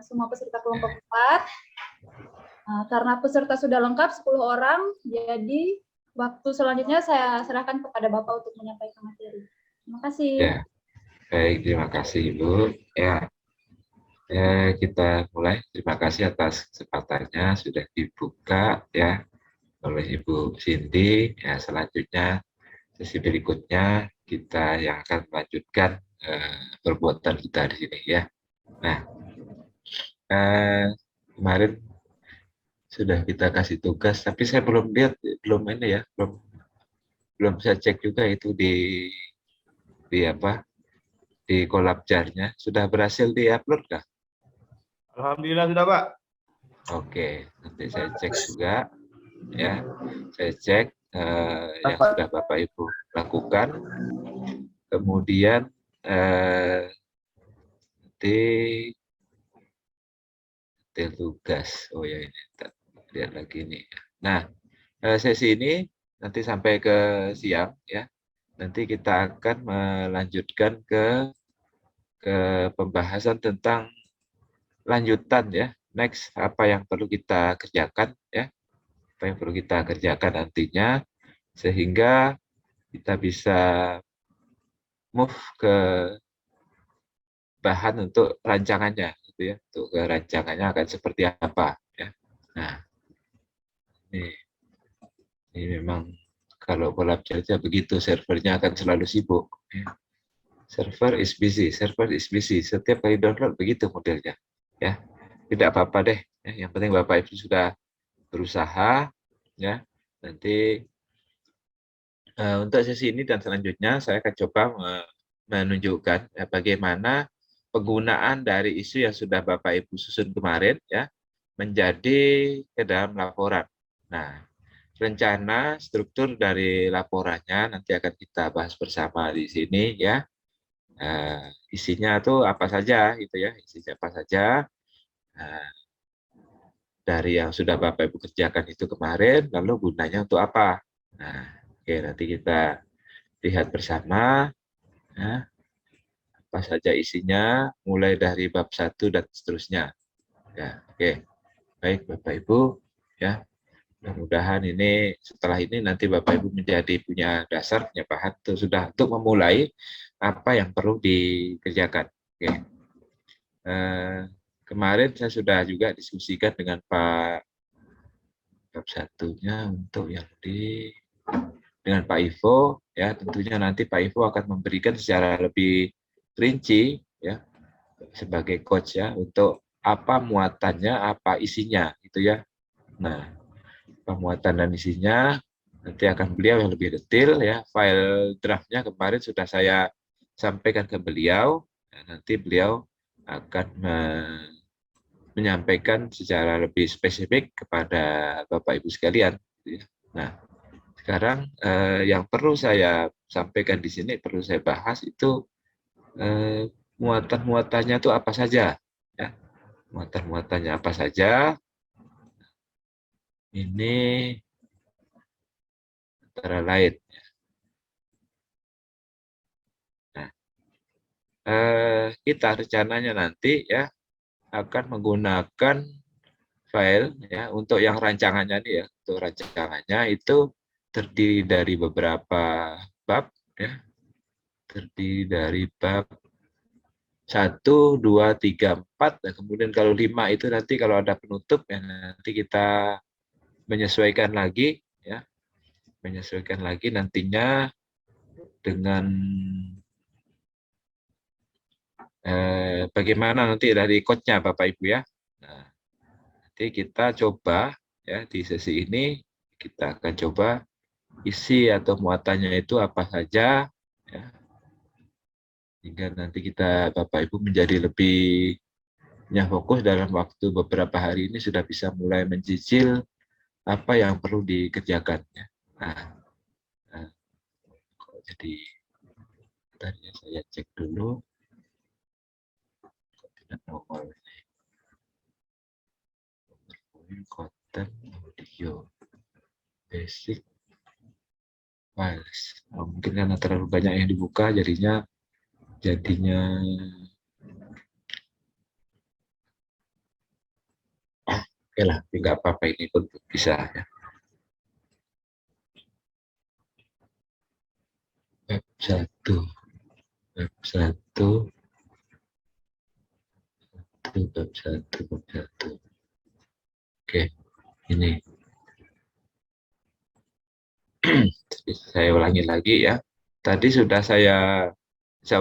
semua peserta kelompok 4. Karena peserta sudah lengkap 10 orang, jadi waktu selanjutnya saya serahkan kepada Bapak untuk menyampaikan materi. Terima kasih. Ya, baik, terima kasih Ibu. Ya, kita mulai. Terima kasih atas kesempatannya sudah dibuka ya oleh Ibu Cindy. Ya, selanjutnya sesi berikutnya kita yang akan melanjutkan perbuatan kita di sini ya. Nah, kemarin sudah kita kasih tugas, tapi saya belum lihat, belum ini ya, belum saya cek juga itu di apa di kolab jarnya sudah berhasil diupload kah? Alhamdulillah sudah, Pak. Oke, nanti saya cek juga ya, saya cek yang sudah Bapak Ibu lakukan, kemudian nanti tugas, oh ya ini lihat lagi nih. Nah, sesi ini nanti sampai ke siang ya. Nanti kita akan melanjutkan ke pembahasan tentang lanjutan ya. Next, apa yang perlu kita kerjakan ya. Apa yang perlu kita kerjakan nantinya sehingga kita bisa move ke bahan untuk rancangannya gitu ya. Untuk ke rancangannya akan seperti apa ya. Nah, ini memang kalau kolab saja begitu, servernya akan selalu sibuk. Ya. Server is busy, server is busy. Setiap kali download begitu modelnya. Ya, tidak apa-apa deh. Ya. Yang penting Bapak Ibu sudah berusaha. Ya, nanti untuk sesi ini dan selanjutnya saya akan coba menunjukkan bagaimana penggunaan dari isu yang sudah Bapak Ibu susun kemarin ya menjadi ke dalam laporan. Nah, rencana struktur dari laporannya nanti akan kita bahas bersama di sini ya. Isinya tuh apa saja gitu ya, isinya apa saja dari yang sudah Bapak Ibu kerjakan itu kemarin, lalu gunanya untuk apa. Nah, oke, nanti kita lihat bersama ya, apa saja isinya, mulai dari bab 1 dan seterusnya. Ya, oke. Baik Bapak Ibu ya. Mudah-mudahan ini setelah ini nanti Bapak Ibu menjadi punya dasar, punya bahan sudah untuk memulai apa yang perlu dikerjakan. Oke. Kemarin saya sudah juga diskusikan dengan Pak bab satunya untuk yang dengan Pak Ivo ya, tentunya nanti Pak Ivo akan memberikan secara lebih rinci ya sebagai coach ya untuk apa muatannya, apa isinya gitu ya. Nah, pemuatan dan isinya nanti akan beliau yang lebih detail ya. File draftnya kemarin sudah saya sampaikan ke beliau. Nanti beliau akan menyampaikan secara lebih spesifik kepada Bapak Ibu sekalian. Nah, sekarang yang perlu saya sampaikan di sini, perlu saya bahas itu muatan-muatannya itu apa saja. Ya. Muatan-muatannya apa saja. Ini antara lain. Nah, kita rencananya nanti ya akan menggunakan file ya untuk yang rancangannya nih ya, untuk rancangannya itu terdiri dari beberapa bab ya, terdiri dari bab 1, 2, 3, 4, dan kemudian kalau 5 itu nanti kalau ada penutup ya nanti kita menyesuaikan lagi ya, menyesuaikan lagi nantinya dengan bagaimana nanti dari coach-nya Bapak Ibu ya. Nah, nanti kita coba ya di sesi ini kita akan coba isi atau muatannya itu apa saja ya. Hingga nanti kita Bapak Ibu menjadi lebih fokus dalam waktu beberapa hari ini sudah bisa mulai mencicil apa yang perlu dikerjakan ya. Nah, jadi tadi saya cek dulu nomor konten audio basic files. Mungkin karena terlalu banyak yang dibuka jadinya Oke lah, nggak apa-apa, ini pun bisa ya. Bab 1, bab 1, bab 1, bab 1. Oke, ini. Saya ulangi lagi ya. Tadi sudah saya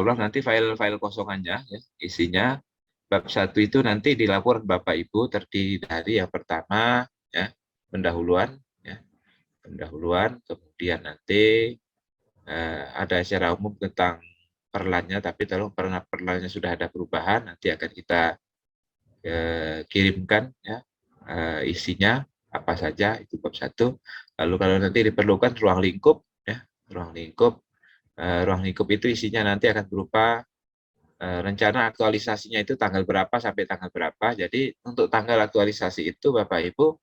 ulang nanti file-file kosongannya, ya, isinya. Bab 1 itu nanti di laporan Bapak Ibu terdiri dari yang pertama, ya, pendahuluan, ya, pendahuluan, kemudian nanti ada secara umum tentang perlannya, tapi tolong perlannya sudah ada perubahan, nanti akan kita kirimkan, ya, isinya apa saja, itu bab 1. Lalu kalau nanti diperlukan ruang lingkup, ya, ruang lingkup itu isinya nanti akan berupa rencana aktualisasinya itu tanggal berapa sampai tanggal berapa. Jadi untuk tanggal aktualisasi itu Bapak Ibu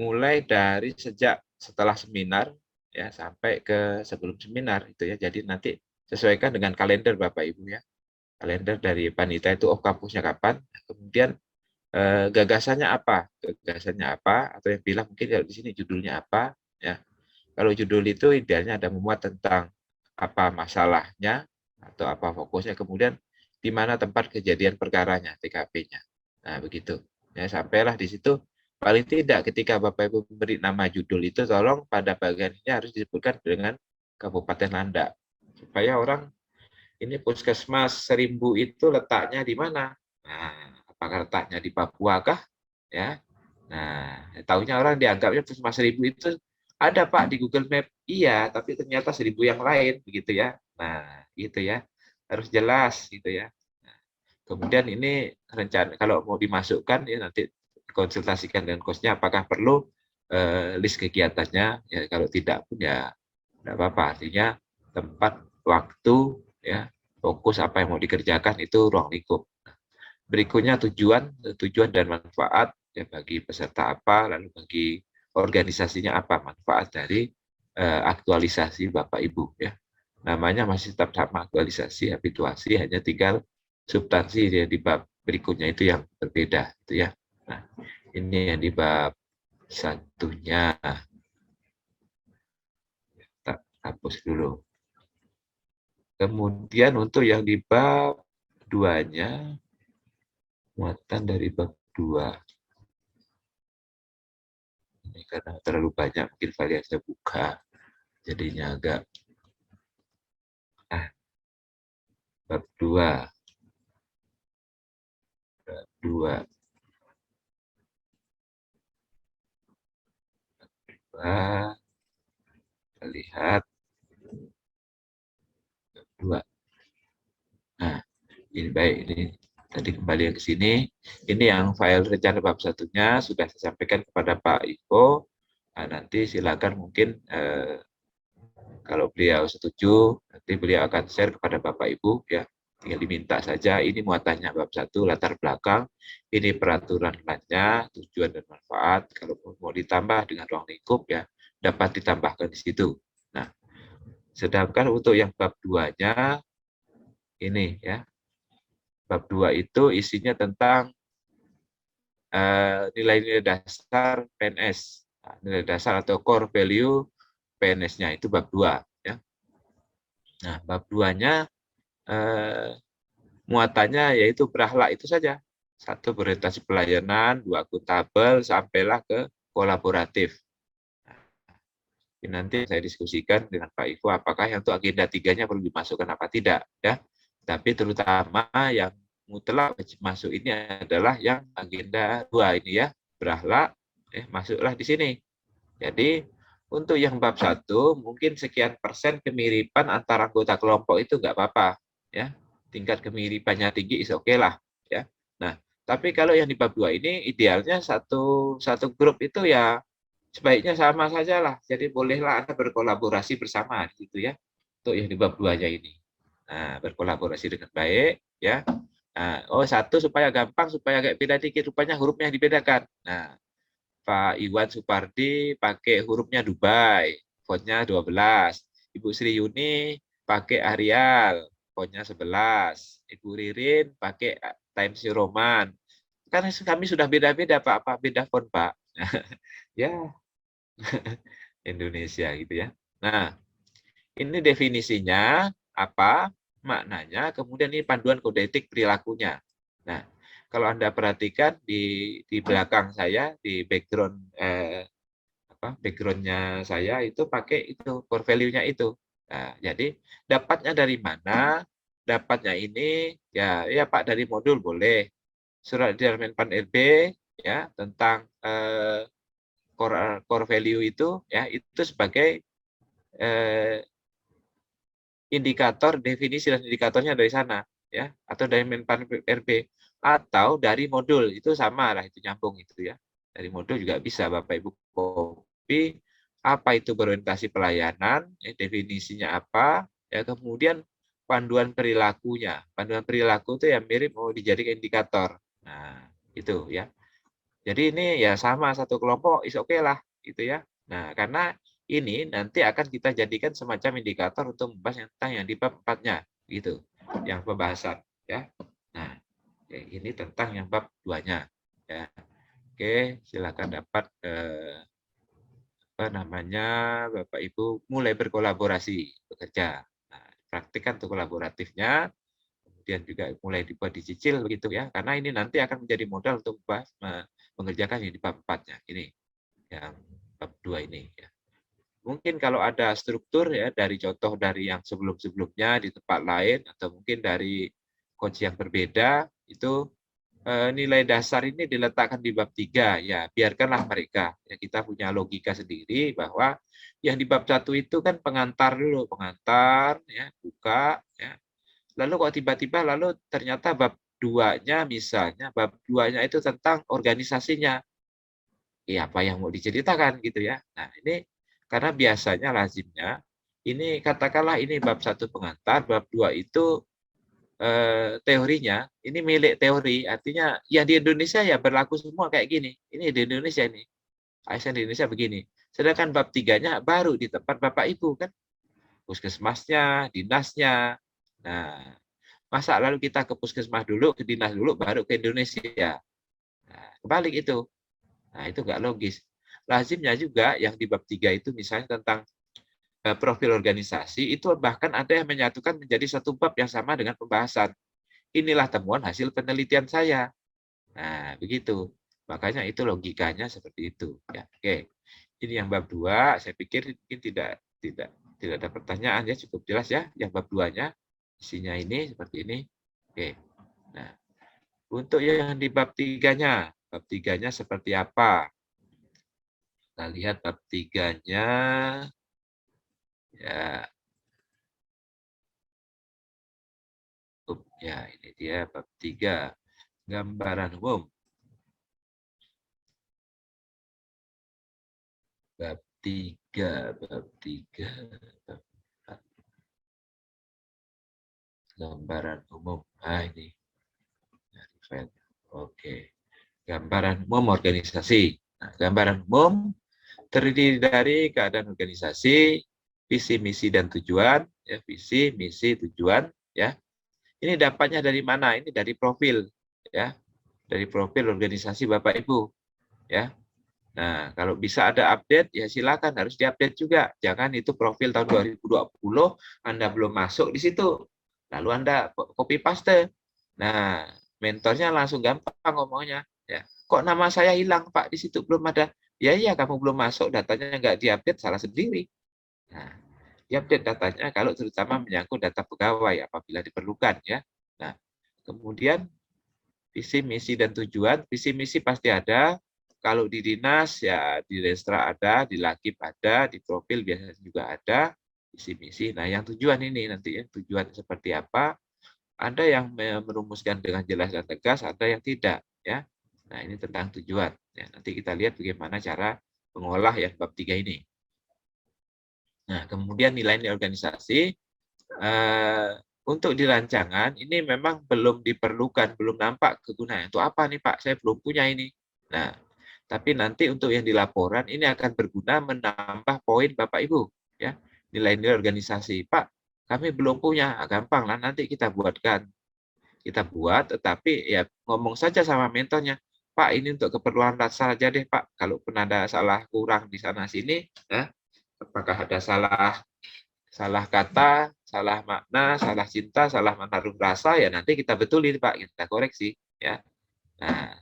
mulai dari sejak setelah seminar, ya, sampai ke sebelum seminar itu ya. Jadi nanti sesuaikan dengan kalender Bapak Ibu ya. Kalender dari panitia itu kampusnya kapan, kemudian gagasannya apa? Gagasannya apa? Atau yang bilang mungkin kalau di sini judulnya apa, ya. Kalau judul itu idealnya ada memuat tentang apa masalahnya atau apa fokusnya, kemudian di mana tempat kejadian perkaranya, TKP-nya. Nah, begitu. Ya, sampailah di situ. Paling tidak ketika Bapak Ibu memberi nama judul itu, tolong pada bagian ini harus disebutkan dengan Kabupaten Landak. Supaya orang, ini puskesmas Serimbu itu letaknya di mana? Nah, apakah letaknya di Papua kah? Ya. Nah, tahunya orang dianggapnya puskesmas Serimbu itu ada Pak di Google Map. Iya, tapi ternyata 1.000 yang lain, begitu ya. Nah, gitu ya. Harus jelas gitu ya. Nah, kemudian ini rencana kalau mau dimasukkan ya nanti konsultasikan dengan kosnya apakah perlu list kegiatannya. Ya, kalau tidak pun ya tidak apa-apa. Artinya tempat, waktu, ya, fokus apa yang mau dikerjakan itu ruang lingkup. Berikutnya tujuan dan manfaat, ya, bagi peserta apa, lalu bagi organisasinya apa manfaat dari aktualisasi Bapak Ibu, ya. Namanya masih tetap sama, aktualisasi, habituasi, hanya tinggal substansi ya, di bab berikutnya itu yang berbeda itu ya. Nah, ini yang di bab satunya. Tak hapus dulu. Kemudian untuk yang di bab 2-nya, muatan dari bab 2. Ini karena terlalu banyak mungkin file yang saya buka, jadinya agak bab 2. Bab 2. Kita lihat bab 2. Nah, ini baik, ini tadi kembali ke sini. Ini yang file rencana bab satunya sudah saya sampaikan kepada Pak Iko. Nah, nanti silakan mungkin kalau beliau setuju, nanti beliau akan share kepada Bapak Ibu, ya. Tinggal diminta saja, ini muatannya bab 1, latar belakang, ini peraturan lainnya, tujuan dan manfaat. Kalau mau ditambah dengan ruang lingkup, ya, dapat ditambahkan di situ. Nah, sedangkan untuk yang bab 2-nya, ini ya, bab 2 itu isinya tentang nilai-nilai dasar PNS. Nah, nilai dasar atau core value PNS-nya itu bab 2. Ya. Nah, bab 2-nya muatannya yaitu berakhlak itu saja. 1 berorientasi pelayanan, 2 akuntabel, sampailah ke kolaboratif. Nanti saya diskusikan dengan Pak Iko apakah yang untuk agenda 3-nya perlu dimasukkan apa tidak, ya. Tapi terutama yang mutlak wajib masuk ini adalah yang agenda 2 ini ya, berakhlak, masuklah di sini. Jadi untuk yang bab 1 mungkin sekian persen kemiripan antara anggota kelompok itu nggak apa-apa, ya. Tingkat kemiripannya tinggi is oke lah, ya. Nah, tapi kalau yang di bab 2 ini idealnya satu grup itu ya sebaiknya sama saja lah. Jadi bolehlah Anda berkolaborasi bersama gitu ya. Untuk yang di bab 2-nya ini. Nah, berkolaborasi dengan baik ya. Nah, satu supaya gampang, supaya agak beda dikit, rupanya hurufnya dibedakan. Nah, Pak Iwan Supardi pakai hurufnya Dubai, fontnya 12. Ibu Sri Yuni pakai Arial, fontnya 11. Ibu Ririn pakai Times New Roman, Karena kami sudah beda-beda, Pak. Apa beda font, Pak? Ya, Indonesia gitu ya. Nah, ini definisinya apa, maknanya, kemudian ini panduan kode etik perilakunya. Nah, kalau Anda perhatikan di belakang saya, di backgroundnya saya itu pakai itu core value-nya itu. Nah, jadi dapatnya dari mana? Dapatnya ini ya Pak dari modul boleh. Surat edaran Menpan RB ya tentang core value itu ya itu sebagai indikator, definisi dan indikatornya dari sana ya, atau dari Menpan RB atau dari modul itu sama lah, itu nyambung itu ya. Dari modul juga bisa Bapak Ibu copy apa itu berorientasi pelayanan, ya, definisinya apa, ya kemudian panduan perilakunya. Panduan perilaku itu yang mirip mau dijadikan indikator. Nah, itu ya. Jadi ini ya sama satu kelompok is oke lah gitu ya. Nah, karena ini nanti akan kita jadikan semacam indikator untuk membahas tentang yang di bab 4-nya gitu. Yang pembahasan ya. Nah, ini tentang yang bab 2-nya ya. Oke, silakan dapat apa namanya Bapak Ibu mulai berkolaborasi bekerja. Nah, praktikkan tuh kolaboratifnya, kemudian juga mulai dibuat dicicil begitu ya, karena ini nanti akan menjadi modal untuk mengerjakan yang di bab 4-nya ini, yang bab 2 ini ya. Mungkin kalau ada struktur ya dari contoh dari yang sebelum-sebelumnya di tempat lain atau mungkin dari coach yang berbeda itu nilai dasar ini diletakkan di bab 3 ya biarkanlah mereka ya, kita punya logika sendiri bahwa yang di bab 1 itu kan pengantar dulu, pengantar ya buka ya, lalu kok tiba-tiba lalu ternyata bab 2-nya misalnya bab 2-nya itu tentang organisasinya ya apa yang mau diceritakan gitu ya. Nah ini karena biasanya lazimnya ini katakanlah ini bab 1 pengantar, bab 2 itu teorinya ini milik teori, artinya ya di Indonesia ya berlaku semua kayak gini. Ini di Indonesia ini. ASN di Indonesia begini. Sedangkan bab 3-nya baru di tempat Bapak Ibu kan. Puskesmasnya, dinasnya. Nah, masa lalu kita ke puskesmas dulu, ke dinas dulu, baru ke Indonesia. Nah, kebalik itu. Nah, itu nggak logis. Lazimnya juga yang di bab 3 itu misalnya tentang profil organisasi, itu bahkan ada yang menyatukan menjadi satu bab yang sama dengan pembahasan. Inilah temuan hasil penelitian saya. Nah, begitu. Makanya itu logikanya seperti itu. Ya, oke. Ini yang bab 2, saya pikir mungkin tidak ada pertanyaan ya, cukup jelas ya. Yang bab 2-nya isinya ini seperti ini. Oke. Nah, untuk yang di bab 3-nya, bab 3-nya seperti apa? Kita lihat bab 3-nya. Ya. Ya, ini dia bab 3. Gambaran umum. Bab 3, bab 3, bab 4. Gambaran umum. Nah, ini. Oke. Gambaran umum organisasi. Nah, gambaran umum terdiri dari keadaan organisasi, visi, misi, dan tujuan. Ya, visi, misi, tujuan. Ya, ini dapatnya dari mana? Ini dari profil. Ya, dari profil organisasi Bapak Ibu. Ya, nah, kalau bisa ada update, ya silakan harus diupdate juga. Jangan itu profil tahun 2020, Anda belum masuk di situ. Lalu Anda copy paste. Nah, mentornya langsung gampang ngomongnya. Ya, kok nama saya hilang, Pak, di situ belum ada. Ya, iya, kamu belum masuk, datanya nggak diupdate, salah sendiri. Nah, diupdate datanya kalau terutama menyangkut data pegawai apabila diperlukan. Ya. Nah, kemudian visi, misi, dan tujuan. Visi, misi pasti ada. Kalau di dinas, ya di Restra ada, di Lakip ada, di profil biasanya juga ada, visi, misi. Nah, yang tujuan ini nanti tujuan seperti apa? Ada yang merumuskan dengan jelas dan tegas, ada yang tidak. Ya. Nah, ini tentang tujuan. Ya, nanti kita lihat bagaimana cara mengolah yang bab 3 ini. Nah, kemudian nilai-nilai organisasi. Untuk di rancangan ini memang belum diperlukan, belum nampak kegunaan. Untuk apa nih Pak? Saya belum punya ini. Nah, tapi nanti untuk yang di laporan ini akan berguna menambah poin Bapak Ibu, ya nilai-nilai organisasi. Pak, kami belum punya, gampang lah nanti kita buatkan. kita buat, tetapi ya ngomong saja sama mentornya, Pak, ini untuk keperluan latsar aja deh, Pak. Kalau pun ada salah kurang di sana sini, ya, apakah ada salah kata, salah makna, salah cinta, salah menaruh rasa, ya nanti kita betulin, Pak, kita koreksi, ya. Nah,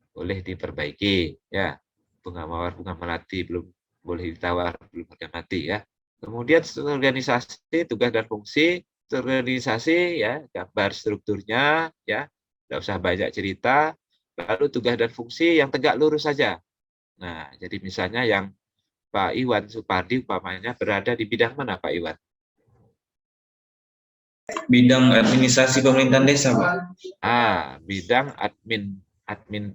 boleh diperbaiki, ya. Bunga mawar, bunga melati belum boleh ditawar, belum harga mati, ya. Kemudian organisasi, tugas dan fungsi, organisasi, ya, gambar strukturnya, ya, nggak usah banyak cerita. Lalu tugas dan fungsi yang tegak lurus saja. Nah, jadi misalnya yang Pak Iwan Supardi umpamanya berada di bidang mana, Pak Iwan? Bidang administrasi pemerintahan desa, Pak. Bidang admin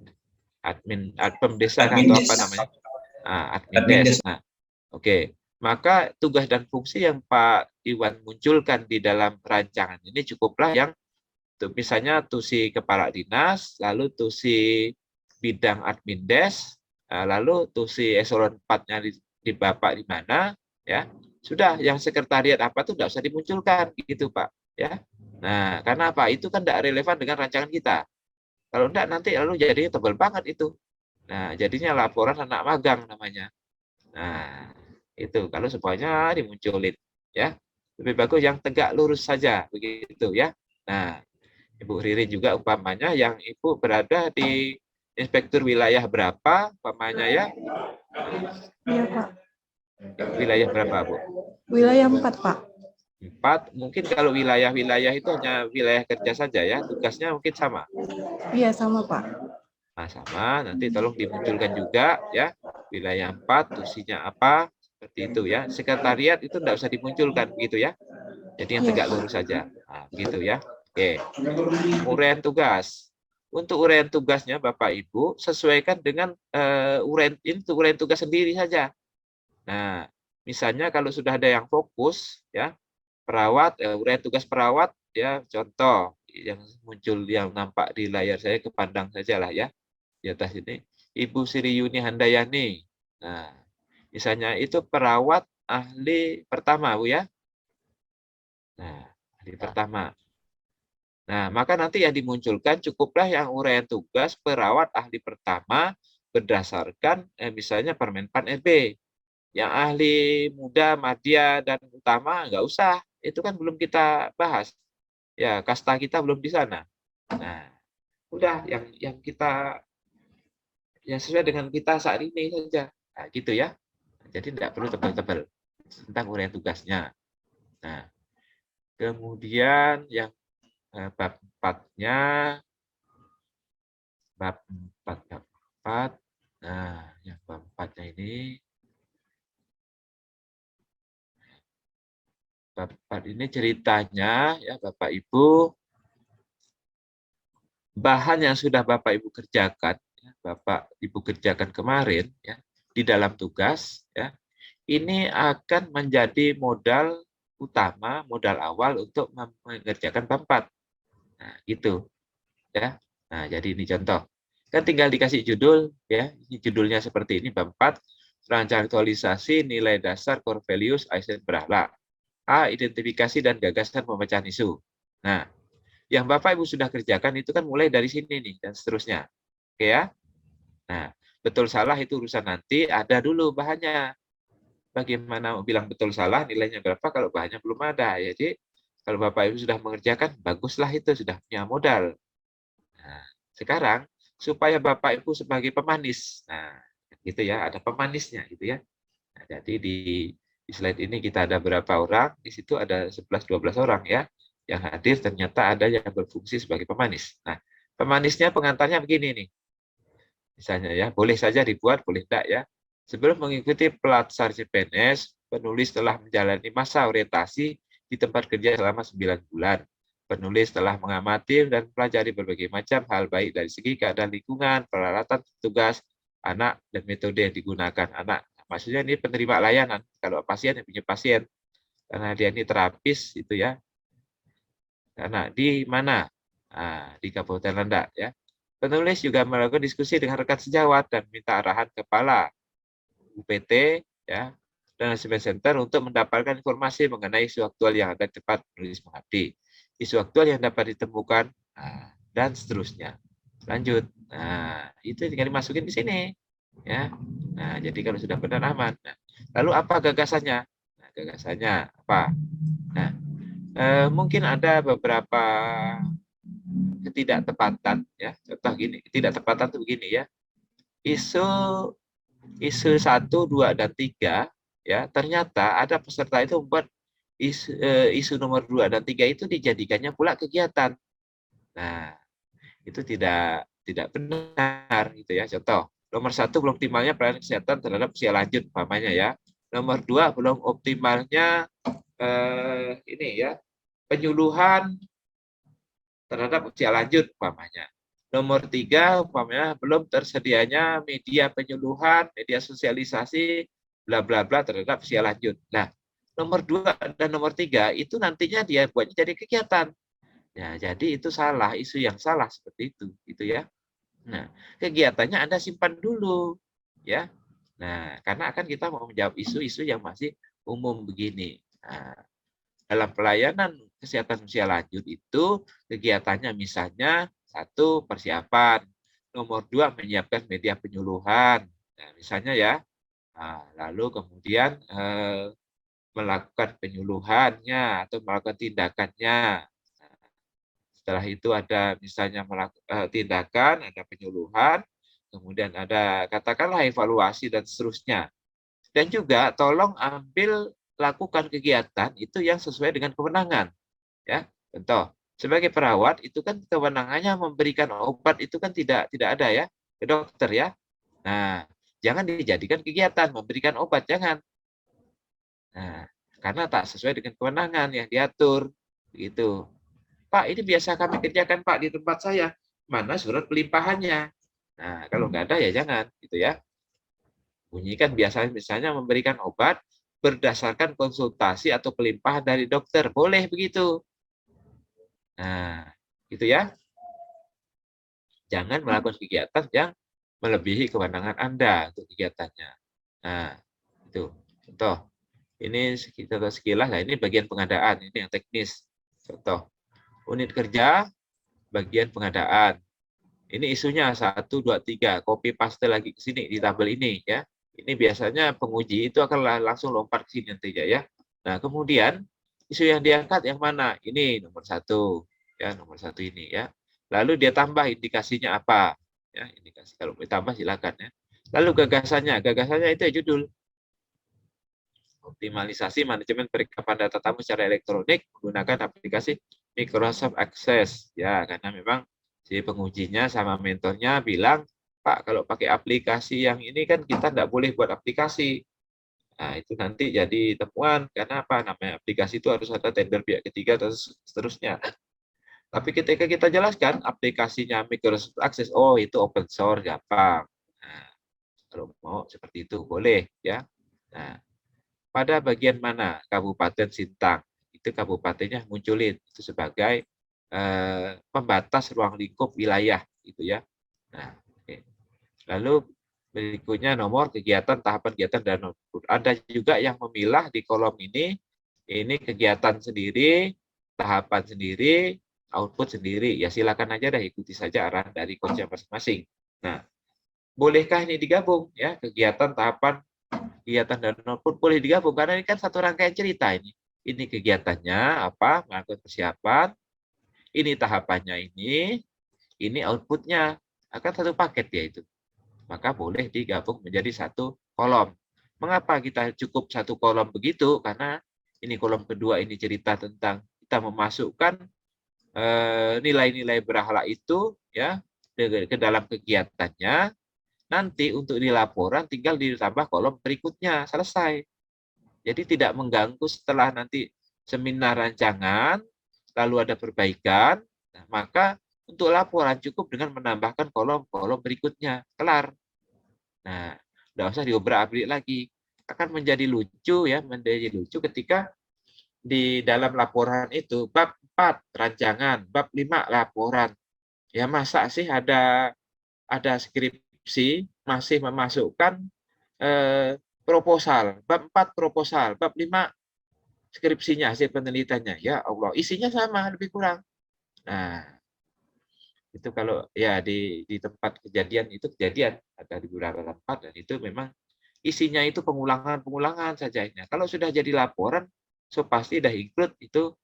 desa Admin atau des. apa namanya? Admin Admin des. des. Nah, oke. Maka tugas dan fungsi yang Pak Iwan munculkan di dalam rancangan ini cukuplah yang misalnya tusi kepala dinas, lalu tusi bidang admin des, lalu tusi eselon 4-nya di Bapak di mana, ya. Sudah, yang sekretariat apa tuh enggak usah dimunculkan gitu, Pak, ya. Nah, karena apa? Itu kan enggak relevan dengan rancangan kita. Kalau enggak nanti lalu jadinya tebal banget itu. Nah, jadinya laporan anak magang namanya. Nah, itu kalau semuanya dimunculin, ya. Lebih bagus yang tegak lurus saja begitu, ya. Nah, Ibu Ririn juga umpamanya yang Ibu berada di inspektur wilayah berapa umpamanya, ya? Iya, Pak. Wilayah berapa, Bu? Wilayah 4, Pak. 4. Mungkin kalau wilayah-wilayah itu hanya wilayah kerja saja, ya. Tugasnya mungkin sama. Iya, sama, Pak. Nah, sama. Nanti tolong dimunculkan juga, ya. Wilayah 4, tusinya apa? Seperti itu, ya. Sekretariat itu tidak usah dimunculkan, begitu, ya. Jadi yang tegak lurus saja. Nah, begitu, ya. Oke. Uraian tugas. Untuk uraian tugasnya Bapak Ibu sesuaikan dengan uraian tugas sendiri saja. Nah, misalnya kalau sudah ada yang fokus, ya, perawat, uraian tugas perawat, ya, contoh yang muncul yang nampak di layar saya kepandang saja lah, ya, di atas ini, Ibu Siriyuni Handayani. Nah, misalnya itu perawat ahli pertama, Bu, ya. Nah, ahli pertama. Nah, maka nanti yang dimunculkan cukuplah yang uraian tugas perawat ahli pertama berdasarkan misalnya Permenpan RB. Yang ahli muda, madya, dan utama nggak usah. Itu kan belum kita bahas. Ya, kasta kita belum di sana. Nah, udah yang kita yang sesuai dengan kita saat ini saja. Nah, gitu, ya. Jadi tidak perlu tebal-tebal tentang uraian tugasnya. Nah, kemudian yang bab 4-nya, bab 4. Nah, yang bab 4-nya ini, bab 4 ini ceritanya, ya Bapak Ibu, bahan yang sudah Bapak Ibu kerjakan, ya, Bapak Ibu kerjakan kemarin, ya, di dalam tugas, ya, ini akan menjadi modal utama, modal awal untuk mengerjakan bab 4. Nah, gitu, ya. Nah, jadi ini contoh. Kan tinggal dikasih judul, ya. Ini judulnya seperti ini, bab 4, rancangan aktualisasi nilai dasar core values ASN berakhlak. A, identifikasi dan gagasan pemecahan isu. Nah, yang Bapak Ibu sudah kerjakan itu kan mulai dari sini nih dan seterusnya. Oke, ya. Nah, betul salah itu urusan nanti, ada dulu bahannya. Bagaimana bilang betul salah, nilainya berapa kalau bahannya belum ada. Jadi, kalau Bapak Ibu sudah mengerjakan, baguslah itu, sudah punya modal. Nah, sekarang, supaya Bapak Ibu sebagai pemanis, nah, gitu ya, ada pemanisnya, gitu ya. Nah, jadi di slide ini kita ada berapa orang, di situ ada 11-12 orang, ya, yang hadir ternyata ada yang berfungsi sebagai pemanis. Nah, pemanisnya pengantarnya begini nih. Misalnya, ya, boleh saja dibuat, boleh enggak, ya. Sebelum mengikuti pelatsar CPNS, penulis telah menjalani masa orientasi di tempat kerja selama 9 bulan. Penulis telah mengamati dan pelajari berbagai macam hal baik dari segi keadaan lingkungan, peralatan tugas, anak, dan metode yang digunakan anak. Maksudnya ini penerima layanan, kalau pasien yang punya pasien. Karena dia ini terapis, itu ya. Karena di mana? Nah, di Kabupaten Landak, ya. Penulis juga melakukan diskusi dengan rekan sejawat dan minta arahan kepala UPT, ya, dan Assessment Center untuk mendapatkan informasi mengenai isu aktual yang ada di tempat penulis mengabdi. Isu aktual yang dapat ditemukan Nah, dan seterusnya. Lanjut. Nah, itu tinggal dimasukin di sini. Ya. Nah, jadi kalau sudah benar aman. Nah, lalu apa gagasannya? Nah, gagasannya apa? Nah, mungkin ada beberapa ketidaktepatan, ya. Contoh gini, ketidaktepatan itu begini ya. Isu isu 1, 2, dan 3, ya, ternyata ada peserta itu membuat isu nomor 2 dan 3 itu dijadikannya pula kegiatan. Nah, itu tidak benar gitu ya. Contoh, nomor 1 belum optimalnya pelayanan kesehatan terhadap usia lanjut umpamanya ya. Nomor 2 belum optimalnya ini ya, penyuluhan terhadap usia lanjut umpamanya. Nomor 3 umpamanya belum tersedianya media penyuluhan, media sosialisasi bla bla bla terhadap usia lanjut. Nah, nomor 2 dan nomor 3 itu nantinya dia buatnya jadi kegiatan. Ya, jadi itu salah, isu yang salah seperti itu, gitu ya. Nah, kegiatannya Anda simpan dulu, ya. Nah, karena akan kita mau menjawab isu-isu yang masih umum begini. Nah, dalam pelayanan kesehatan usia lanjut itu kegiatannya misalnya 1, persiapan, nomor 2, menyiapkan media penyuluhan. Nah, misalnya ya. Nah, lalu kemudian melakukan penyuluhannya atau melakukan tindakannya. Setelah itu ada misalnya tindakan, ada penyuluhan, kemudian ada katakanlah evaluasi dan seterusnya. Dan juga tolong lakukan kegiatan itu yang sesuai dengan kewenangan. Ya, contoh sebagai perawat itu kan kewenangannya memberikan obat itu kan tidak ada ya ke dokter ya. Nah, jangan dijadikan kegiatan memberikan obat, jangan. Nah, karena tak sesuai dengan kewenangan yang diatur, begitu. Pak, ini biasa kami kerjakan Pak di tempat saya. Mana surat pelimpahannya? Nah, kalau nggak ada ya jangan, gitu ya. Bunyikan biasanya misalnya memberikan obat berdasarkan konsultasi atau pelimpahan dari dokter. Boleh begitu. Nah, gitu ya. Jangan melakukan kegiatan yang melebihi kewenangan Anda untuk kegiatannya. Nah, itu. Contoh, ini contoh sekilas, nah ini bagian pengadaan, ini yang teknis. Contoh, unit kerja, bagian pengadaan. Ini isunya 1, 2, 3, copy paste lagi ke sini di tabel ini ya. Ini biasanya penguji itu akan langsung lompat ke sini nantinya ya. Nah, kemudian isu yang diangkat yang mana? Ini nomor 1 ya, nomor 1 ini ya. Lalu dia tambah indikasinya apa? Ya, indikasi kalau ditambah silakan ya. Lalu gagasannya itu ya judul. Optimalisasi manajemen perikapan data tamu secara elektronik menggunakan aplikasi Microsoft Access. Ya, karena memang si pengujinya sama mentornya bilang, Pak, kalau pakai aplikasi yang ini kan kita tidak boleh buat aplikasi. Nah, itu nanti jadi temuan. Karena apa? Namanya aplikasi itu harus ada tender pihak ketiga, dan seterusnya. Tapi ketika kita jelaskan aplikasinya Microsoft Access, oh itu open source, gampang. Nah, kalau mau seperti itu, boleh. Ya. Nah, pada bagian mana Kabupaten Sintang? Itu kabupatennya munculin itu sebagai pembatas ruang lingkup wilayah gitu ya. Nah, oke. Lalu berikutnya nomor kegiatan, tahapan kegiatan dan output. Ada juga yang memilah di kolom ini kegiatan sendiri, tahapan sendiri, output sendiri. Ya silakan aja dah ikuti saja arahan dari coach masing-masing. Nah, bolehkah ini digabung ya kegiatan, tahapan, kegiatan dan output boleh digabung karena ini kan satu rangkaian cerita ini. Ini kegiatannya apa? Melakukan persiapan. Ini tahapannya ini outputnya akan satu paket ya itu. Maka boleh digabung menjadi satu kolom. Mengapa kita cukup satu kolom begitu? Karena ini kolom kedua ini cerita tentang kita memasukkan nilai-nilai berakhlak itu ya ke dalam kegiatannya. Nanti untuk di laporan tinggal ditambah kolom berikutnya, selesai. Jadi tidak mengganggu setelah nanti seminar rancangan, lalu ada perbaikan, nah, maka untuk laporan cukup dengan menambahkan kolom-kolom berikutnya, kelar. Nah, tidak usah diobrak-abrik lagi. Akan menjadi lucu ya, menjadi lucu ketika di dalam laporan itu bab 4 rancangan, bab 5 laporan. Ya masa sih ada skripsi masih memasukkan proposal, bab 4 proposal, bab 5 skripsinya hasil penelitiannya. Ya Allah, isinya sama lebih kurang. Nah, Itu kalau ya di tempat kejadian itu kejadian ada di beberapa tempat dan itu memang isinya itu pengulangan saja. Nah, kalau sudah jadi laporan, so pasti sudah include itu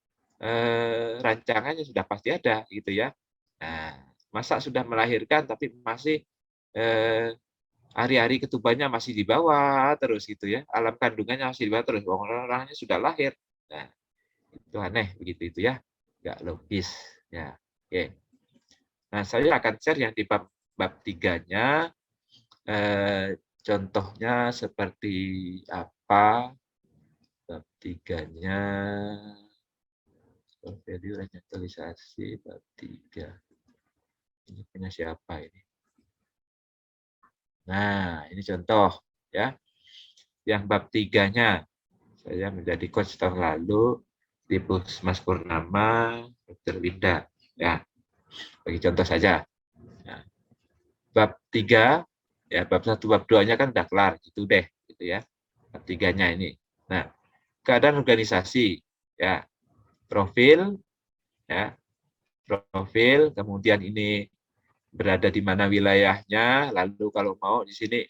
rancangannya sudah pasti ada gitu ya. Nah, masa sudah melahirkan tapi masih hari-hari ketubannya masih di bawah terus gitu ya, alam kandungannya masih di bawah terus, orang-orangnya sudah lahir. Nah, itu aneh begitu itu ya, nggak logis ya. Oke. Nah, saya akan share yang di bab 3-nya. Contohnya seperti apa? Bab 3-nya value revitalisasi bab 3. Ini punya siapa ini? Nah, ini contoh ya. Yang bab 3-nya saya menjadi coach tahun lalu di Puskesmas Purnama Dr. Winda ya. Bagi contoh saja. Nah, bab 3 ya, bab 1 bab 2-nya kan udah kelar gitu deh gitu ya. Bab 3-nya ini. Nah, keadaan organisasi ya, profil ya, profil, kemudian ini berada di mana wilayahnya, lalu kalau mau di sini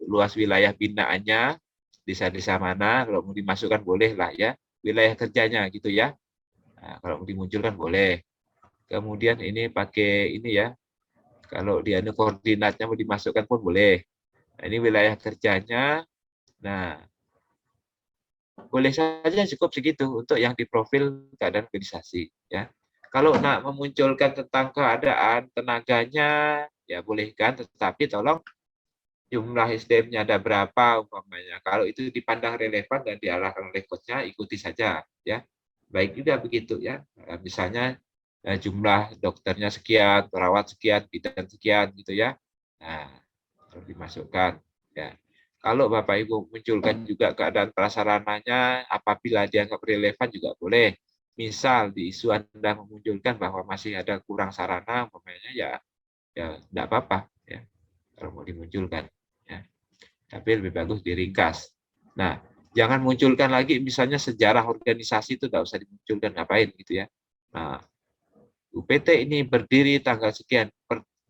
luas wilayah binaannya, desa-desa mana, kalau mau dimasukkan boleh lah ya, wilayah kerjanya gitu ya. Nah, kalau mau dimunculkan boleh. Kemudian ini pakai ini ya, kalau dia ini koordinatnya mau dimasukkan pun boleh. Nah, ini wilayah kerjanya. Nah, boleh saja cukup segitu untuk yang di profil keadaan organisasi ya. Kalau nak memunculkan tentang keadaan tenaganya ya boleh kan, tetapi tolong jumlah SDM-nya ada berapa umpamanya. Kalau itu dipandang relevan dan diarahkan oleh coach-nya, ikuti saja ya. Baik juga begitu ya. Misalnya jumlah dokternya sekian, perawat sekian, bidan sekian gitu ya. Nah, harus dimasukkan ya. Kalau Bapak Ibu munculkan juga keadaan prasarananya apabila dianggap relevan juga boleh. Misal di isu Anda memunculkan bahwa masih ada kurang sarana, umpamanya ya tidak apa-apa ya kalau mau dimunculkan ya. Tapi lebih bagus diringkas. Nah, jangan munculkan lagi misalnya sejarah organisasi itu tidak usah dimunculkan, ngapain gitu ya. Nah, UPT ini berdiri tanggal sekian.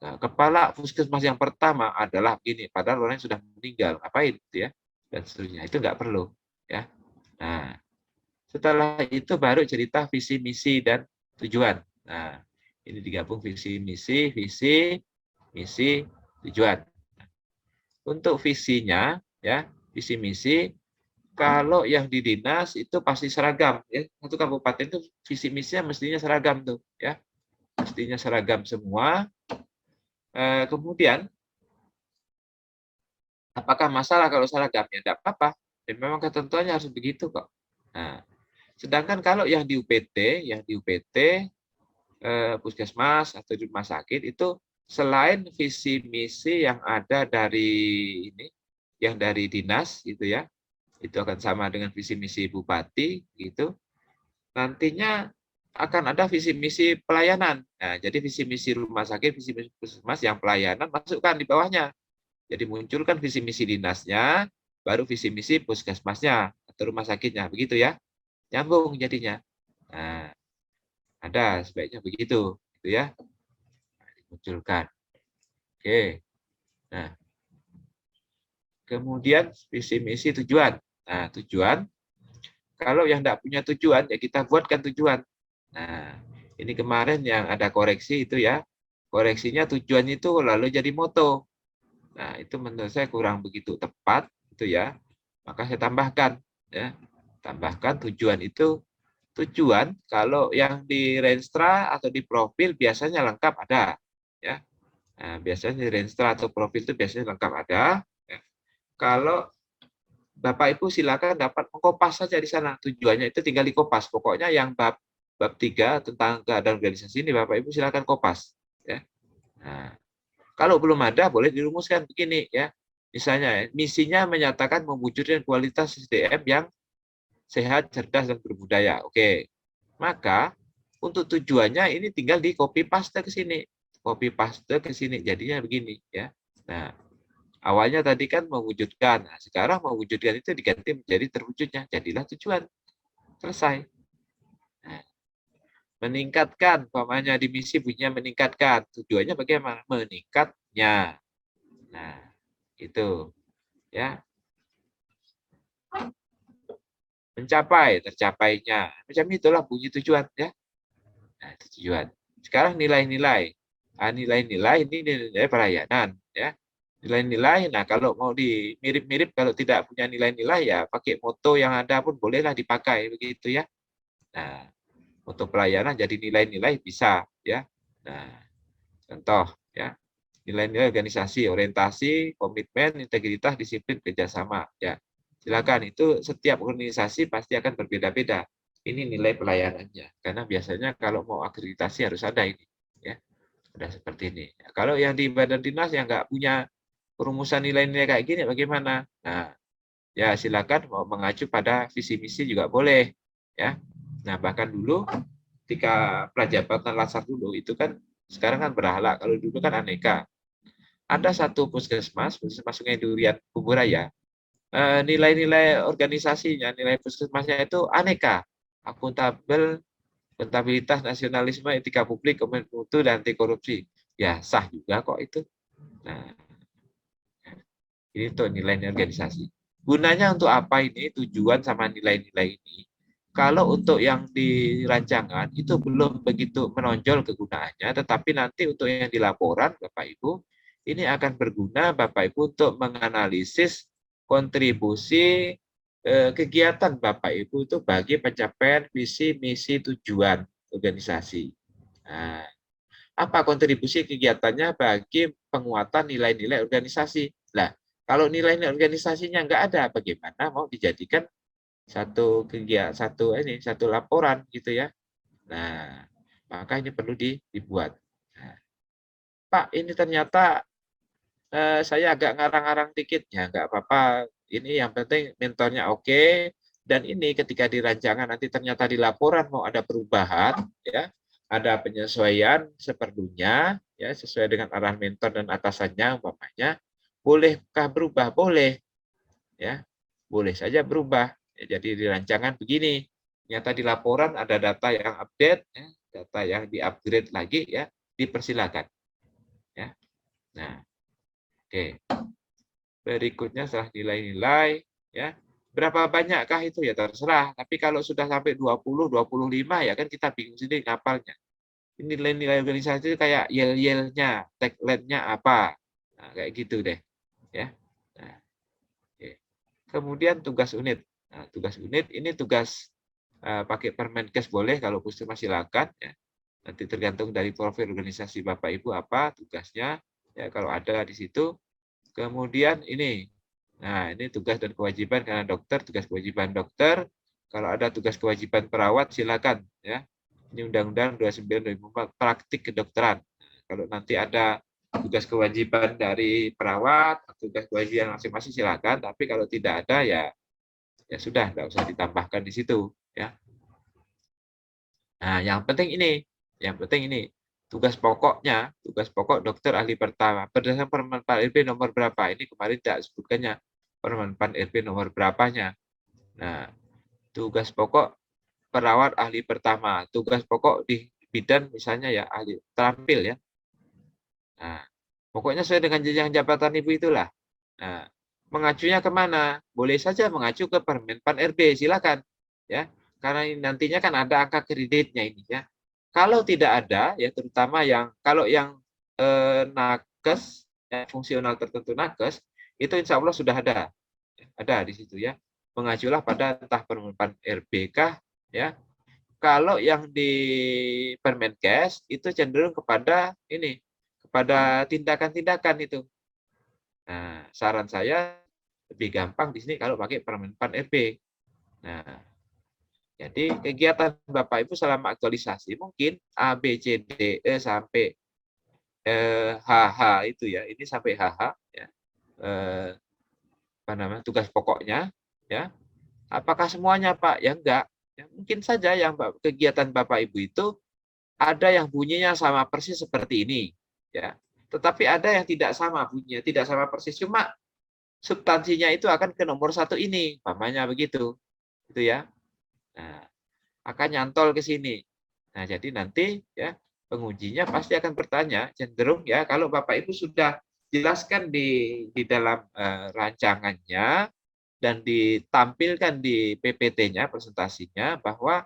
Nah, kepala puskesmas yang pertama adalah gini, padahal orang yang sudah meninggal, ngapain gitu ya, dan seterusnya. Itu nggak perlu ya. Nah, setelah itu baru cerita visi misi dan tujuan. Nah, ini digabung visi misi tujuan. Untuk visinya ya, visi misi kalau yang di dinas itu pasti seragam ya. Satu kabupaten itu visi misinya mestinya seragam tuh ya. Mestinya seragam semua. Kemudian, apakah masalah kalau seragamnya? Tidak apa-apa. Dan memang ketentuannya harus begitu kok. Nah, sedangkan kalau yang di UPT, puskesmas atau di rumah sakit itu selain visi misi yang ada dari ini, yang dari dinas gitu ya, itu akan sama dengan visi misi bupati gitu. Nantinya akan ada visi misi pelayanan. Nah, jadi visi misi rumah sakit, visi misi puskesmas yang pelayanan masukkan di bawahnya. Jadi munculkan visi misi dinasnya, baru visi misi puskesmasnya atau rumah sakitnya, begitu ya. Nyambung jadinya. Nah, ada sebaiknya begitu, gitu ya. Nah, dimunculkan. Oke. Nah, kemudian visi misi tujuan. Nah, tujuan kalau yang tidak punya tujuan, ya kita buatkan tujuan. Nah, ini kemarin yang ada koreksi itu ya. Koreksinya tujuan itu lalu jadi moto. Nah, itu menurut saya kurang begitu tepat itu ya. Maka saya tambahkan ya. Tambahkan tujuan itu tujuan kalau yang di Renstra atau di profil biasanya lengkap ada ya. Nah, biasanya di Renstra atau profil itu biasanya lengkap ada. Ya. Kalau Bapak Ibu silakan dapat mengkopas saja di sana. Tujuannya itu tinggal dikopas. Pokoknya yang bab 3 tentang keadaan organisasi ini Bapak Ibu silakan kopas. Ya. Nah, kalau belum ada boleh dirumuskan begini ya. Misalnya misinya menyatakan mewujudkan kualitas SDM yang sehat, cerdas, dan berbudaya. Oke. Maka untuk tujuannya ini tinggal di copy paste ke sini. Copy paste ke sini. Jadinya begini ya. Nah, awalnya tadi kan mewujudkan. Nah, sekarang mewujudkan itu diganti menjadi terwujudnya. Jadilah tujuan. Selesai. Nah, meningkatkan, umpamanya di misi bunyinya meningkatkan. Tujuannya bagaimana? Meningkatnya. Nah, itu ya. Mencapai, tercapainya. Macam itulah bunyi tujuan ya. Nah, itu tujuan. Sekarang nilai-nilai. Nilai-nilai ini nilai pelayanan ya. Nilai-nilai, nah kalau mau dimirip-mirip, kalau tidak punya nilai-nilai ya pakai moto yang ada pun bolehlah dipakai begitu ya. Nah, moto pelayanan jadi nilai-nilai bisa ya. Nah, contoh ya. Nilai-nilai organisasi, orientasi, komitmen, integritas, disiplin, kerjasama ya. Silakan, itu setiap organisasi pasti akan berbeda-beda. Ini nilai pelayanannya. Karena biasanya kalau mau akreditasi harus ada ini ya. Ada seperti ini. Ya, kalau yang di badan dinas yang nggak punya perumusan nilai-nilai kayak gini bagaimana? Nah, ya silakan mau mengacu pada visi misi juga boleh ya. Nah, bahkan dulu ketika Prajabatan Latsar dulu itu kan sekarang kan berhala, kalau dulu kan aneka. Ada satu puskesmas Sungai Durian Kuburaya, nilai-nilai organisasinya, nilai puskesmasnya itu aneka, akuntabel, akuntabilitas, nasionalisme, etika publik, komitmen mutu, dan anti korupsi. Ya sah juga kok itu. Nah, ini untuk nilai organisasi. Gunanya untuk apa ini? Tujuan sama nilai-nilai ini. Kalau untuk yang di rancangan itu belum begitu menonjol kegunaannya, tetapi nanti untuk yang di laporan, Bapak Ibu, ini akan berguna Bapak Ibu untuk menganalisis kontribusi kegiatan Bapak Ibu itu bagi pencapaian visi, misi, tujuan organisasi. Nah, apa kontribusi kegiatannya bagi penguatan nilai-nilai organisasi? Nah, kalau nilai-nilai organisasinya nggak ada, bagaimana mau dijadikan satu kegiatan, satu laporan gitu ya. Nah, maka ini perlu dibuat. Nah, Pak, ini ternyata saya agak ngarang-ngarang dikit, ya nggak apa-apa. Ini yang penting mentornya oke. Dan ini ketika di rancangan nanti ternyata di laporan mau ada perubahan, ya, ada penyesuaian seperlunya, ya, sesuai dengan arahan mentor dan atasannya, umpamanya, bolehkah berubah? Boleh, ya, boleh saja berubah. Ya, jadi di rancangan begini, ternyata di laporan ada data yang update, ya, data yang di-upgrade lagi, ya, dipersilakan. Ya. Nah, oke. Berikutnya setelah nilai-nilai, ya, berapa banyakkah itu ya terserah. Tapi kalau sudah sampai 20, 25 ya kan kita bingung sendiri ngapalnya. Ini nilai-nilai organisasi kayak yel-yelnya, tagline-nya apa. Nah, kayak gitu deh. Ya. Nah, oke. Kemudian tugas unit. Nah, tugas unit ini tugas pakai Permenkes boleh, kalau puskesmas silakan ya. Nanti tergantung dari profil organisasi Bapak Ibu apa tugasnya. Ya, kalau ada di situ. Kemudian ini, nah ini tugas dan kewajiban karena dokter, tugas kewajiban dokter. Kalau ada tugas kewajiban perawat, silakan ya. Ini Undang-Undang 29/2004 praktik kedokteran. Nah, kalau nanti ada tugas kewajiban dari perawat, tugas kewajiban masing-masing silakan. Tapi kalau tidak ada ya sudah, nggak usah ditambahkan di situ ya. Nah, yang penting ini tugas pokok dokter ahli pertama berdasarkan Permen Pan RB nomor berapa, ini kemarin tidak sebutkannya Permen Pan RB nomor berapanya. Nah, tugas pokok perawat ahli pertama, tugas pokok di bidan misalnya ya ahli terampil ya. Nah, pokoknya sesuai dengan jenjang jabatan ibu itulah. Nah, mengacunya kemana? Boleh saja mengacu ke Permen Pan RB, silakan ya. Karena nantinya kan ada angka kreditnya ini ya. Kalau tidak ada, ya terutama kalau yang nakes, ya, fungsional tertentu nakes, itu insya Allah sudah ada di situ ya. Mengajulah pada entah Permen RB kah, ya. Kalau yang di Permenkes itu cenderung kepada tindakan-tindakan itu. Nah, saran saya lebih gampang di sini kalau pakai Permen Pan RB. Nah, jadi kegiatan Bapak Ibu selama aktualisasi mungkin A, B, C, D, E sampai HH itu ya, ini sampai HH ya. Tugas pokoknya ya. Apakah semuanya Pak? Ya enggak. Ya, mungkin saja yang kegiatan Bapak Ibu itu ada yang bunyinya sama persis seperti ini ya. Tetapi ada yang tidak sama bunyinya, tidak sama persis, cuma substansinya itu akan ke nomor 1 ini, umpamanya begitu. Gitu ya. Nah, akan nyantol ke sini. Nah, jadi nanti ya pengujinya pasti akan bertanya, cenderung ya kalau Bapak Ibu sudah jelaskan di dalam rancangannya dan ditampilkan di PPT-nya, presentasinya, bahwa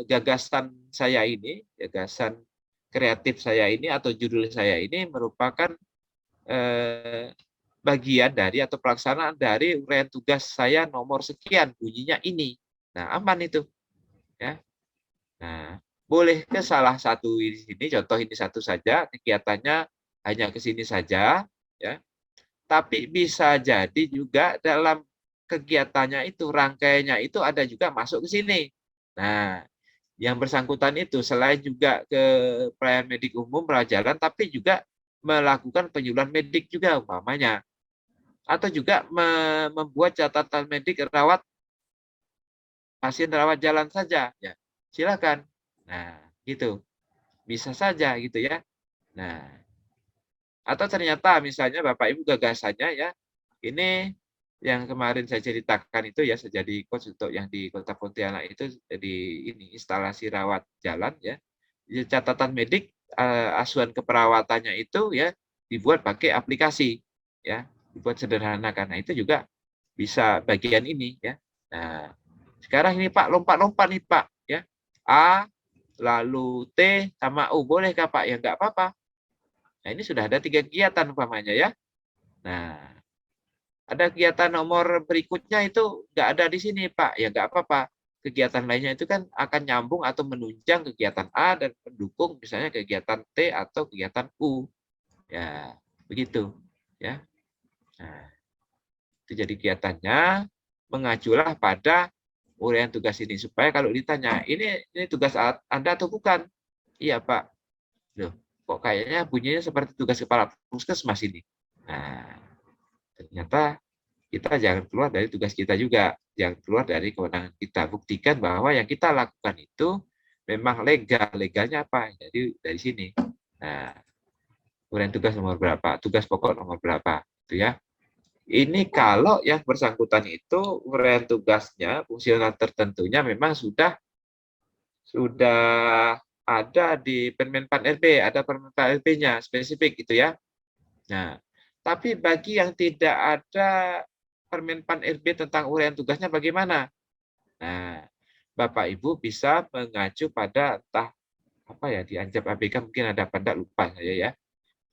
gagasan saya ini, gagasan kreatif saya ini atau judul saya ini merupakan bagian dari atau pelaksanaan dari uraian tugas saya nomor sekian, bunyinya ini. Nah, aman itu. Ya. Nah, boleh ke salah satu di sini, contoh ini satu saja, kegiatannya hanya ke sini saja, ya. Tapi bisa jadi juga dalam kegiatannya itu, rangkaiannya itu ada juga masuk ke sini. Nah, yang bersangkutan itu selain juga ke pelayanan medik umum, rawat jalan, tapi juga melakukan penyuluhan medik juga umpamanya. Atau juga membuat catatan medik rawat pasien rawat jalan saja, ya silakan. Nah, gitu. Bisa saja gitu ya. Nah, atau ternyata misalnya Bapak Ibu gagasannya ya, ini yang kemarin saya ceritakan itu ya, saya jadi coach untuk yang di Kota Pontianak itu jadi ini instalasi rawat jalan ya. Catatan medik asuhan keperawatannya itu ya dibuat pakai aplikasi ya, dibuat sederhana karena itu juga bisa bagian ini ya. Nah, sekarang ini Pak lompat-lompat nih Pak ya. A lalu T sama U bolehkah Pak? Ya enggak apa-apa. Nah, ini sudah ada 3 kegiatan umpamanya ya. Nah, ada kegiatan nomor berikutnya itu enggak ada di sini Pak. Ya enggak apa-apa. Kegiatan lainnya itu kan akan nyambung atau menunjang kegiatan A dan mendukung misalnya kegiatan T atau kegiatan U. Ya, begitu ya. Nah, itu jadi kegiatannya mengajulah pada uraian tugas ini supaya kalau ditanya ini tugas Anda atau bukan? Iya Pak. Loh, kok kayaknya bunyinya seperti tugas kepala puskesmas ini. Nah, ternyata kita jangan keluar dari tugas kita juga, jangan keluar dari kewenangan kita. Buktikan bahwa yang kita lakukan itu memang legal. Legalnya apa? Jadi dari sini. Nah, uraian tugas nomor berapa? Tugas pokok nomor berapa? Itu ya. Ini kalau yang bersangkutan itu uraian tugasnya, fungsional tertentunya memang sudah ada di Permen 4 RB, ada Permen 4 RB-nya spesifik itu ya. Nah, tapi bagi yang tidak ada Permen 4 RB tentang uraian tugasnya bagaimana? Nah, Bapak Ibu bisa mengacu pada entah apa ya di Anjap ABK mungkin ada pada lupa saya ya.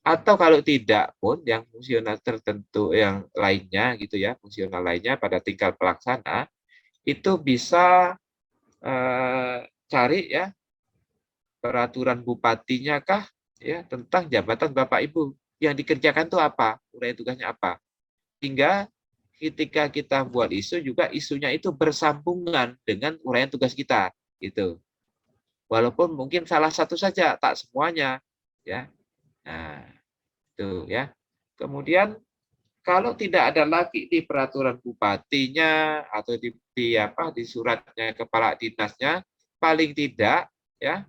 Atau kalau tidak pun yang fungsional tertentu yang lainnya gitu ya, fungsional lainnya pada tingkat pelaksana itu bisa cari ya peraturan bupatinya kah ya tentang jabatan Bapak Ibu yang dikerjakan itu apa, uraian tugasnya apa. Hingga ketika kita buat isu juga isunya itu bersambungan dengan uraian tugas kita gitu. Walaupun mungkin salah satu saja, tak semuanya ya. Nah, itu ya. Kemudian kalau tidak ada lagi di peraturan bupatinya atau di suratnya kepala dinasnya, paling tidak ya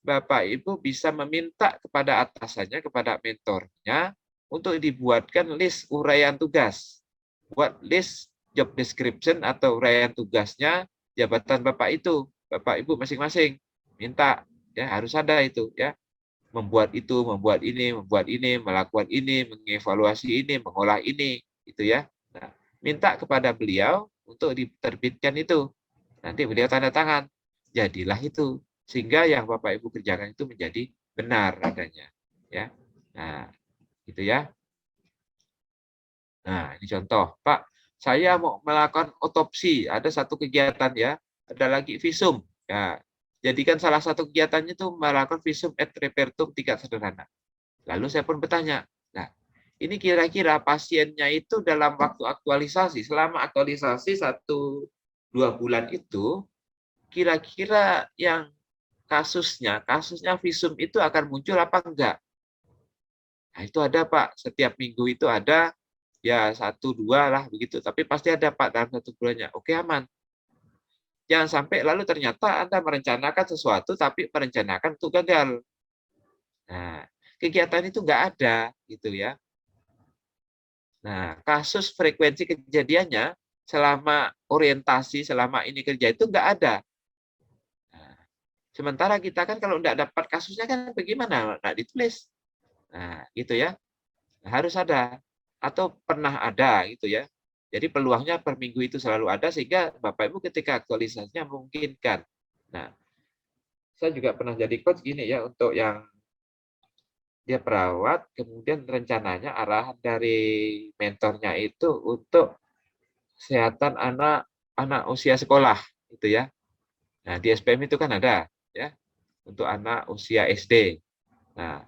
Bapak Ibu bisa meminta kepada atasannya, kepada mentornya untuk dibuatkan list uraian tugas. Buat list job description atau uraian tugasnya jabatan Bapak itu, Bapak Ibu masing-masing. Minta ya harus ada itu ya. Membuat itu, membuat ini, melakukan ini, mengevaluasi ini, mengolah ini, itu ya. Nah, minta kepada beliau untuk diterbitkan itu. Nanti beliau tanda tangan. Jadilah itu. Sehingga yang Bapak Ibu kerjakan itu menjadi benar adanya. Ya. Nah, gitu ya. Nah, ini contoh. Pak, saya mau melakukan otopsi. Ada satu kegiatan ya. Ada lagi visum. Ya, jadikan salah satu kegiatannya itu melakukan visum et repertum tingkat sederhana. Lalu saya pun bertanya, nah ini kira-kira pasiennya itu dalam waktu aktualisasi, selama aktualisasi 1-2 bulan itu, kira-kira yang kasusnya visum itu akan muncul apa enggak? Nah itu ada Pak, setiap minggu itu ada ya 1-2 lah begitu, tapi pasti ada Pak dalam 1 bulannya. Oke aman. Jangan sampai lalu ternyata Anda merencanakan sesuatu, tapi merencanakan itu gagal. Nah, kegiatan itu nggak ada, gitu ya. Nah, kasus frekuensi kejadiannya selama orientasi, selama ini kerja itu nggak ada. Nah, Sementara kita kan kalau tidak dapat kasusnya kan bagaimana? Nggak ditulis. Nah, gitu ya. Harus ada atau pernah ada gitu ya. Jadi peluangnya per minggu itu selalu ada sehingga Bapak Ibu ketika aktualisasinya memungkinkan. Nah, saya juga pernah jadi coach gini ya untuk yang dia perawat, kemudian rencananya arahan dari mentornya itu untuk kesehatan anak usia sekolah gitu ya. Nah, di SPM itu kan ada ya untuk anak usia SD. Nah,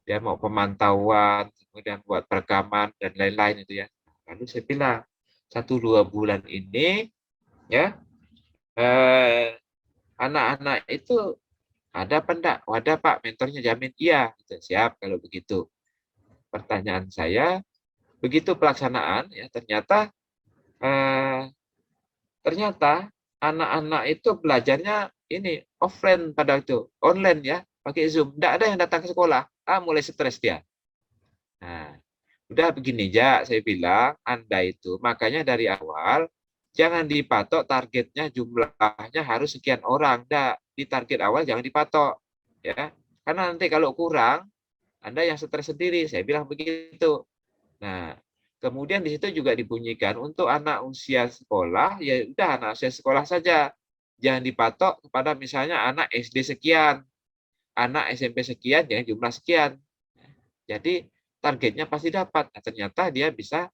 dia mau pemantauan, kemudian buat perekaman dan lain-lain itu ya. Lalu saya bilang 1-2 bulan ini ya anak-anak itu ada apa enggak? Oh, ada Pak, mentornya jamin iya. Gitu. Siap kalau begitu. Pertanyaan saya, begitu pelaksanaan ya ternyata anak-anak itu belajarnya ini offline pada itu, online ya, pakai Zoom. Enggak ada yang datang ke sekolah. Mulai stres dia. Nah, udah begini aja saya bilang, Anda itu makanya dari awal jangan dipatok targetnya jumlahnya harus sekian orang. Enggak, di target awal jangan dipatok ya. Karena nanti kalau kurang Anda yang stres sendiri, saya bilang begitu. Nah, kemudian di situ juga dibunyikan untuk anak usia sekolah, ya udah anak usia sekolah saja. Jangan dipatok kepada misalnya anak SD sekian, anak SMP sekian, ya jumlah sekian. Jadi targetnya pasti dapat. Nah, ternyata dia bisa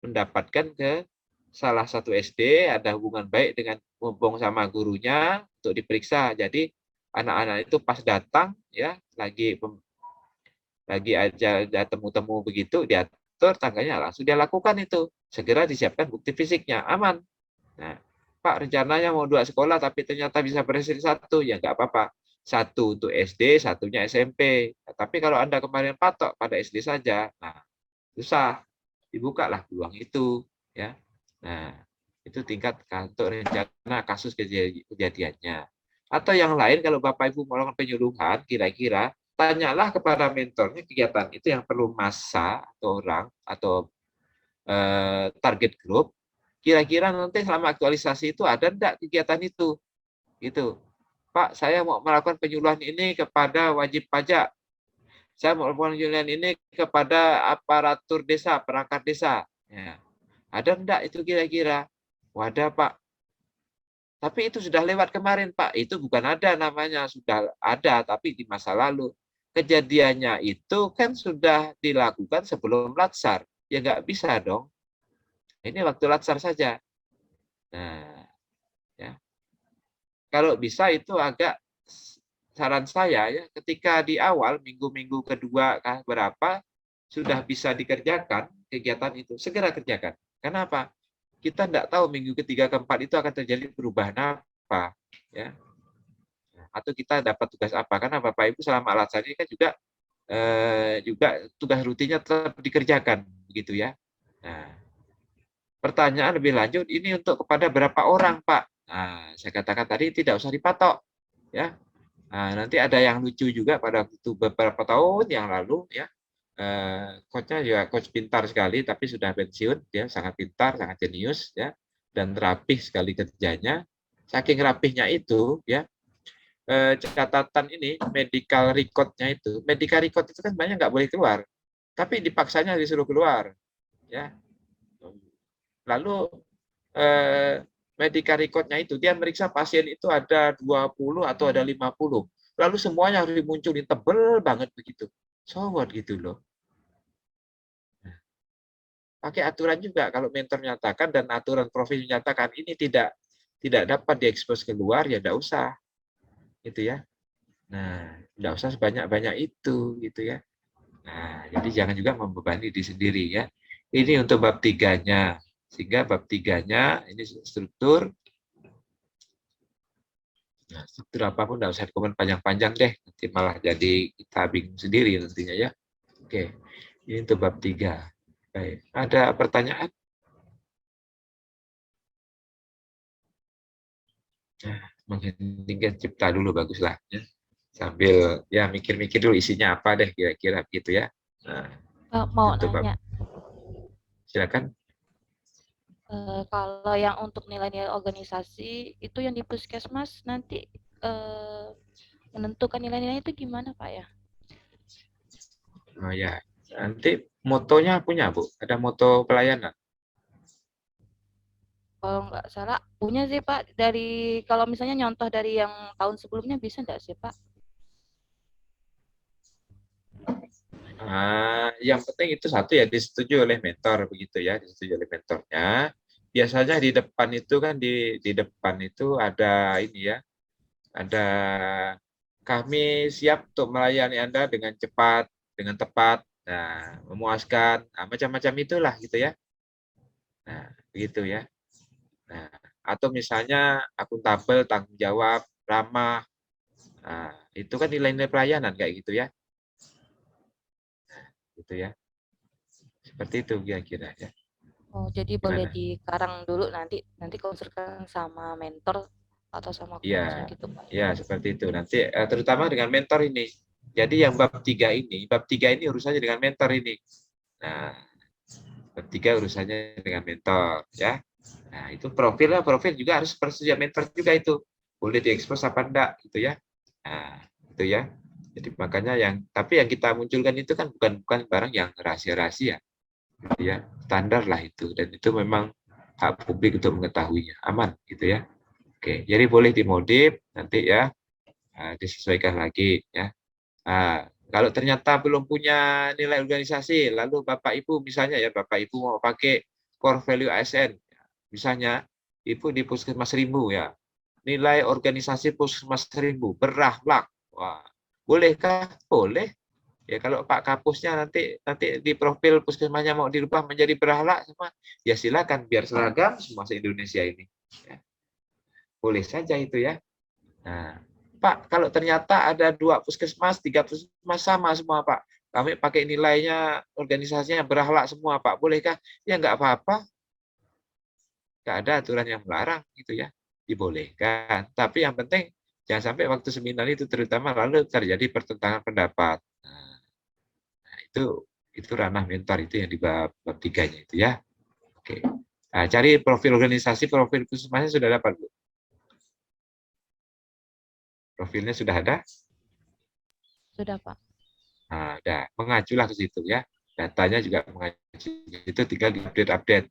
mendapatkan ke salah satu SD, ada hubungan baik dengan mumpung sama gurunya untuk diperiksa. Jadi anak-anak itu pas datang ya lagi aja ada temu-temu begitu diatur tanggalnya langsung dia lakukan itu. Segera disiapkan bukti fisiknya aman. Nah, Pak rencananya mau 2 sekolah tapi ternyata bisa berhasil 1 ya nggak apa-apa. 1 untuk SD, satunya SMP. Nah, tapi kalau Anda kemarin patok pada SD saja, nah susah. Dibukalah peluang itu ya. Nah, itu tingkat untuk rencana kasus kejadiannya. Atau yang lain kalau Bapak Ibu melakukan penyuluhan kira-kira tanyalah kepada mentornya kegiatan itu yang perlu massa atau orang atau target group, kira-kira nanti selama aktualisasi itu ada enggak kegiatan itu? Gitu. Pak, saya mau melakukan penyuluhan ini kepada wajib pajak. Saya mau melakukan penyuluhan ini kepada aparatur desa, perangkat desa. Ya. Ada enggak itu kira-kira? Wadah, Pak. Tapi itu sudah lewat kemarin, Pak. Itu bukan ada namanya, sudah ada, tapi di masa lalu. Kejadiannya itu kan sudah dilakukan sebelum latsar. Ya nggak bisa dong. Ini waktu latsar saja. Nah, ya. Kalau bisa itu agak saran saya ya, ketika di awal minggu-minggu kedua berapa sudah bisa dikerjakan kegiatan itu, segera kerjakan. Kenapa? Kita tidak tahu minggu ketiga keempat itu akan terjadi perubahan apa, ya. Atau kita dapat tugas apa? Karena Bapak Ibu selama latsar ini kan juga tugas rutinnya tetap dikerjakan, begitu ya. Nah, pertanyaan lebih lanjut, ini untuk kepada berapa orang, Pak? Nah, saya katakan tadi tidak usah dipatok, ya. Nah, nanti ada yang lucu juga pada waktu beberapa tahun yang lalu, ya. Coachnya juga coach pintar sekali, tapi sudah pensiun, dia sangat pintar, sangat jenius, ya, dan rapih sekali kerjanya. Saking rapihnya itu, ya, catatan ini medical record itu kan banyak nggak boleh keluar, tapi dipaksanya disuruh keluar, ya. Lalu medical record-nya itu dia meriksa pasien itu ada 20 atau ada 50. Lalu semuanya harus dimunculin tebel banget begitu. So what gitu loh. Pakai aturan juga kalau mentor menyatakan dan aturan profesi menyatakan ini tidak dapat diekspos keluar ya enggak usah. Gitu ya. Nah, enggak usah sebanyak-banyak itu gitu ya. Nah, jadi jangan juga membebani diri sendiri ya. Ini untuk bab 3-nya. Sehingga bab 3-nya ini struktur. Nah, struktur apapun enggak usah komen panjang-panjang deh. Nanti malah jadi kita bingung sendiri nantinya ya. Oke. Ini untuk bab 3. Baik. Ada pertanyaan? Nah, mengheningkan cipta dulu baguslah ya. Sambil ya mikir-mikir dulu isinya apa deh kira-kira gitu ya. Nah, Pak, mau untuk nanya, silakan. kalau yang untuk nilai-nilai organisasi itu yang di puskesmas nanti menentukan nilai-nilai itu gimana Pak ya? Oh ya, nanti motonya punya Bu, ada moto pelayanan. Kalau nggak salah punya sih Pak, dari kalau misalnya nyontoh dari yang tahun sebelumnya bisa nggak sih Pak? Yang penting itu satu ya disetujui oleh mentor begitu ya, disetujui oleh mentornya. Biasanya di depan itu kan di depan itu ada ini ya, ada kami siap untuk melayani Anda dengan cepat, dengan tepat, nah, memuaskan, nah, macam-macam itulah gitu ya. Nah, begitu ya. Nah, atau misalnya akuntabel, tanggung jawab, ramah, nah, itu kan nilai-nilai pelayanan kayak gitu ya. Gitu ya. Seperti itu kira-kira ya. Oh, jadi boleh Gimana? dikarang dulu nanti konsulkan sama mentor atau sama Iya, coachnya gitu Pak. ya seperti itu. Nanti terutama dengan mentor ini. Jadi yang bab 3 ini urusannya dengan mentor ini. Nah, bab 3 urusannya dengan mentor ya. Nah, itu profil juga harus persetujuan mentor juga itu. Boleh diekspos apa enggak gitu ya. Nah, itu ya. Jadi makanya tapi yang kita munculkan itu kan bukan barang yang rahasia-rahasia. Gitu ya. Standar lah itu dan itu memang hak publik untuk mengetahuinya. Aman gitu ya. Oke, jadi boleh dimodif nanti ya, disesuaikan lagi ya. Kalau ternyata belum punya nilai organisasi, lalu Bapak Ibu misalnya ya Bapak Ibu mau pakai core value ASN, misalnya Ibu di Puskesmas Rimbu ya, nilai organisasi Puskesmas Rimbu berakhlak, wah bolehkah? Boleh. Ya kalau Pak Kapusnya nanti di profil puskesmasnya mau dirubah menjadi berakhlak semua, ya silakan biar seragam semua se-Indonesia ini. Ya, boleh saja itu ya. Nah, Pak, kalau ternyata ada 2 puskesmas, 3 puskesmas sama semua, Pak. Kami pakai nilainya, organisasinya berakhlak semua, Pak. Bolehkah? Ya nggak apa-apa. Nggak ada aturan yang melarang, gitu ya. Dibolehkan. Tapi yang penting, jangan sampai waktu seminar itu terutama lalu terjadi pertentangan pendapat. Nah, itu ranah mentor itu yang di bab 3-nya itu ya. Oke. Nah, cari profil organisasi, profil puskesmasnya sudah dapat, Bu. Profilnya sudah ada? Sudah Pak. Nah, mengajulah ke situ ya. Datanya juga mengacu. Itu tinggal diupdate-update.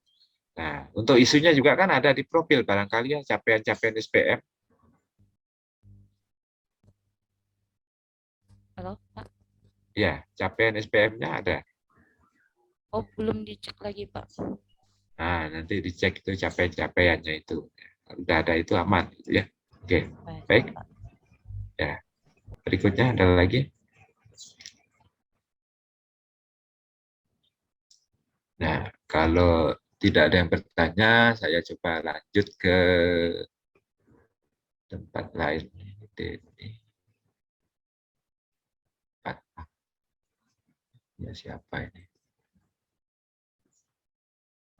Nah, untuk isunya juga kan ada di profil barangkali ya capaian-capaian SPM. Halo Pak. Ya, capaian SPM-nya ada. Oh, belum dicek lagi Pak. Nah, nanti dicek itu capaian-capaiannya itu. Kalau udah ada itu aman gitu ya. Oke. Baik. Pak. Ya. Berikutnya ada lagi. Nah, kalau tidak ada yang bertanya, saya coba lanjut ke tempat lain. Ya, siapa ini?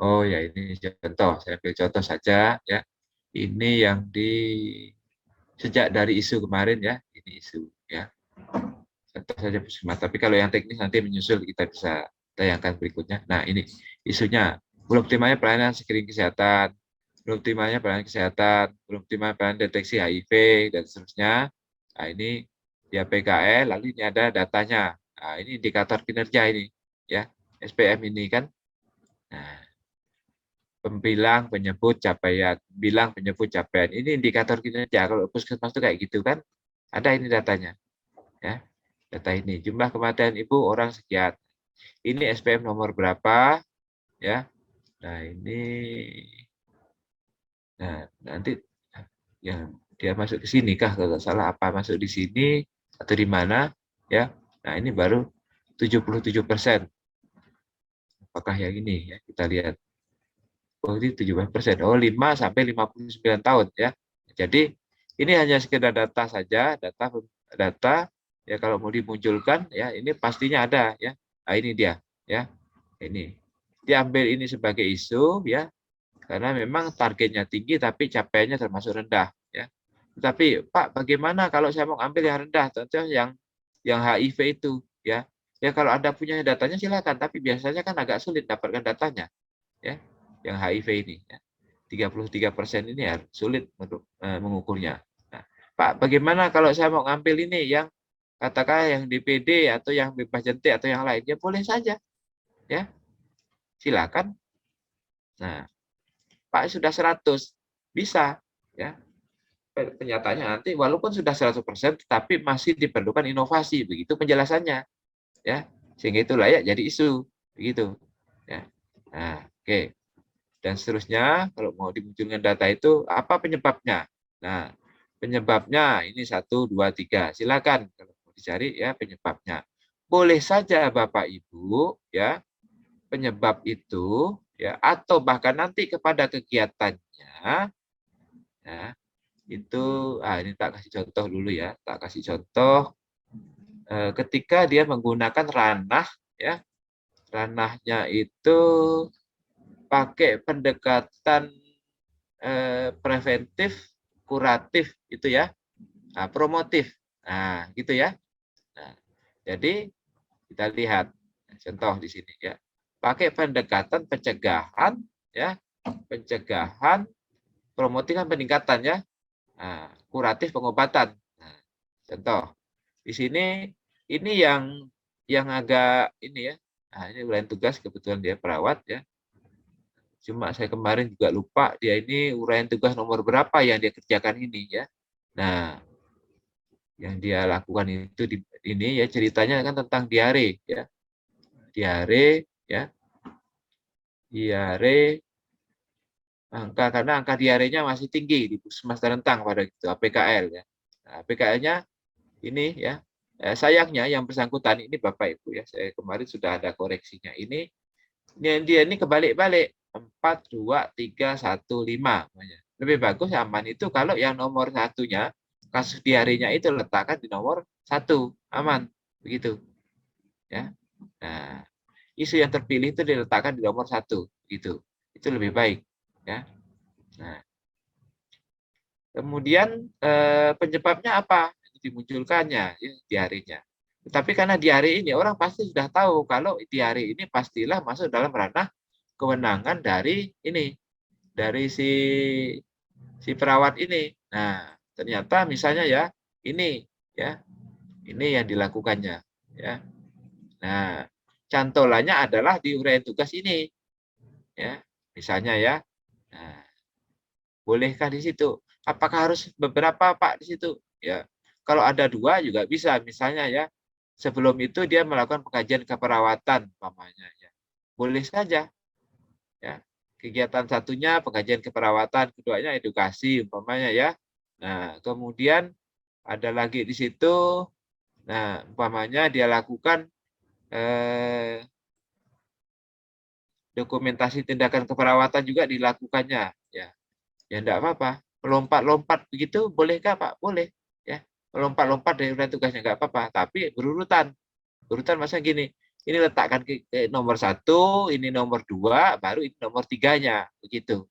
Oh ya, ini contoh. Saya ambil contoh saja ya. Ini yang sejak dari isu kemarin ya. Ini isu ya. Contoh saja Puskesmas. Tapi kalau yang teknis nanti menyusul kita bisa tayangkan berikutnya. Nah, ini isunya belum optimalnya pelayanan screening kesehatan, belum optimalnya pelayanan kesehatan, belum optimalnya pelayanan deteksi HIV dan seterusnya. Nah, ini ya PKL, lalu ini ada datanya. Nah, ini indikator kinerja ini ya. SPM ini kan. Nah, penyebut capaian, bilang penyebut capaian. Ini indikator kinerja. Kalau puskesmas itu kayak gitu kan, ada ini datanya. Ya, data ini. Jumlah kematian ibu orang sekian. Ini SPM nomor berapa? Ya. Nah, ini nanti yang dia masuk ke sini kah kalau salah apa masuk di sini atau di mana ya. Nah, ini baru 77%. Apakah yang ini ya? Kita lihat. Oh, ini 17%. Oh, 5 sampai 59 tahun ya. Jadi ini hanya sekedar data saja, data ya kalau mau dimunculkan ya ini pastinya ada ya. Nah, ini dia ya. Ini. Diambil ini sebagai isu ya karena memang targetnya tinggi tapi capaiannya termasuk rendah ya. Tetapi Pak, bagaimana kalau saya mau ambil yang rendah? Contoh yang HIV itu ya. Ya kalau Anda punya datanya silakan, tapi biasanya kan agak sulit dapatkan datanya ya. Yang HIV ini ya. 33% ini ya sulit untuk mengukurnya. Nah, Pak, bagaimana kalau saya mau ngambil ini yang katakan yang DPD atau yang bebas jentik atau yang lain? Ya boleh saja, ya silakan. Nah, Pak sudah 100, bisa, ya. Penyataannya nanti walaupun sudah 100%, tetapi masih diperlukan inovasi, begitu penjelasannya, ya, sehingga itu layak jadi isu, begitu, ya. Nah, oke. Dan seterusnya, kalau mau dimunculkan data itu apa penyebabnya? Nah, penyebabnya ini 1, 2, 3. Silakan kalau mau dicari ya penyebabnya. Boleh saja Bapak Ibu ya penyebab itu ya atau bahkan nanti kepada kegiatannya ya itu ini tak kasih contoh dulu ya, tak kasih contoh ketika dia menggunakan ranah ya. Ranahnya itu pakai pendekatan preventif, kuratif itu ya. Nah, promotif. Nah, gitu ya. Nah, jadi kita lihat contoh di sini ya. Pakai pendekatan pencegahan ya, pencegahan, promotif kan peningkatan ya. Nah, kuratif pengobatan. Nah, contoh di sini ini yang agak ini ya. Nah, ini uraian tugas kebetulan dia perawat ya. Cuma saya kemarin juga lupa dia ini uraian tugas nomor berapa yang dia kerjakan ini ya. Nah, yang dia lakukan itu ini ya ceritanya kan tentang diare ya. Diare ya. Diare karena angka diarenya masih tinggi di Puskesmas Terentang pada itu APKL ya. Nah, APKL-nya ini ya. Sayangnya yang bersangkutan ini Bapak Ibu ya, saya kemarin sudah ada koreksinya. Ini dia ini kebalik-balik 4, 2, 3, 1, 5. Lebih bagus aman itu kalau yang nomor satunya kasus diarenya itu letakkan di nomor 1, aman begitu ya. Nah, isu yang terpilih itu diletakkan di nomor 1 gitu, itu lebih baik ya. Nah, kemudian penyebabnya apa dimunculkannya ya, diarenya. Tetapi karena diare ini orang pasti sudah tahu kalau diare ini pastilah masuk dalam ranah kewenangan dari ini, dari si perawat ini. Nah, ternyata misalnya ya ini yang dilakukannya ya. Nah, cantolannya adalah di uraian tugas ini ya. Misalnya ya. Nah, bolehkah di situ? Apakah harus beberapa Pak di situ? Ya. Kalau ada 2 juga bisa misalnya ya. Sebelum itu dia melakukan pengkajian keperawatan umpamanya ya. Boleh saja ya. Kegiatan satunya pengkajian keperawatan, keduanya edukasi umpamanya ya. Nah, kemudian ada lagi di situ nah, umpamanya dia lakukan dokumentasi tindakan keperawatan juga dilakukannya ya. Ya enggak apa-apa. Melompat-lompat begitu bolehkah Pak? Boleh ya. Melompat-lompat dari uraian tugasnya enggak apa-apa, tapi berurutan. Berurutan masa gini, ini letakkan ke nomor 1, ini nomor 2, baru ini nomor 3-nya begitu.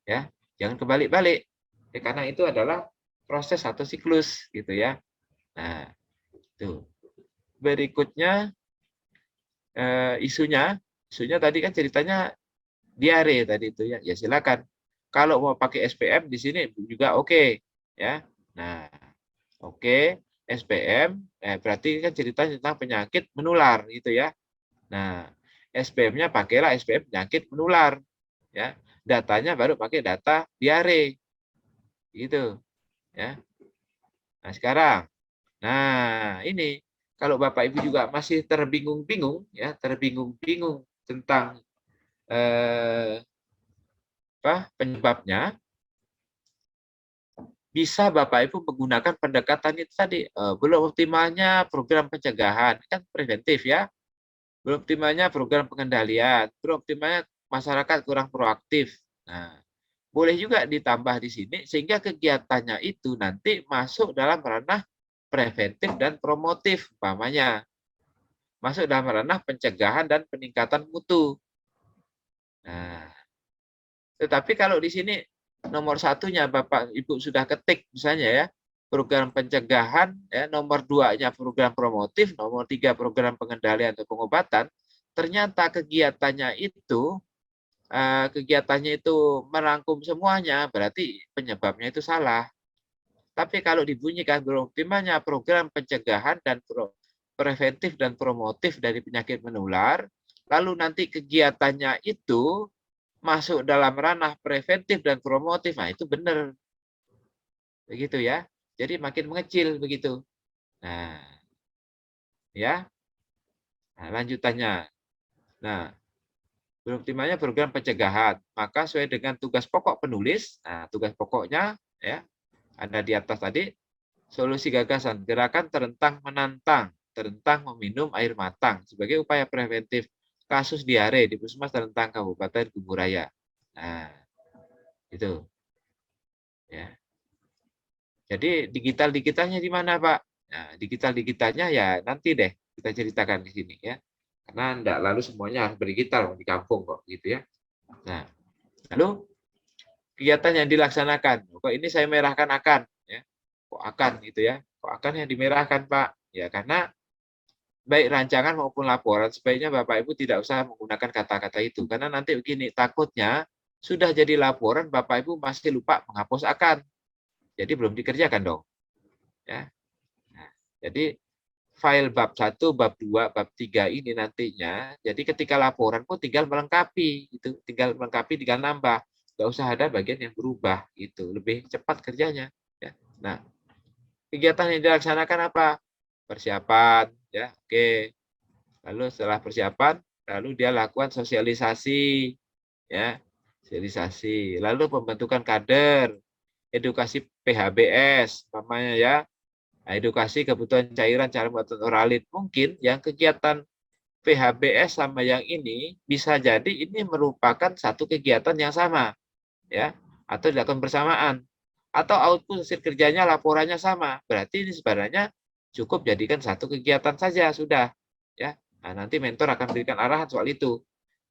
Ya. Jangan kebalik-balik. Ya, karena itu adalah proses atau siklus gitu ya. Nah, itu. Berikutnya isunya tadi kan ceritanya diare tadi itu ya. Ya silakan. Kalau mau pakai SPM di sini juga oke ya. Nah, oke, SPM berarti kan ceritanya tentang penyakit menular gitu ya. Nah, SPM-nya pakailah SPM penyakit menular ya. Datanya baru pakai data diare. Gitu ya. Nah, sekarang ini kalau Bapak Ibu juga masih terbingung-bingung ya, terbingung-bingung tentang penyebabnya, bisa Bapak Ibu menggunakan pendekatan itu tadi. Belum optimalnya program pencegahan, kan preventif ya. Belum optimalnya program pengendalian, belum optimalnya masyarakat kurang proaktif. Nah, boleh juga ditambah di sini sehingga kegiatannya itu nanti masuk dalam ranah preventif dan promotif umpamanya. Masuk dalam ranah pencegahan dan peningkatan mutu. Nah, tetapi kalau di sini nomor 1-nya Bapak Ibu sudah ketik misalnya ya, program pencegahan, ya, nomor 2-nya program promotif, nomor 3 program pengendalian atau pengobatan, ternyata kegiatannya itu merangkum semuanya, berarti penyebabnya itu salah. Tapi kalau dibunyikan belum optimalnya program pencegahan dan preventif dan promotif dari penyakit menular, lalu nanti kegiatannya itu masuk dalam ranah preventif dan promotif, nah itu benar. Begitu ya. Jadi makin mengecil begitu. Nah, ya. Nah, lanjutannya. Nah, optimalnya program pencegahan. Maka sesuai dengan tugas pokok penulis, nah tugas pokoknya ya ada di atas tadi, solusi gagasan, gerakan terentang menantang, terentang meminum air matang sebagai upaya preventif kasus diare di Puskesmas Terentang Kabupaten Kuburaya. Nah, itu. Ya. Jadi digitalnya di mana, Pak? Nah, digitalnya ya nanti deh kita ceritakan di sini ya. Karena enggak lalu semuanya harus berdigital di kampung kok gitu ya. Nah, lalu kegiatan yang dilaksanakan. Kok ini saya merahkan akan ya. Kok akan gitu ya. Kok akan yang dimerahkan, Pak? Ya karena baik rancangan maupun laporan sebaiknya Bapak Ibu tidak usah menggunakan kata-kata itu karena nanti begini takutnya sudah jadi laporan Bapak Ibu masih lupa menghapus akan. Jadi belum dikerjakan dong. Ya. Nah, jadi file bab 1, bab 2, bab 3 ini nantinya, jadi ketika laporan pun tinggal melengkapi, gitu. Tinggal melengkapi, tinggal nambah. Nggak usah ada bagian yang berubah, gitu. Lebih cepat kerjanya. Ya. Nah, kegiatan yang dilaksanakan apa? Persiapan, ya, oke. Lalu setelah persiapan, lalu dia lakukan sosialisasi, ya, sosialisasi. Lalu pembentukan kader, edukasi PHBS, namanya ya. Nah, edukasi kebutuhan cairan cara pembuatan oralin. Mungkin yang kegiatan PHBS sama yang ini bisa jadi ini merupakan satu kegiatan yang sama, ya, atau dilakukan bersamaan, atau output hasil kerjanya laporannya sama. Berarti ini sebenarnya cukup jadikan satu kegiatan saja sudah, ya. Nah, nanti mentor akan memberikan arahan soal itu.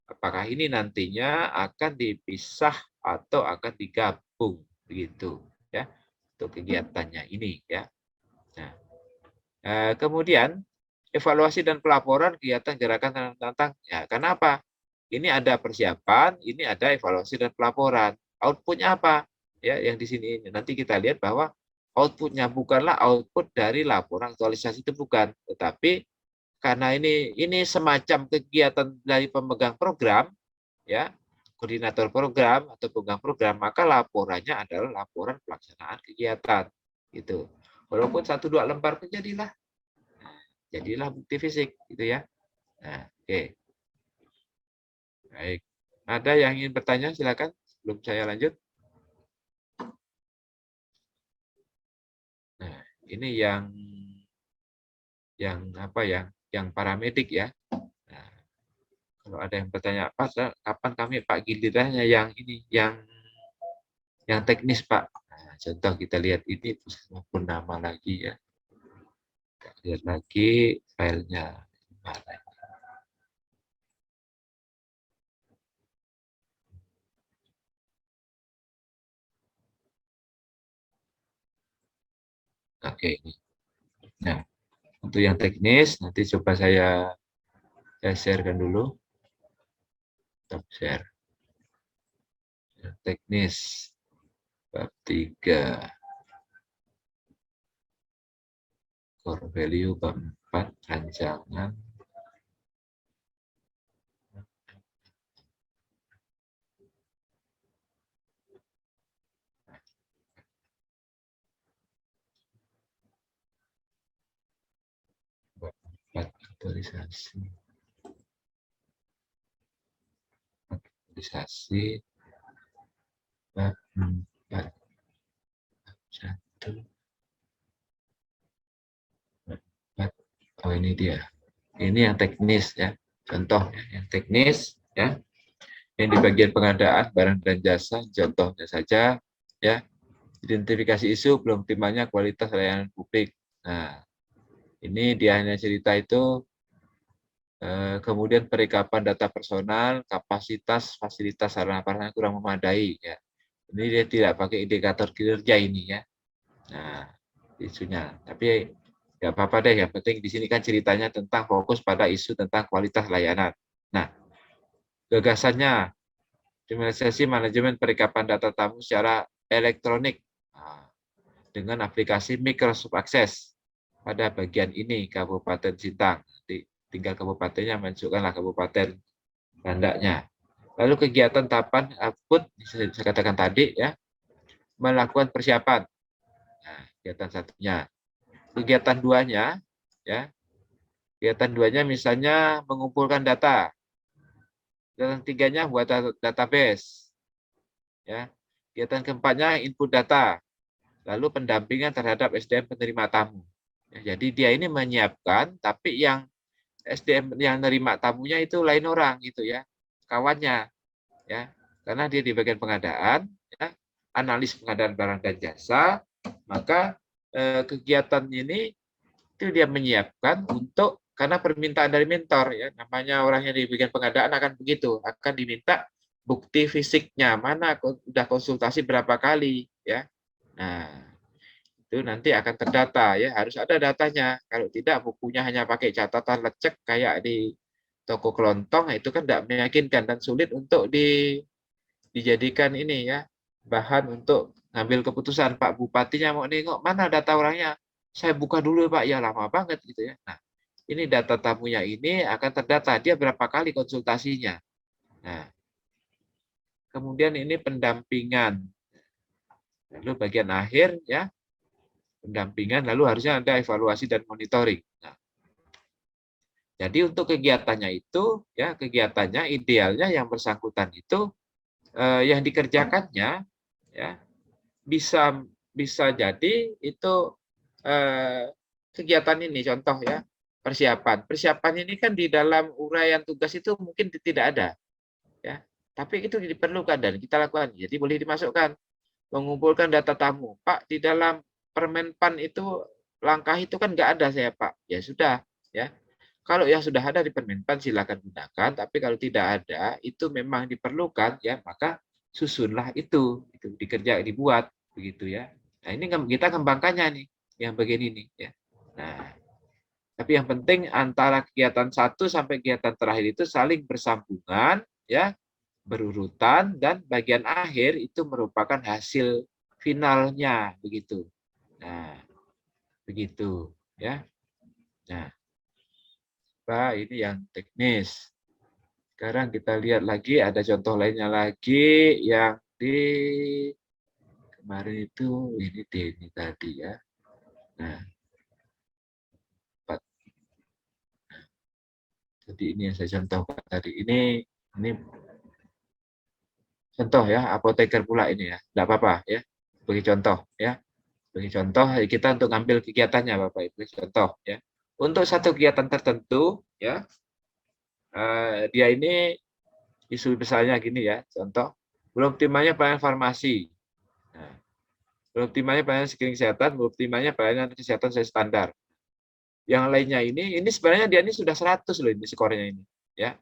Apakah ini nantinya akan dipisah atau akan digabung begitu, ya, untuk kegiatannya ini, ya. Nah, kemudian evaluasi dan pelaporan kegiatan gerakan tentang ya kenapa? Ini ada persiapan, ini ada evaluasi dan pelaporan. Outputnya apa? Ya, yang di sini nanti kita lihat bahwa outputnya bukanlah output dari laporan aktualisasi itu bukan, tetapi karena ini semacam kegiatan dari pemegang program, ya, koordinator program atau pemegang program, maka laporannya adalah laporan pelaksanaan kegiatan, gitu. Walaupun 1-2 lembar pun jadilah. Nah, jadilah bukti fisik gitu ya. Nah, oke. Baik. Ada yang ingin bertanya silakan sebelum saya lanjut. Nah, ini yang apa ya? Yang paramedik ya. Nah, kalau ada yang bertanya, Pak, kapan kami Pak gilirannya yang ini, yang teknis Pak? Nah, contoh kita lihat ini maupun nama lagi ya. Kita lihat lagi filenya mana. Oke, ini. Nah, untuk yang teknis nanti coba saya sharekan dulu. Stop share. Yang teknis bab 3. Core value bab 4 rancangan. Bab 4 aktualisasi. Aktualisasi bab 4. 1. Bab 4. Oh, ini dia. Ini yang teknis ya. Contoh yang teknis ya. Yang di bagian pengadaan barang dan jasa, contohnya saja ya. Identifikasi isu belum optimalnya kualitas layanan publik. Nah, ini dia hanya cerita itu. Kemudian perikapan data personal, kapasitas, fasilitas sarana prasarana kurang memadai. Ya. Ini dia tidak pakai indikator kinerja ini ya. Nah, isunya. Tapi nggak apa-apa deh. Yang penting di sini kan ceritanya tentang fokus pada isu tentang kualitas layanan. Nah, gagasannya optimalisasi manajemen perikapan data tamu secara elektronik. Nah, dengan aplikasi Microsoft Access pada bagian ini Kabupaten Sintang. Nanti tinggal kabupatennya masukkanlah kabupaten landaknya. Lalu kegiatan tahapan output saya katakan tadi ya, melakukan persiapan. Nah, kegiatan satunya. Kegiatan duanya ya. Kegiatan duanya misalnya mengumpulkan data. Kegiatan tiganya buat database. Ya. Kegiatan keempatnya input data. Lalu pendampingan terhadap SDM penerima tamu. Ya, jadi dia ini menyiapkan, tapi yang SDM yang nerima tamunya itu lain orang gitu ya, kawannya ya, karena dia di bagian pengadaan, ya, analis pengadaan barang dan jasa, maka kegiatan ini itu dia menyiapkan untuk karena permintaan dari mentor ya, namanya orangnya di bagian pengadaan akan begitu, akan diminta bukti fisiknya mana udah konsultasi berapa kali ya. Nah, itu nanti akan terdata ya, harus ada datanya. Kalau tidak bukunya hanya pakai catatan lecek kayak di toko kelontong, itu kan tidak meyakinkan dan sulit untuk dijadikan ini ya, bahan untuk ngambil keputusan. Pak Bupatinya mau nengok mana data orangnya, saya buka dulu Pak, ya lama banget gitu ya. Nah, ini data tamunya ini akan terdata, dia berapa kali konsultasinya. Nah, kemudian ini pendampingan. Lalu bagian akhir ya, pendampingan, lalu harusnya ada evaluasi dan monitoring. Nah, jadi untuk kegiatannya itu, ya kegiatannya idealnya yang bersangkutan itu yang dikerjakannya, ya bisa jadi itu kegiatan ini contoh ya persiapan. Persiapan ini kan di dalam uraian tugas itu mungkin tidak ada, ya. Tapi itu diperlukan dan kita lakukan. Jadi boleh dimasukkan mengumpulkan data tamu. Pak, di dalam Permenpan itu langkah itu kan nggak ada saya Pak. Ya sudah ya. Kalau yang sudah ada di Permenpan silakan gunakan, tapi kalau tidak ada itu memang diperlukan ya, maka susunlah itu dibuat begitu ya. Nah, ini kita kembangkannya nih yang bagian ini ya. Nah, tapi yang penting antara kegiatan satu sampai kegiatan terakhir itu saling bersambungan ya, berurutan, dan bagian akhir itu merupakan hasil finalnya begitu. Nah, begitu ya. Nah, Pak, ini yang teknis. Sekarang kita lihat lagi, ada contoh lainnya lagi yang di kemarin itu ini Denny tadi ya. Nah, jadi ini yang saya contohkan tadi. Ini contoh ya, apoteker pula ini ya. Tidak apa-apa ya. Bagi contoh ya. Bagi contoh kita untuk ngambil kegiatannya Bapak Ibu, contoh ya. Untuk satu kegiatan tertentu ya, dia ini isu besarnya gini ya, contoh belum optimalnya pelayanan farmasi, nah, belum optimalnya pelayanan screening kesehatan, belum optimalnya pelayanan kesehatan sesuai standar. Yang lainnya ini sebenarnya dia ini sudah 100 loh ini skornya ini ya.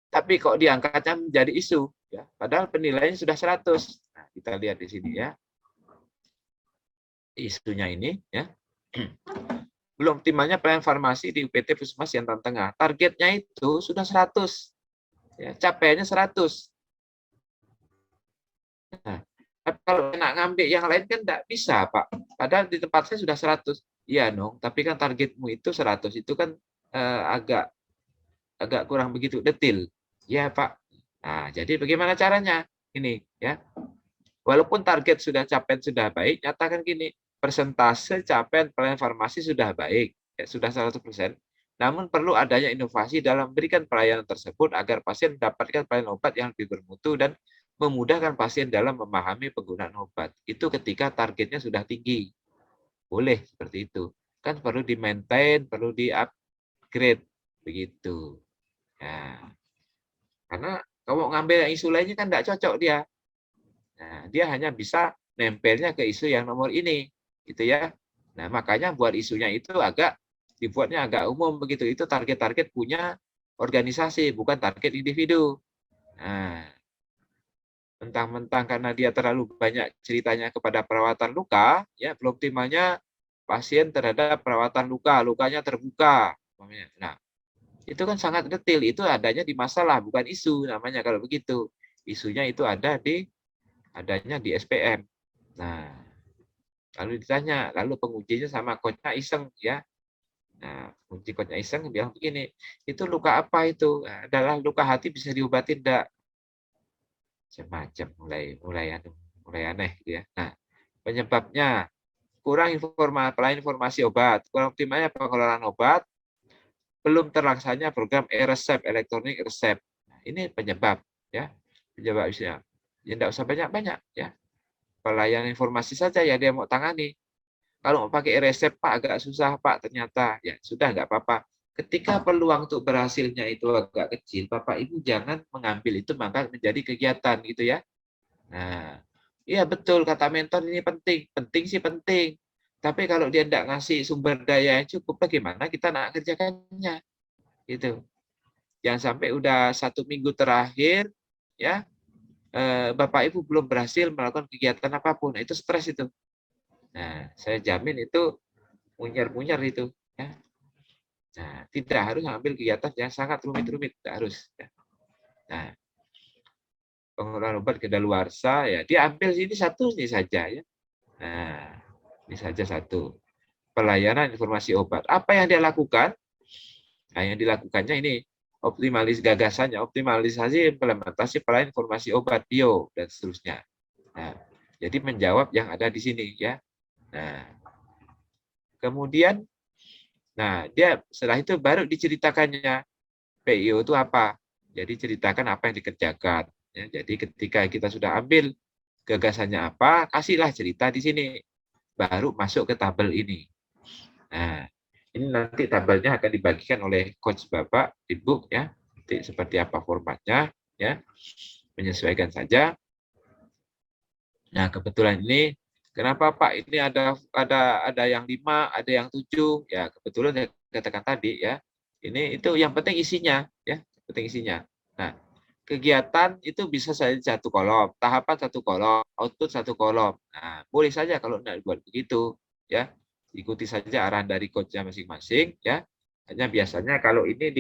Tapi kok diangkatnya menjadi isu ya, padahal penilaiannya sudah 100. Nah, kita lihat di sini ya. Isunya ini ya. Belum optimalnya pelayanan farmasi di UPT Puskesmas Siantar Tengah. Targetnya itu sudah 100. Ya, capaiannya 100. Nah, kalau nak ngambil yang lain kan enggak bisa, Pak. Padahal di tempat saya sudah 100. Iya, dong, tapi kan targetmu itu 100. Itu kan agak kurang begitu detail. Ya, Pak. Nah, jadi bagaimana caranya? Ini ya. Walaupun target capaian sudah baik, nyatakan gini, persentase capaian pelayanan farmasi sudah baik, ya, sudah 100%. Namun perlu adanya inovasi dalam memberikan pelayanan tersebut agar pasien mendapatkan pelayanan obat yang lebih bermutu dan memudahkan pasien dalam memahami penggunaan obat. Itu ketika targetnya sudah tinggi. Boleh seperti itu. Kan perlu di-maintain, perlu di-upgrade. Begitu. Nah, karena kalau ngambil yang isu lainnya kan tidak cocok dia. Nah, dia hanya bisa nempelnya ke isu yang nomor ini, gitu ya. Nah, makanya buat isunya itu dibuatnya agak umum begitu. Itu target-target punya organisasi, bukan target individu. Nah, mentang-mentang karena dia terlalu banyak ceritanya kepada perawatan luka, ya belum optimalnya pasien terhadap perawatan luka, lukanya terbuka. Nah, itu kan sangat detail. Itu adanya di masalah, bukan isu namanya kalau begitu. Isunya itu adanya di SPM. Nah, Lalu ditanya, lalu pengujinya sama coachnya iseng ya. Nah, penguji coachnya iseng bilang begini, itu luka apa itu? Nah, adalah luka hati, bisa diobatin enggak? Macam-macam, mulai aneh gitu ya. Nah, penyebabnya kurang informasi obat, kurang optimalnya pengelolaan obat, belum terlaksanya program e-resep, elektronik resep. Nah, ini penyebab ya. Penyebabnya. Ya enggak usah banyak-banyak ya. Pelayanan informasi saja ya dia mau tangani. Kalau mau pakai resep Pak agak susah Pak ternyata. Ya sudah nggak apa-apa. Ketika peluang untuk berhasilnya itu agak kecil, Bapak Ibu jangan mengambil itu maka menjadi kegiatan gitu ya. Nah, iya betul kata mentor ini penting. Penting sih penting. Tapi kalau dia tidak ngasih sumber daya yang cukup, bagaimana kita nak kerjakannya? Gitu. Jangan sampai udah 1 minggu terakhir, ya Bapak Ibu belum berhasil melakukan kegiatan apapun. Nah, itu stres itu. Nah, saya jamin itu munyer-munyer itu. Ya. Nah, tidak harus ambil kegiatan yang sangat rumit-rumit, tidak harus. Ya. Nah, pengelolaan obat kedaluarsa, ya dia ambil ini satu ini saja ya. Nah, ini saja satu. Pelayanan informasi obat. Apa yang dia lakukan? Nah, yang dilakukannya ini gagasannya, optimalisasi implementasi pelayanan informasi obat bio dan seterusnya. Nah, jadi menjawab yang ada di sini ya. Nah, kemudian, dia setelah itu baru diceritakannya PIO itu apa. Jadi ceritakan apa yang dikerjakan. Ya, jadi ketika kita sudah ambil gagasannya apa, kasihlah cerita di sini. Baru masuk ke tabel ini. Nah, ini nanti tabelnya akan dibagikan oleh coach Bapak, Ibu ya. Nanti seperti apa formatnya ya. Menyesuaikan saja. Nah, kebetulan ini kenapa Pak ini ada yang 5, ada yang 7 ya, kebetulan saya katakan tadi ya. Ini itu yang penting isinya ya, penting isinya. Nah, kegiatan itu bisa saja 1 kolom, tahapan 1 kolom, output 1 kolom. Nah, boleh saja kalau tidak buat begitu ya. Ikuti saja arahan dari coach-nya masing-masing ya. Hanya biasanya kalau ini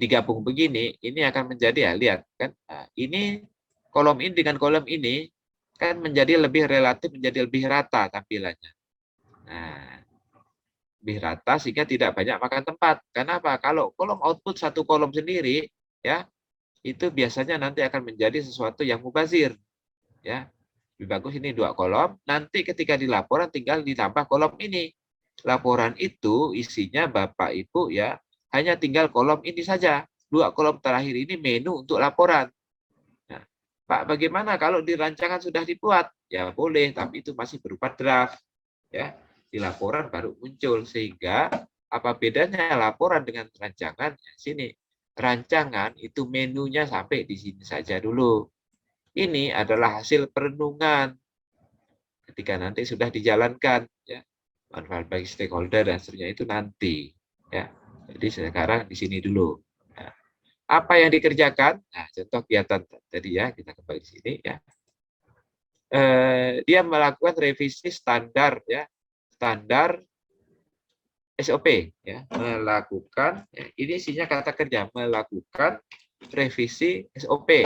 digabung begini, ini akan menjadi ya lihat kan. Nah, ini kolom ini dengan kolom ini kan menjadi lebih relatif, menjadi lebih rata tampilannya. Nah, lebih rata sehingga tidak banyak makan tempat. Kenapa? Kalau kolom output 1 kolom sendiri ya, itu biasanya nanti akan menjadi sesuatu yang mubazir. Ya. Lebih bagus ini 2 kolom, nanti ketika di laporan tinggal ditambah kolom ini. Laporan itu isinya Bapak Ibu ya, hanya tinggal kolom ini saja. 2 kolom terakhir ini menu untuk laporan. Nah, Pak, bagaimana kalau di rancangan sudah dibuat? Ya boleh, tapi itu masih berupa draft. Ya, di laporan baru muncul sehingga apa bedanya laporan dengan rancangan? Sini, rancangan itu menunya sampai di sini saja dulu. Ini adalah hasil perenungan ketika nanti sudah dijalankan ya, manfaat bagi stakeholder dan seterusnya itu nanti ya. Jadi sekarang di sini dulu. Nah, apa yang dikerjakan? Nah, contoh kegiatan tadi ya, kita kembali di sini ya. Dia melakukan revisi standar ya, standar SOP ya, melakukan ya, ini isinya kata kerja melakukan revisi SOP.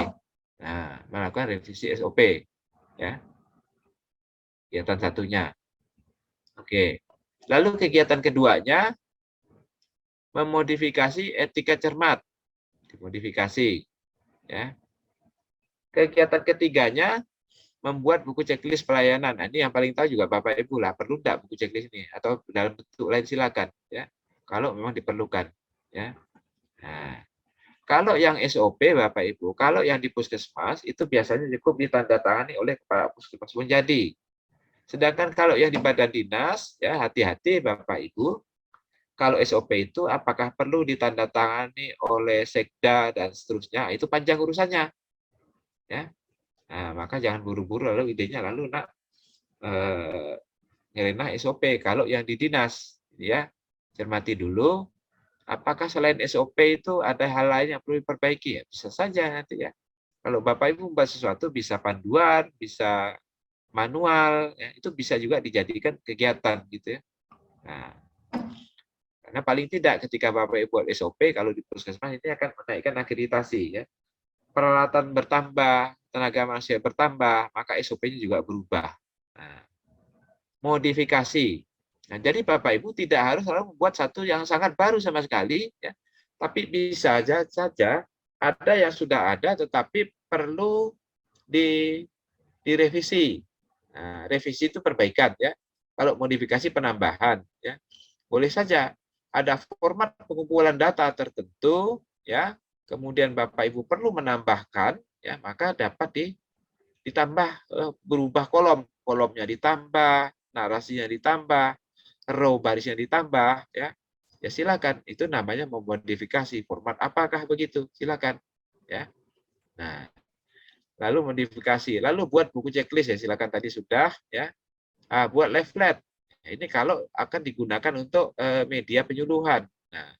Nah, melakukan revisi SOP ya. Kegiatan satunya. Oke. Lalu kegiatan keduanya memodifikasi etika cermat. Dimodifikasi ya. Kegiatan ketiganya membuat buku checklist pelayanan. Nah, ini yang paling tahu juga Bapak Ibu lah, perlu enggak buku checklist ini atau dalam bentuk lain silakan ya. Kalau memang diperlukan ya. Nah, kalau yang SOP Bapak Ibu, kalau yang di puskesmas itu biasanya cukup ditandatangani oleh kepala puskesmas menjadi. Sedangkan kalau yang di badan dinas ya hati-hati Bapak Ibu. Kalau SOP itu apakah perlu ditandatangani oleh sekda dan seterusnya, itu panjang urusannya. Ya. Nah, maka jangan buru-buru lalu idenya lalu nak nyelenah SOP. Kalau yang di dinas ya cermati dulu apakah selain SOP itu ada hal lain yang perlu diperbaiki ya bisa saja nanti ya. Kalau Bapak Ibu membuat sesuatu bisa panduan, bisa manual, ya, itu bisa juga dijadikan kegiatan gitu ya. Nah, karena paling tidak ketika Bapak Ibu buat SOP kalau di puskesmas ini akan menaikkan akreditasi ya. Peralatan bertambah, tenaga manusia bertambah, maka SOP-nya juga berubah. Nah, modifikasi. Nah, jadi Bapak Ibu tidak harus selalu membuat satu yang sangat baru sama sekali, ya. Tapi bisa saja ada yang sudah ada tetapi perlu direvisi. Nah, revisi itu perbaikan, ya. Kalau modifikasi penambahan, ya, boleh saja ada format pengumpulan data tertentu, ya. Kemudian Bapak Ibu perlu menambahkan, ya, maka dapat ditambah, berubah kolomnya ditambah, narasinya ditambah, row barisnya ditambah, ya. Ya silakan, itu namanya memodifikasi format. Apakah begitu? Silakan, ya. Nah, lalu modifikasi, lalu buat buku checklist, ya silakan, tadi sudah, ya. Buat leaflet. Nah, ini kalau akan digunakan untuk media penyuluhan. Nah,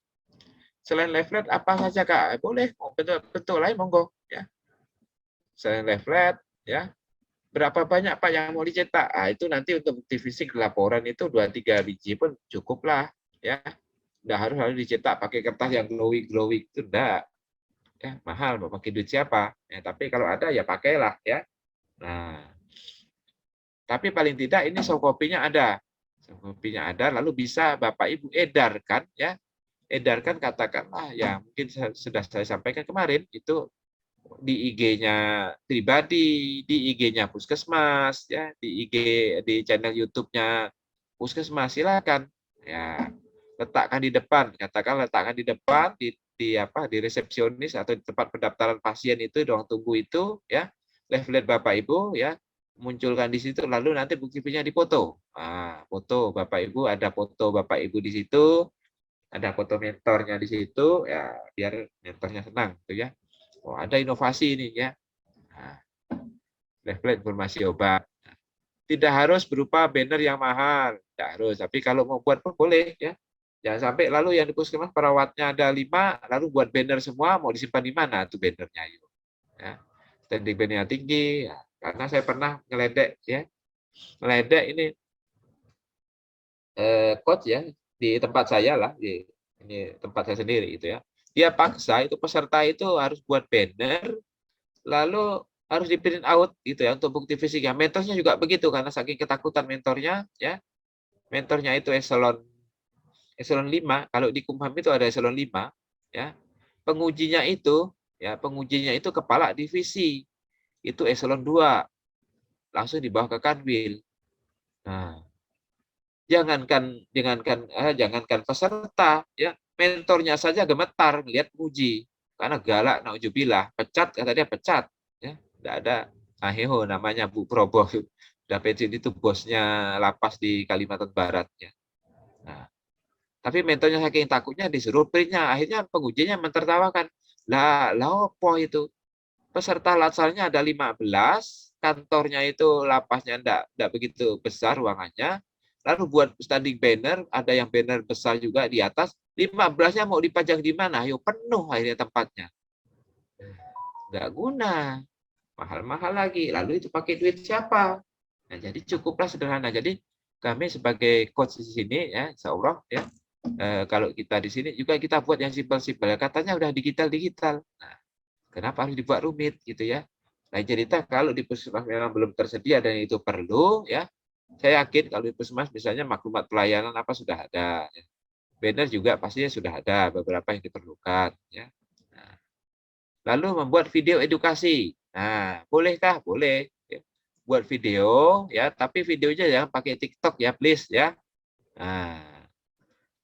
selain leaflet apa saja Kak? Boleh, bentuk lain monggo, ya. Selain leaflet, ya. Berapa banyak Pak yang mau dicetak? Itu nanti untuk bukti fisik laporan itu 2-3 biji pun cukup lah, ya. Nggak harus dicetak pakai kertas yang glowing itu enggak. Ya, mahal, mau pakai duit siapa? Ya, tapi kalau ada ya pakailah, ya. Nah, tapi paling tidak ini soft copy-nya ada. Soft copy-nya ada, lalu bisa Bapak Ibu edarkan, ya. Edarkan katakanlah ya mungkin sudah saya sampaikan kemarin itu di IG-nya pribadi, di IG-nya Puskesmas, ya, di channel YouTube-nya Puskesmas, silakan, ya, letakkan di depan, katakan letakkan di depan di resepsionis atau di tempat pendaftaran pasien itu, ruang tunggu itu, ya, leaflet Bapak Ibu, ya, munculkan di situ, lalu nanti bukti-buktinya dipoto. Nah, foto Bapak Ibu, ada foto Bapak Ibu di situ, ada foto mentornya di situ, ya, biar mentornya senang, gitu ya. Oh, ada inovasi ini, ya. Nah, leaflet informasi obat. Tidak harus berupa banner yang mahal, tidak harus. Tapi kalau mau buat pun boleh, ya. Jangan sampai lalu yang di Puskesmas perawatnya ada 5, lalu buat banner semua, mau disimpan di mana tuh bannernya? Ya. Standing bannernya tinggi, ya. Karena saya pernah ngeledek, ya. Ngeledek ini coach, ya, di tempat saya lah, ini tempat saya sendiri itu, ya. Dia paksa itu peserta itu harus buat banner, lalu harus di print out gitu, ya, untuk bukti fisiknya. Mentornya juga begitu karena saking ketakutan mentornya, ya. Mentornya itu eselon 5, kalau di Kumham itu ada eselon 5, ya. Pengujinya itu kepala divisi. Itu eselon 2. Langsung dibawa ke Kanwil. Nah, jangankan peserta, ya, mentornya saja gemetar melihat uji karena galak, naudzubillah, pecat, kata dia pecat, ya. Enggak ada aheho namanya Bu Proboh. Udah pensiun itu bosnya lapas di Kalimantan Barat, ya. Nah, tapi mentornya saking takutnya disuruh printnya, akhirnya pengujinya mentertawakan. Lah opo itu? Peserta latsalnya ada 15, kantornya itu lapasnya enggak begitu besar ruangannya. Lalu buat standing banner, ada yang banner besar juga di atas, 15-nya mau dipajang di mana? Ayo penuh akhirnya tempatnya. Enggak guna. Mahal-mahal lagi. Lalu itu pakai duit siapa? Nah, jadi cukuplah sederhana. Jadi kami sebagai coach di sini, ya, insya Allah, ya, kalau kita di sini juga kita buat yang simpel-simpel. Katanya udah digital. Nah, kenapa harus dibuat rumit gitu, ya? Lain cerita kalau di Puskesmas memang belum tersedia dan itu perlu, ya. Saya yakin kalau di Puskesmas misalnya maklumat pelayanan apa sudah ada. Ya. Banner juga pastinya sudah ada beberapa yang diperlukan, ya. Nah, lalu membuat video edukasi. Nah, bolehkah? Boleh. Ya. Buat video, ya, tapi videonya jangan pakai TikTok, ya, please, ya. Nah,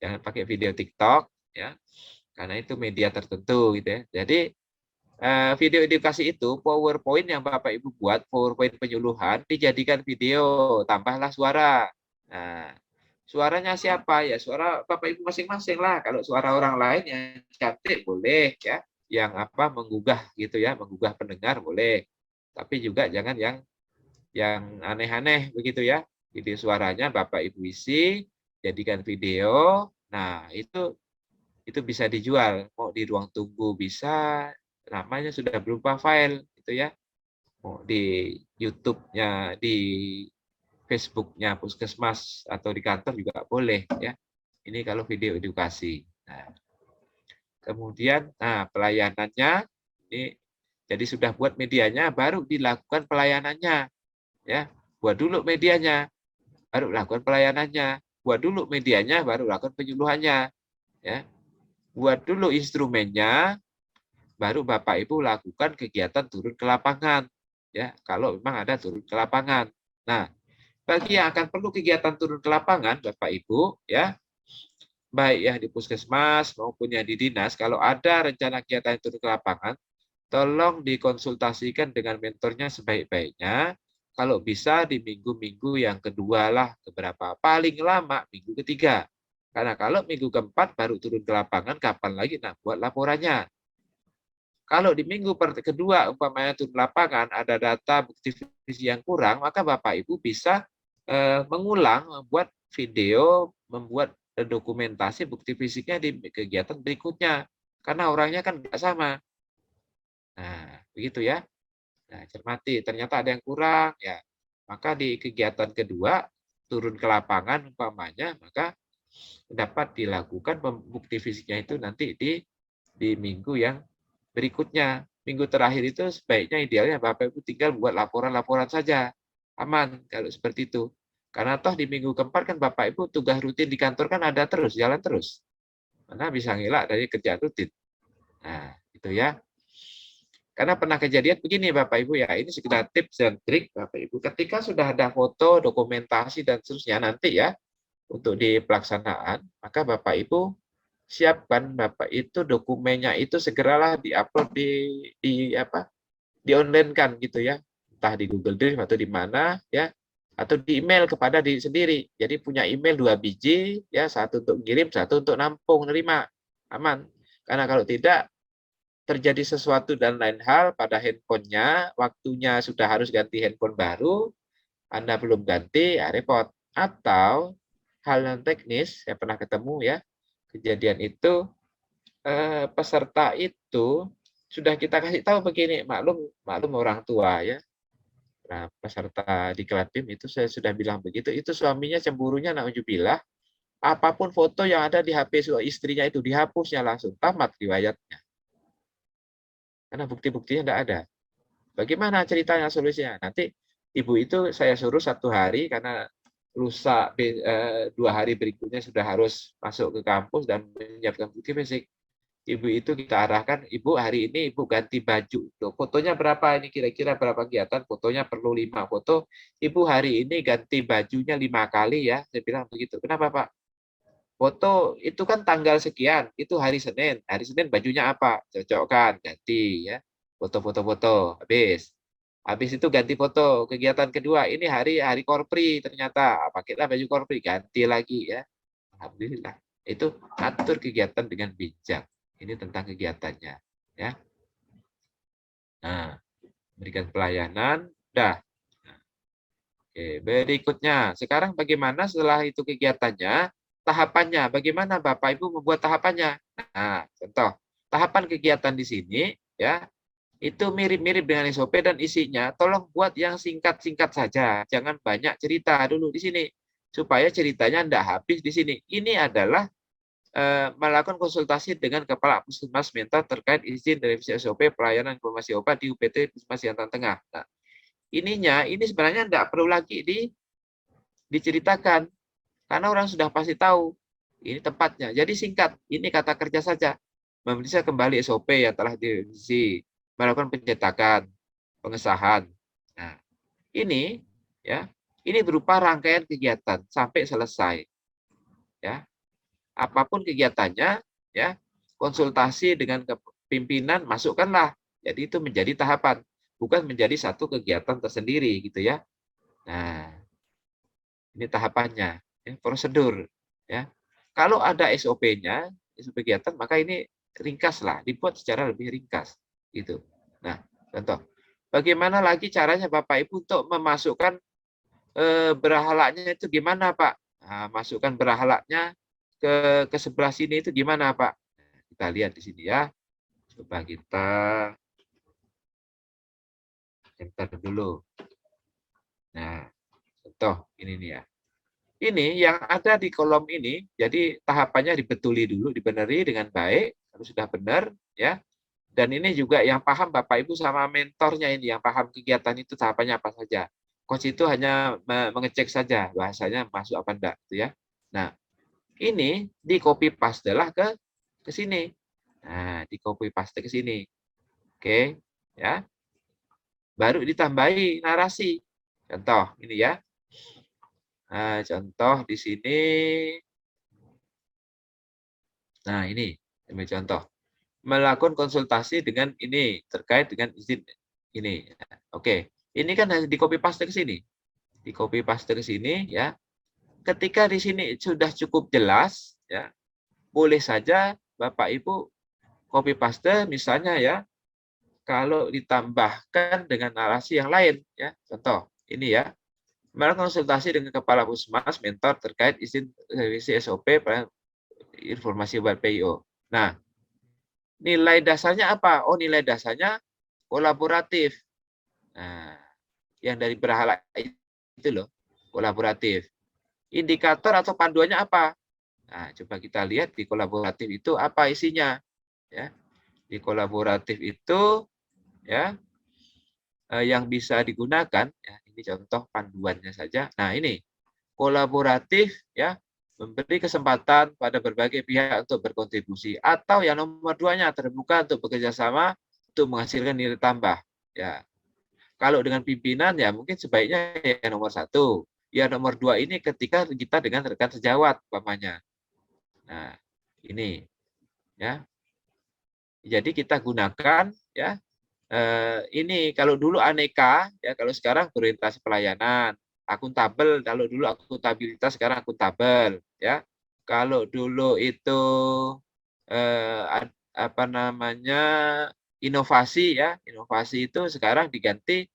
jangan pakai video TikTok, ya, karena itu media tertentu, gitu, ya. Jadi video edukasi itu PowerPoint yang Bapak Ibu buat, PowerPoint penyuluhan dijadikan video, tambahlah suara. Nah, suaranya siapa? Ya suara Bapak Ibu masing-masing lah. Kalau suara orang lain yang cantik boleh, ya, yang menggugah gitu, ya, menggugah pendengar boleh. Tapi juga jangan yang aneh-aneh begitu, ya. Video suaranya Bapak Ibu isi, jadikan video. Nah, itu bisa dijual, mau di ruang tunggu bisa, namanya sudah berupa file gitu, ya. Mau di YouTube-nya, di Facebook-nya Puskesmas atau di kantor juga boleh, ya. Ini kalau video edukasi. Nah, kemudian pelayanannya ini jadi sudah buat medianya, baru dilakukan pelayanannya, ya. Buat dulu medianya. baru lakukan pelayanannya. Buat dulu medianya, baru lakukan penyuluhannya. Ya. Buat dulu instrumennya, baru Bapak Ibu lakukan kegiatan turun ke lapangan. Ya, kalau memang ada turun ke lapangan. Nah, bagi yang akan perlu kegiatan turun ke lapangan, Bapak Ibu, ya, baik yang di puskesmas maupun yang di dinas, kalau ada rencana kegiatan turun ke lapangan, tolong dikonsultasikan dengan mentornya sebaik-baiknya. Kalau bisa di minggu-minggu yang kedua lah, keberapa, paling lama minggu ketiga. Karena kalau minggu keempat baru turun ke lapangan, kapan lagi nak buat laporannya? Kalau di minggu kedua umpamanya turun lapangan ada data bukti fisik yang kurang, maka Bapak Ibu bisa mengulang, membuat video, membuat dokumentasi bukti fisiknya di kegiatan berikutnya. Karena orangnya kan nggak sama. Nah, begitu ya. Nah, cermati, ternyata ada yang kurang, ya. Maka di kegiatan kedua turun ke lapangan umpamanya, maka dapat dilakukan bukti fisiknya itu nanti di minggu yang berikutnya. Minggu terakhir itu sebaiknya idealnya Bapak Ibu tinggal buat laporan-laporan saja. Aman kalau seperti itu. Karena toh di minggu keempat kan Bapak Ibu tugas rutin di kantor kan ada terus, jalan terus. Mana bisa ngelak dari kerjaan rutin. Nah, itu ya. Karena pernah kejadian begini Bapak Ibu ya, ini sekedar tips dan trik Bapak Ibu. Ketika sudah ada foto, dokumentasi dan seterusnya nanti ya, untuk di pelaksanaan, maka Bapak Ibu siapkan Bapak itu dokumennya itu segeralah diupload di online kan gitu ya, entah di Google Drive atau di mana ya, atau di email kepada diri sendiri. Jadi punya email 2 biji ya, satu untuk ngirim, satu untuk nampung nerima, aman. Karena kalau tidak terjadi sesuatu dan lain hal pada handphonenya, waktunya sudah harus ganti handphone baru, Anda belum ganti, ya repot. Atau hal yang teknis, saya pernah ketemu ya, kejadian itu peserta itu sudah kita kasih tahu begini, maklum orang tua ya. Nah, peserta di Klatim itu saya sudah bilang begitu, itu suaminya cemburunya naudzubillah, apapun foto yang ada di HP istrinya itu dihapusnya langsung, tamat riwayatnya. Karena bukti-buktinya tidak ada. Bagaimana ceritanya solusinya? Nanti ibu itu saya suruh 1 hari karena lusa 2 hari berikutnya sudah harus masuk ke kampus dan menyiapkan bukti fisik. Ibu itu kita arahkan, Ibu hari ini Ibu ganti baju. Loh, fotonya berapa ini kira-kira berapa kegiatan? Fotonya perlu 5 foto. Ibu hari ini ganti bajunya 5 kali ya. Saya bilang begitu. Kenapa Pak? Foto itu kan tanggal sekian, itu hari Senin. Hari Senin bajunya apa? Cocokkan, ganti ya. Foto-foto, habis. Habis itu ganti foto. Kegiatan kedua, ini hari korpri ternyata. Pakailah baju korpri, ganti lagi ya. Alhamdulillah. Itu atur kegiatan dengan bijak. Ini tentang kegiatannya, ya. Nah, berikan pelayanan, dah. Oke, berikutnya. Sekarang bagaimana setelah itu kegiatannya? Tahapannya, bagaimana Bapak Ibu membuat tahapannya? Nah, contoh, tahapan kegiatan di sini ya, itu mirip-mirip dengan SOP dan isinya, tolong buat yang singkat-singkat saja, jangan banyak cerita dulu di sini, supaya ceritanya tidak habis di sini. Ini adalah melakukan konsultasi dengan Kepala Puskesmas Mentor terkait izin revisi SOP pelayanan informasi obat di UPT Puskesmas Siantar Tengah. Nah, ini sebenarnya tidak perlu lagi diceritakan. Karena orang sudah pasti tahu ini tempatnya. Jadi singkat, ini kata kerja saja. Memeriksa kembali SOP yang telah direvisi, melakukan pencetakan, pengesahan. Nah, ini ya, ini berupa rangkaian kegiatan sampai selesai. Ya. Apapun kegiatannya, ya, konsultasi dengan pimpinan, masukkanlah. Jadi itu menjadi tahapan, bukan menjadi satu kegiatan tersendiri gitu ya. Nah, ini tahapannya. Prosedur ya. Kalau ada SOP-nya, SOP kegiatan, maka ini ringkas lah, dibuat secara lebih ringkas gitu. Nah, contoh, bagaimana lagi caranya Bapak Ibu untuk memasukkan berahalanya itu gimana Pak? Nah, masukkan berahalanya ke sebelah sini itu gimana Pak? Nah, kita lihat di sini ya. Coba kita enter dulu. Nah, contoh ini nih ya. Ini yang ada di kolom ini, jadi tahapannya dibetuli dulu, dibeneri dengan baik, kalau sudah benar, ya. Dan ini juga yang paham Bapak Ibu sama mentornya ini, yang paham kegiatan itu tahapannya apa saja. Coach itu hanya mengecek saja bahasanya masuk apa enggak, gitu ya. Nah, ini di copy paste lah ke sini. Nah, di copy paste ke sini. Oke, ya. Baru ditambahi narasi. Contoh ini ya. Nah, contoh di sini. Nah, ini ambil contoh. Melakukan konsultasi dengan ini terkait dengan izin ini. Oke, ini kan harus di copy paste ke sini. Di copy paste ke sini ya. Ketika di sini sudah cukup jelas ya, boleh saja Bapak Ibu copy paste misalnya ya, kalau ditambahkan dengan narasi yang lain ya. Contoh ini ya. Melakukan konsultasi dengan kepala puskesmas mentor terkait izin revisi SOP informasi buat PIO. Nah, nilai dasarnya apa? Oh, nilai dasarnya kolaboratif. Nah, yang dari berhala itu loh, kolaboratif. Indikator atau panduannya apa? Nah, coba kita lihat di kolaboratif itu apa isinya. Ya, di kolaboratif itu ya yang bisa digunakan. Ya, ini contoh panduannya saja. Nah, ini kolaboratif ya, memberi kesempatan pada berbagai pihak untuk berkontribusi, atau yang nomor 2-nya terbuka untuk bekerja sama untuk menghasilkan nilai tambah. Ya, kalau dengan pimpinan ya mungkin sebaiknya yang nomor 1. Ya nomor 2 ini ketika kita dengan rekan sejawat umpamanya. Nah, ini ya. Jadi kita gunakan ya. Ini kalau dulu aneka ya, kalau sekarang berorientasi pelayanan. Akuntabel, kalau dulu akuntabilitas, sekarang akuntabel ya. Kalau dulu itu apa namanya, inovasi ya, inovasi itu sekarang diganti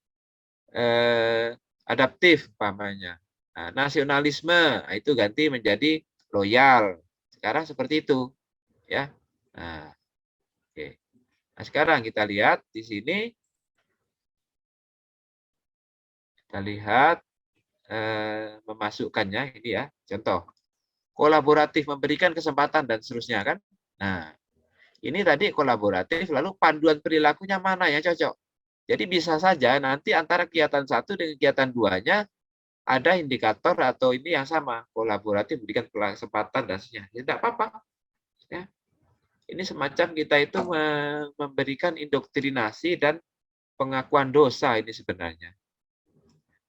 adaptif umpamanya. Nah, nasionalisme itu ganti menjadi loyal. Sekarang seperti itu ya. Nah, oke. Nah, sekarang kita lihat di sini, kita lihat memasukkannya ini ya, contoh kolaboratif memberikan kesempatan dan seterusnya kan. Nah, ini tadi kolaboratif, lalu panduan perilakunya mana yang cocok. Jadi bisa saja nanti antara kegiatan 1 dengan kegiatan 2-nya ada indikator atau ini yang sama, kolaboratif memberikan kesempatan dan seterusnya. Ya, tidak apa-apa. Ya. Ini semacam kita itu memberikan indoktrinasi dan pengakuan dosa ini sebenarnya.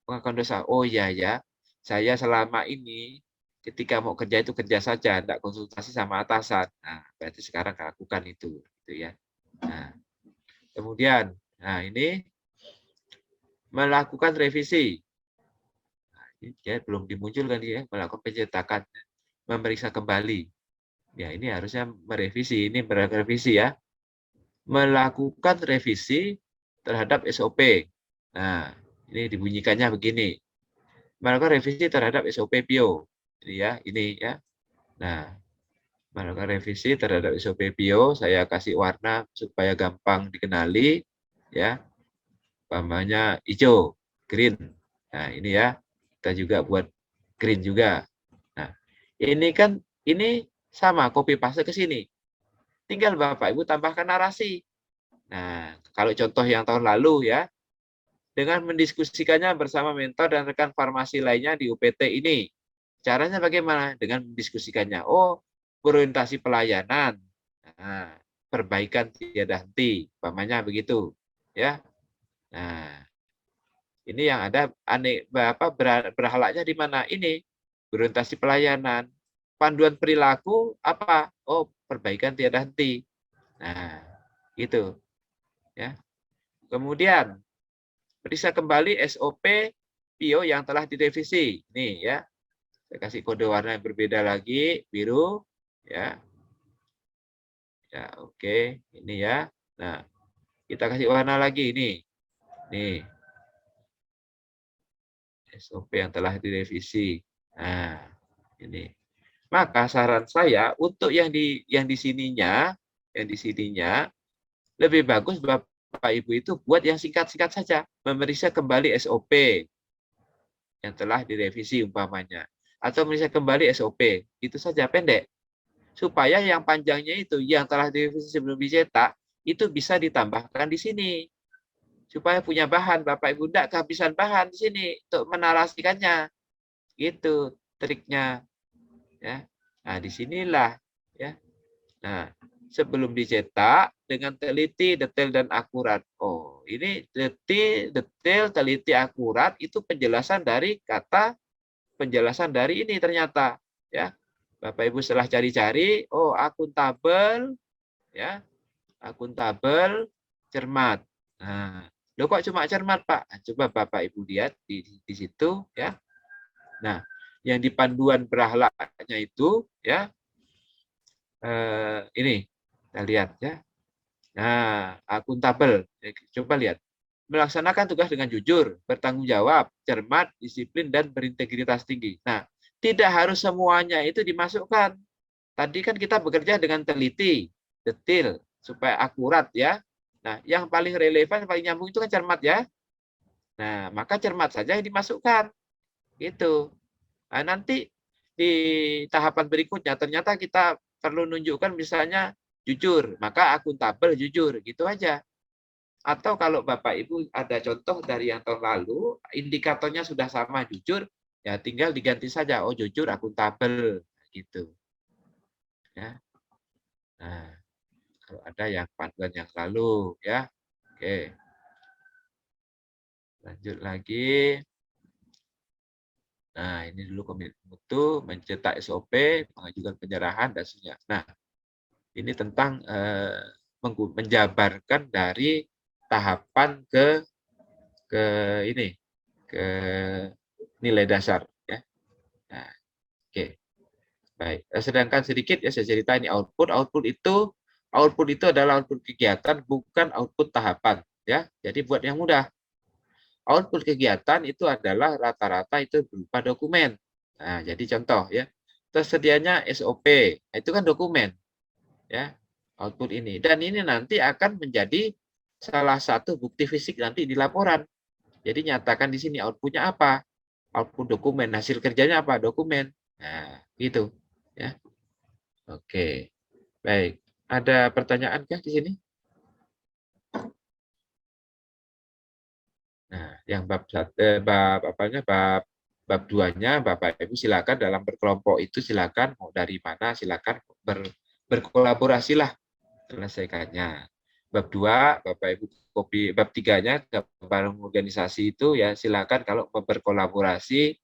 Pengakuan dosa. Oh iya ya, saya selama ini ketika mau kerja itu kerja saja, tidak konsultasi sama atasan. Nah, berarti sekarang lakukan itu, gitu ya. Nah, kemudian, nah ini melakukan revisi. Nah, ini ya, belum dimunculkan dia, melakukan pencetakan, memeriksa kembali. Ya ini harusnya merevisi, ini merevisi ya. Melakukan revisi terhadap SOP. Nah, ini dibunyikannya begini. Melakukan revisi terhadap SOP PIO. Ini ya, ini ya. Nah, melakukan revisi terhadap SOP PIO, saya kasih warna supaya gampang dikenali ya. Umpamanya hijau, green. Nah, ini ya. Kita juga buat green juga. Nah, ini kan ini sama copy paste ke sini. Tinggal Bapak Ibu tambahkan narasi. Nah, kalau contoh yang tahun lalu ya, dengan mendiskusikannya bersama mentor dan rekan farmasi lainnya di UPT ini. Caranya bagaimana? Dengan mendiskusikannya. Oh, berorientasi pelayanan. Nah, perbaikan tiada henti, umpamanya begitu. Ya. Nah, ini yang ada berhalanya di mana? Ini berorientasi pelayanan. Panduan perilaku apa? Oh, perbaikan tiada henti. Nah, gitu. Ya. Kemudian periksa kembali SOP PIO yang telah direvisi. Nih ya. Saya kasih kode warna yang berbeda lagi, biru ya. Ya, oke. Ini ya. Nah, kita kasih warna lagi ini. Nih. SOP yang telah direvisi. Nah, ini. Maka saran saya untuk yang di sininya, lebih bagus Bapak Ibu itu buat yang singkat-singkat saja, memeriksa kembali SOP yang telah direvisi umpamanya, atau memeriksa kembali SOP, itu saja pendek. Supaya yang panjangnya itu yang telah direvisi sebelum dicetak itu bisa ditambahkan di sini. supaya punya bahan. Bapak Ibu tidak kehabisan bahan di sini untuk menarasikannya. Gitu triknya. Ya. Nah, disinilah ya. Nah, sebelum dicetak dengan teliti, detail dan akurat. Oh, ini detail, teliti, akurat itu penjelasan dari kata, penjelasan dari ini ternyata ya. Bapak Ibu setelah cari-cari, oh akuntabel ya. Akuntabel, cermat. Nah, loh kok cuma cermat, Pak? Coba Bapak Ibu lihat di situ ya. Nah, yang di panduan berahlaknya itu ya, ini kita lihat ya. Nah, akuntabel. Coba lihat. Melaksanakan tugas dengan jujur, bertanggung jawab, cermat, disiplin, dan berintegritas tinggi. Nah, tidak harus semuanya itu dimasukkan. Tadi kan kita bekerja dengan teliti, detail, supaya akurat ya. Nah, yang paling relevan, paling nyambung itu kan cermat ya. Nah, maka cermat saja yang dimasukkan. Gitu. Nah, nanti di tahapan berikutnya ternyata kita perlu nunjukkan misalnya jujur, maka akuntabel jujur, gitu aja. Atau kalau Bapak Ibu ada contoh dari yang tahun lalu, indikatornya sudah sama jujur, ya tinggal diganti saja, oh jujur akuntabel, gitu. Ya. Nah, kalau ada yang panduan yang lalu, ya, oke. Lanjut lagi. Nah, ini dulu komitmen mutu, mencetak SOP, mengajukan penyerahan, dan seterusnya. Nah, ini tentang menjabarkan dari tahapan ke ini ke nilai dasar ya. Nah, oke. Baik. Sedangkan sedikit ya saya cerita ini output itu adalah output kegiatan bukan output tahapan ya. Jadi buat yang mudah. Output kegiatan itu adalah rata-rata itu berupa dokumen. Nah, jadi contoh ya. Tersedianya SOP, itu kan dokumen ya. Output ini dan ini nanti akan menjadi salah satu bukti fisik nanti di laporan. Jadi nyatakan di sini outputnya apa? Output dokumen, hasil kerjanya apa? Dokumen. Nah, gitu ya. Oke. Baik. Ada pertanyaan kah di sini? Nah, yang bab 2-nya Bapak Ibu silakan dalam berkelompok itu silakan mau dari mana silakan berkolaborasilah selesaikannya. Bab 2 Bapak Ibu kopi bab 3-nya gambaran organisasi itu ya silakan kalau berkolaborasi.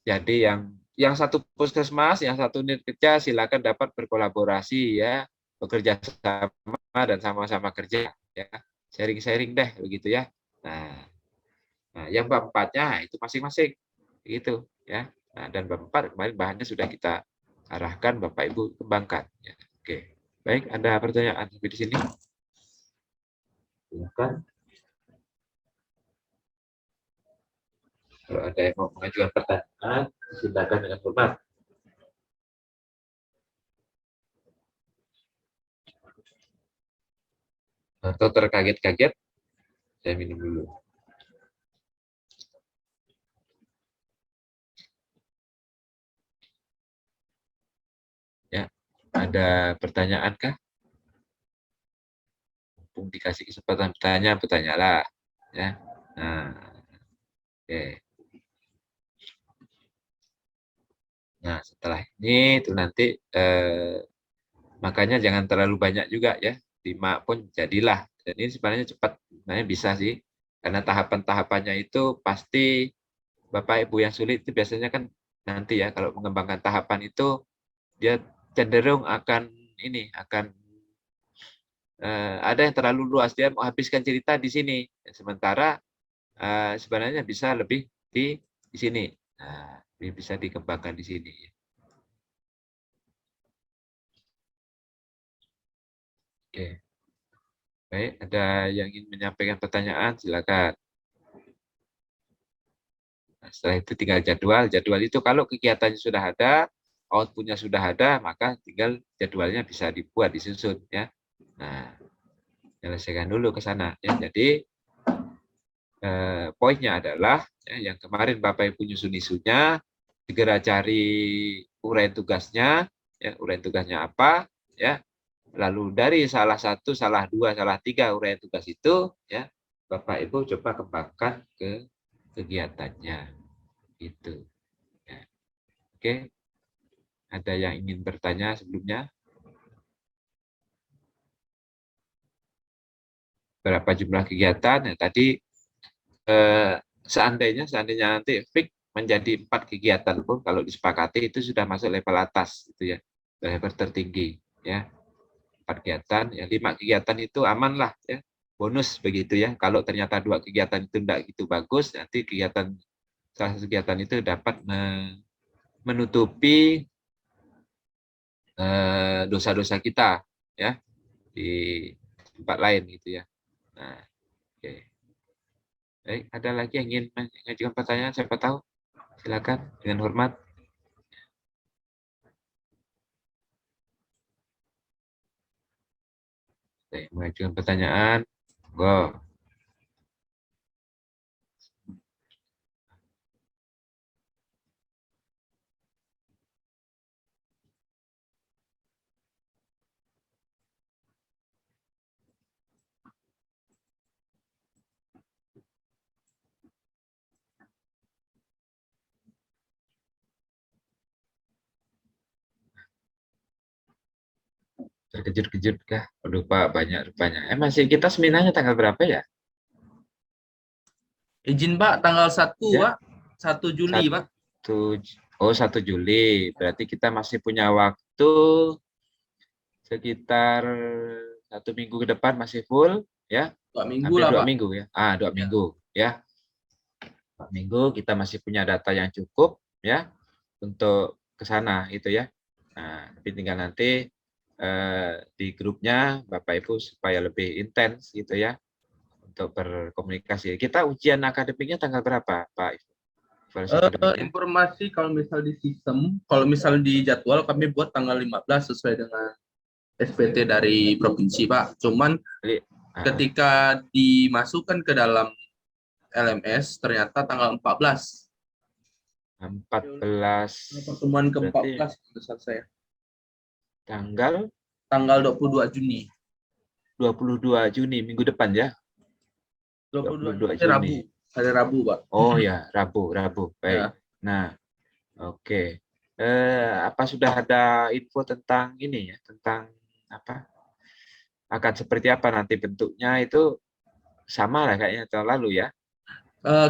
Jadi yang satu puskesmas, yang satu unit kerja silakan dapat berkolaborasi ya, bekerja sama dan sama-sama kerja ya. Sharing-sharing deh begitu ya. Nah, yang bab 4-nya itu masing-masing gitu ya. Nah, dan bab 4 kemarin bahannya sudah kita arahkan Bapak Ibu kembangkan ya. Oke. Baik, ada pertanyaan sampai di sini? Silakan. Kalau ada yang mau mengajukan pertanyaan, silakan dengan hormat. Atau terkaget-kaget, saya minum dulu. Ya, ada pertanyaan kah? Mumpung dikasih kesempatan bertanya, bertanyalah. Ya. Nah, oke. Nah, setelah ini itu nanti makanya jangan terlalu banyak juga ya. 5 pun jadilah. Dan ini sebenarnya cepat, sebenarnya bisa sih. Karena tahapan-tahapannya itu pasti Bapak Ibu yang sulit itu biasanya kan nanti ya kalau mengembangkan tahapan itu dia cenderung akan ini akan ada yang terlalu luas, dia menghabiskan cerita di sini. Sementara sebenarnya bisa lebih di sini. Nah, bisa dikembangkan di sini. Oke. Baik, ada yang ingin menyampaikan pertanyaan, silakan. Nah, setelah itu tinggal jadwal. Jadwal itu kalau kegiatannya sudah ada, outputnya sudah ada, maka tinggal jadwalnya bisa dibuat, disusun ya. Nah, selesaikan dulu ke sana ya. Jadi poinnya adalah ya, yang kemarin Bapak Ibu nyusun isunya, segera cari uraian tugasnya, ya, uraian tugasnya apa, ya. Lalu dari salah satu, salah dua, salah tiga uraian tugas itu, ya, Bapak Ibu coba kembangkan ke kegiatannya. Gitu. Ya. Oke. Ada yang ingin bertanya sebelumnya? Berapa jumlah kegiatan? Ya, tadi seandainya nanti fix menjadi 4 kegiatan pun kalau disepakati itu sudah masuk level atas gitu ya. Level tertinggi ya. 4 kegiatan, ya 5 kegiatan itu aman lah ya. Bonus begitu ya. Kalau ternyata 2 kegiatan itu tidak gitu bagus, nanti salah satu kegiatan itu dapat menutupi dosa-dosa kita ya di tempat lain gitu ya. Nah, oke. Baik, ada lagi yang ingin mengajukan pertanyaan? Siapa tahu? Silakan dengan hormat. Oke, mengajukan pertanyaan. Go. Terkejut-kejut kah? Aduh Pak, banyak rupanya. Masih kita seminarnya tanggal berapa ya? Izin Pak, tanggal 1 Ya. Pak. 1 Juli Pak. 1 Juli. Berarti kita masih punya waktu sekitar 1 minggu ke depan masih full ya. 2 minggu Hampir lah 2 Pak. minggu ya. 2 minggu ya. 2 minggu kita masih punya data yang cukup ya untuk ke sana itu ya. Nah, tapi tinggal nanti di grupnya Bapak Ibu supaya lebih intens gitu ya untuk berkomunikasi. Kita ujian akademiknya tanggal berapa, Pak? Evaluasi akademiknya? Informasi kalau misal di sistem, kalau misal di jadwal kami buat tanggal 15 sesuai dengan SPT dari provinsi Pak. Cuman ketika dimasukkan ke dalam LMS ternyata tanggal 14. 14 Pertemuan berarti ke-14 besar saya. tanggal 22 Juni. 22 Juni minggu depan ya. 22 Juni. Rabu. Hari Rabu, Pak. Oh ya, Rabu. Baik. Ya. Nah, oke. Apa sudah ada info tentang ini ya, tentang apa? Akan seperti apa nanti bentuknya itu sama lah kayaknya tahun lalu ya.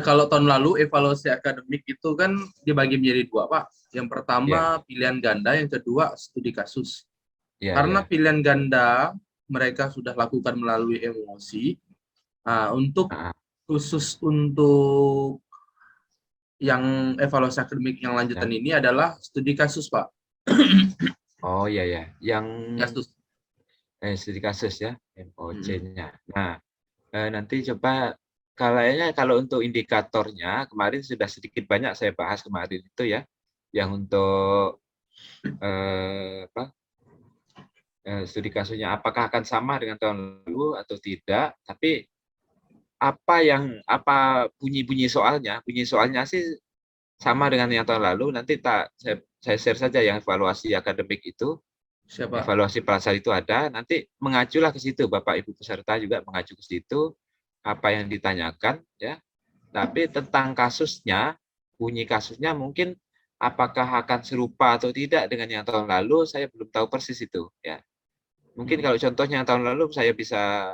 Kalau tahun lalu evaluasi akademik itu kan dibagi menjadi 2, Pak. Yang pertama pilihan ganda, yang kedua studi kasus. Karena pilihan ganda mereka sudah lakukan melalui emosi. Untuk khusus untuk yang evaluasi akademik yang lanjutan ini adalah studi kasus, Pak. Oh iya ya, yang Kasus. studi kasus ya, MOC-nya. Nah, nanti coba kayaknya kalau untuk indikatornya kemarin sudah sedikit banyak saya bahas kemarin itu ya, yang untuk studi kasusnya apakah akan sama dengan tahun lalu atau tidak, tapi apa bunyi soalnya sih sama dengan yang tahun lalu. Nanti saya share saja yang evaluasi akademik itu. Siapa? Evaluasi pasal itu ada, nanti mengaculah ke situ, Bapak Ibu peserta juga mengacu ke situ apa yang ditanyakan ya. Tapi tentang kasusnya, bunyi kasusnya mungkin apakah akan serupa atau tidak dengan yang tahun lalu, saya belum tahu persis itu ya. Mungkin kalau contohnya yang tahun lalu saya bisa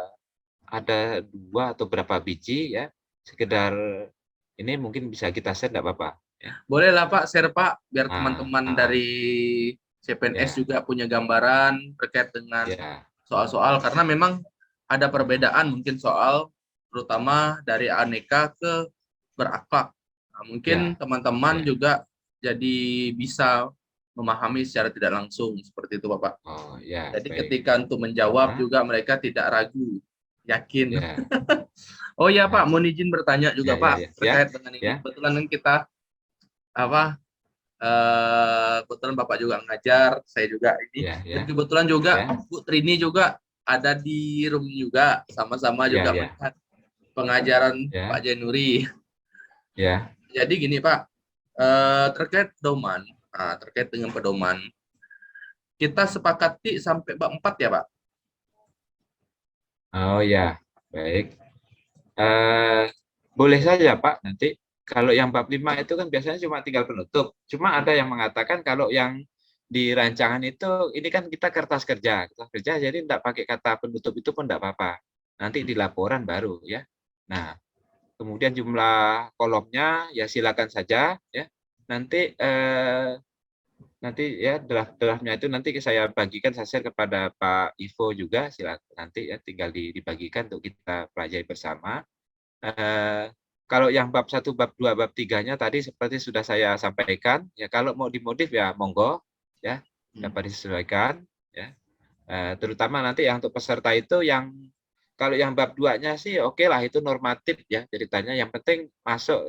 ada 2 atau berapa biji ya, sekedar ini mungkin bisa kita share enggak Bapak ya. Boleh lah Pak, share Pak, biar teman-teman dari CPNS juga punya gambaran terkait dengan soal-soal, karena memang ada perbedaan mungkin soal terutama dari aneka ke berakhlak. Mungkin teman-teman juga jadi bisa memahami secara tidak langsung seperti itu Bapak. Jadi ketika untuk menjawab juga mereka tidak ragu, yakin. Oh ya Pak, mohon izin bertanya juga Pak terkait dengan ini. Kebetulan kita kebetulan Bapak juga ngajar, saya juga ini. Dan kebetulan juga Bu Trini juga ada di room juga, sama-sama juga melihat pengajaran Pak Jainuri. Jadi gini Pak, terkait pedoman, terkait dengan pedoman, kita sepakati sampai bab 4 ya Pak? Oh ya, baik. Boleh saja Pak, nanti kalau yang bab 5 itu kan biasanya cuma tinggal penutup. Cuma ada yang mengatakan kalau yang di rancangan itu, ini kan kita kertas kerja, jadi tidak pakai kata penutup itu pun tidak apa-apa. Nanti di laporan baru ya. Nah, kemudian jumlah kolomnya ya silakan saja ya. Nanti ya draft-draftnya itu nanti saya bagikan, saya share kepada Pak Ivo juga, silakan nanti ya tinggal dibagikan untuk kita pelajari bersama. Kalau yang bab 1, bab 2, bab 3-nya tadi seperti sudah saya sampaikan, ya kalau mau dimodif ya monggo, ya dapat disesuaikan, ya. Terutama nanti yang untuk peserta itu yang kalau yang bab 2-nya sih oke lah, itu normatif ya ceritanya. Yang penting masuk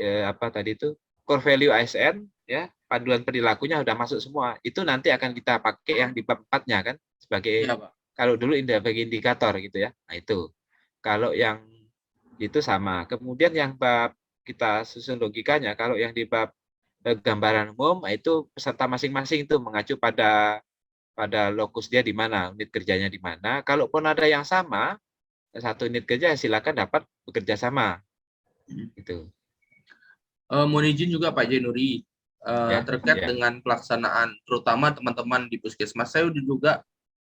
apa tadi itu core value ASN, ya panduan perilakunya sudah masuk semua. Itu nanti akan kita pakai yang di bab 4-nya kan sebagai Ya, Pak. kalau dulu sebagai indikator gitu ya. Nah itu. Kalau yang itu sama. Kemudian yang bab kita susun logikanya, kalau yang di bab gambaran umum, itu peserta masing-masing itu mengacu pada lokus dia di mana, unit kerjanya di mana. Kalaupun ada yang sama, satu unit kerja silakan dapat bekerja sama. Gitu. Mohon izin juga Pak Jainuri, terkait dengan pelaksanaan, terutama teman-teman di puskesmas, saya juga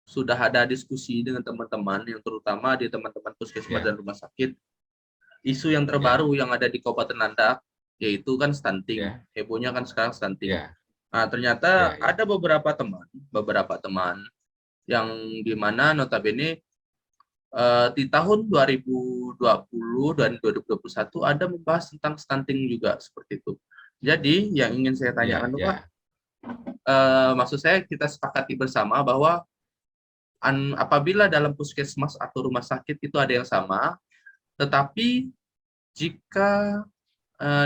sudah ada diskusi dengan teman-teman, yang terutama di teman-teman puskesmas dan rumah sakit. Isu yang terbaru yang ada di Kabupaten Landak, yaitu kan stunting. Hebohnya kan sekarang stunting. Nah, ternyata ada beberapa teman yang dimana notabene di tahun 2020 dan 2021 ada membahas tentang stunting juga seperti itu. Jadi yang ingin saya tanyakan Pak, maksud saya kita sepakati bersama bahwa apabila dalam puskesmas atau rumah sakit itu ada yang sama, tetapi jika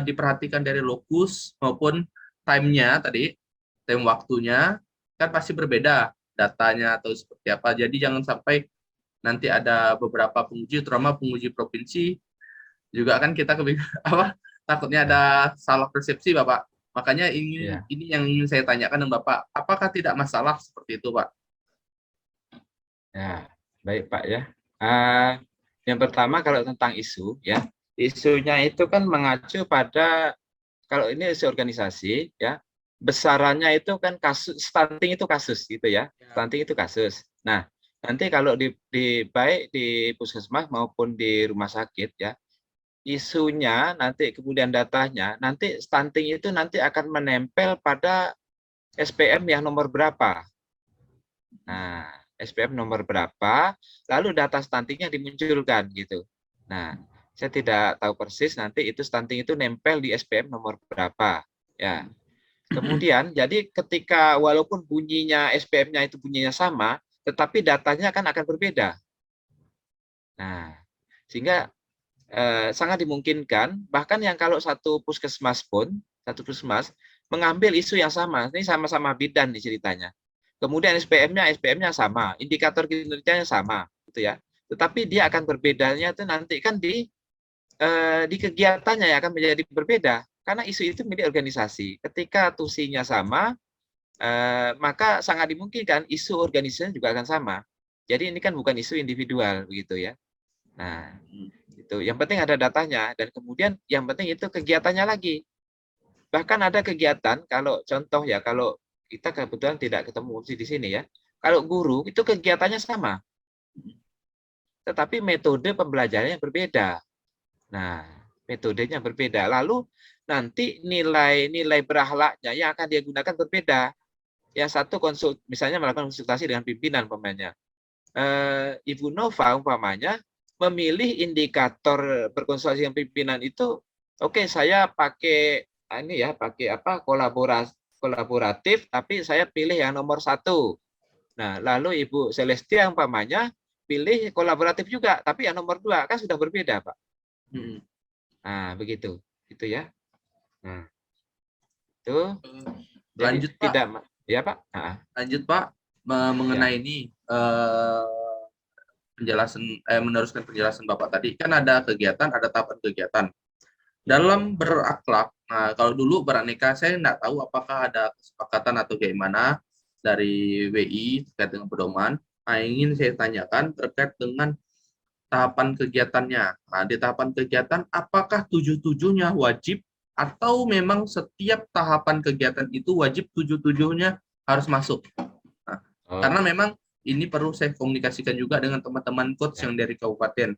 diperhatikan dari lokus maupun time-nya tadi, time waktunya, kan pasti berbeda datanya atau seperti apa. Jadi jangan sampai nanti ada beberapa penguji, terutama penguji provinsi, juga kan kita takutnya ada salah persepsi Bapak. Makanya ini yang ingin saya tanyakan dengan Bapak, apakah tidak masalah seperti itu Pak? Ya, baik Pak ya. Yang pertama kalau tentang isu ya, isunya itu kan mengacu pada kalau ini isu organisasi ya, besarannya itu kan kasus stunting itu kasus gitu ya. Stunting itu kasus. Nah, nanti kalau baik di puskesmas maupun di rumah sakit ya, isunya nanti kemudian datanya nanti stunting itu nanti akan menempel pada SPM yang nomor berapa. Nah, SPM nomor berapa, lalu data stuntingnya dimunculkan gitu. Nah, saya tidak tahu persis nanti itu stunting itu nempel di SPM nomor berapa. Ya. Kemudian, jadi ketika walaupun bunyinya SPM-nya itu bunyinya sama, tetapi datanya kan akan berbeda. Nah, sehingga sangat dimungkinkan, bahkan yang kalau satu puskesmas mengambil isu yang sama, ini sama-sama bidan nih ceritanya. Kemudian SPM-nya sama, indikator kinerjanya sama, gitu ya. Tetapi dia akan berbedanya itu nanti kan di kegiatannya yang akan menjadi berbeda, karena isu itu milik organisasi. Ketika tusinya sama, maka sangat dimungkinkan isu organisasinya juga akan sama. Jadi ini kan bukan isu individual, begitu ya. Nah, itu. Yang penting ada datanya, dan kemudian yang penting itu kegiatannya lagi. Bahkan ada kegiatan, kalau contoh ya, kalau kita kebetulan tidak ketemu di sini ya. Kalau guru itu kegiatannya sama, tetapi metode pembelajarannya berbeda. Nah, metodenya berbeda. Lalu nanti nilai berakhlaknya yang akan dia gunakan berbeda. Yang satu misalnya melakukan konsultasi dengan pimpinan umpamanya. Ibu Nova umpamanya memilih indikator berkonsultasi dengan pimpinan itu, oke, saya pakai kolaboratif, tapi saya pilih yang nomor 1. Nah, lalu Ibu Celestia umpamanya pilih kolaboratif juga, tapi yang nomor 2 kan sudah berbeda, Pak. Nah, begitu, gitu ya. Nah, itu. Lanjut Pak. Tidak, ya Pak. Lanjut Pak, mengenai ini meneruskan penjelasan Bapak tadi. Kan ada kegiatan, ada tahapan kegiatan. Dalam berakhlak, nah kalau dulu beraneka, saya tidak tahu apakah ada kesepakatan atau bagaimana dari WI terkait dengan pedoman. Nah, ingin saya tanyakan terkait dengan tahapan kegiatannya. Nah, di tahapan kegiatan, apakah 7-7-nya wajib atau memang setiap tahapan kegiatan itu wajib 7-7-nya harus masuk? Nah, karena memang ini perlu saya komunikasikan juga dengan teman-teman coach yang dari kabupaten.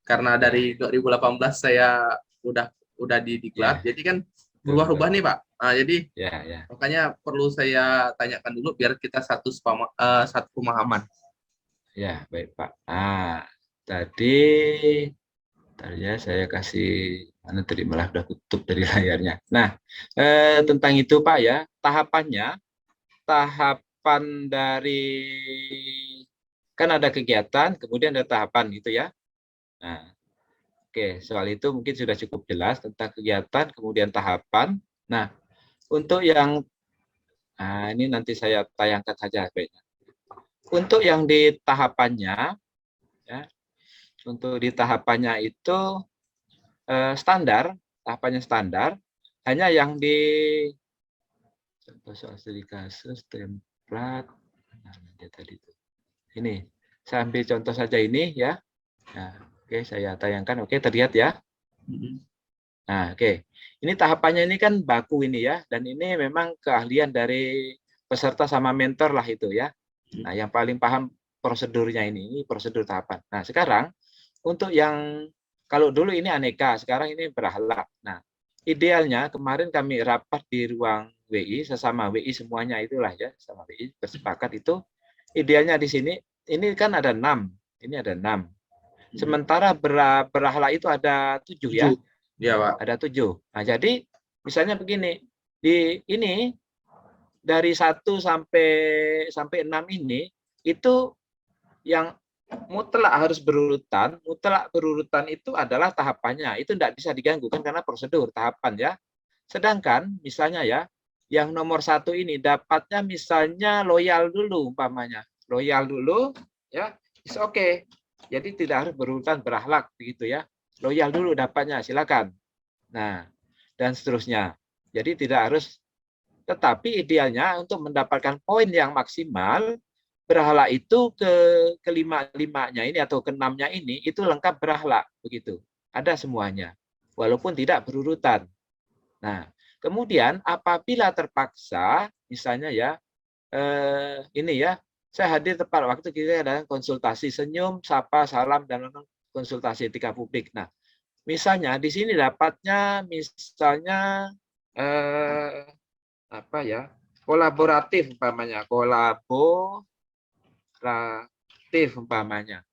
Karena dari 2018 saya udah di diklat, jadi kan berubah-ubah nih Pak. Nah, jadi makanya perlu saya tanyakan dulu biar kita satu pemahaman. Ya, baik Pak. Tadi saya kasih mana tadi malah udah tutup dari layarnya. Nah, tentang itu Pak ya, tahapan dari kan ada kegiatan, kemudian ada tahapan gitu ya. Nah, oke, soal itu mungkin sudah cukup jelas tentang kegiatan, kemudian tahapan. Nah, untuk yang ini nanti saya tayangkan saja baiknya. Untuk yang di tahapannya, ya, untuk di tahapannya itu tahapannya standar, hanya yang di contoh soal studi kasus, template, tadi itu. Ini, saya ambil contoh saja ini ya. Nah, oke, saya tayangkan. Oke, terlihat ya. Nah, oke. Ini tahapannya ini kan baku ini ya, dan ini memang keahlian dari peserta sama mentor lah itu ya. Nah, yang paling paham prosedurnya ini prosedur tahapan. Nah, sekarang untuk yang kalau dulu ini aneka, sekarang ini berakhlak. Nah, idealnya kemarin kami rapat di ruang WI, sesama WI semuanya itulah ya, sama WI bersepakat itu idealnya di sini, ini kan ada 6, ini ada 6. Sementara berakhlak itu ada 7 ya. Iya, Pak. Ada 7. Nah, jadi misalnya begini, di ini dari 1 sampai 6 ini itu yang mutlak harus berurutan. Mutlak berurutan itu adalah tahapannya. Itu tidak bisa diganggu kan karena prosedur tahapan ya. Sedangkan misalnya ya, yang nomor 1 ini dapatnya misalnya loyal dulu umpamanya. Loyal dulu ya, is oke. Jadi tidak harus berurutan berakhlak begitu ya. Loyal dulu dapatnya, silakan. Nah, dan seterusnya. Jadi tidak harus, tetapi idealnya untuk mendapatkan poin yang maksimal, berakhlak itu kelima-limanya ini atau keenamnya ini itu lengkap berakhlak begitu. Ada semuanya. Walaupun tidak berurutan. Nah, kemudian apabila terpaksa misalnya ya ini ya, saya hadir tepat waktu kita ada konsultasi senyum, sapa, salam dan konsultasi etika publik. Nah, misalnya di sini dapatnya misalnya apa ya? Kolaboratif umpamanya,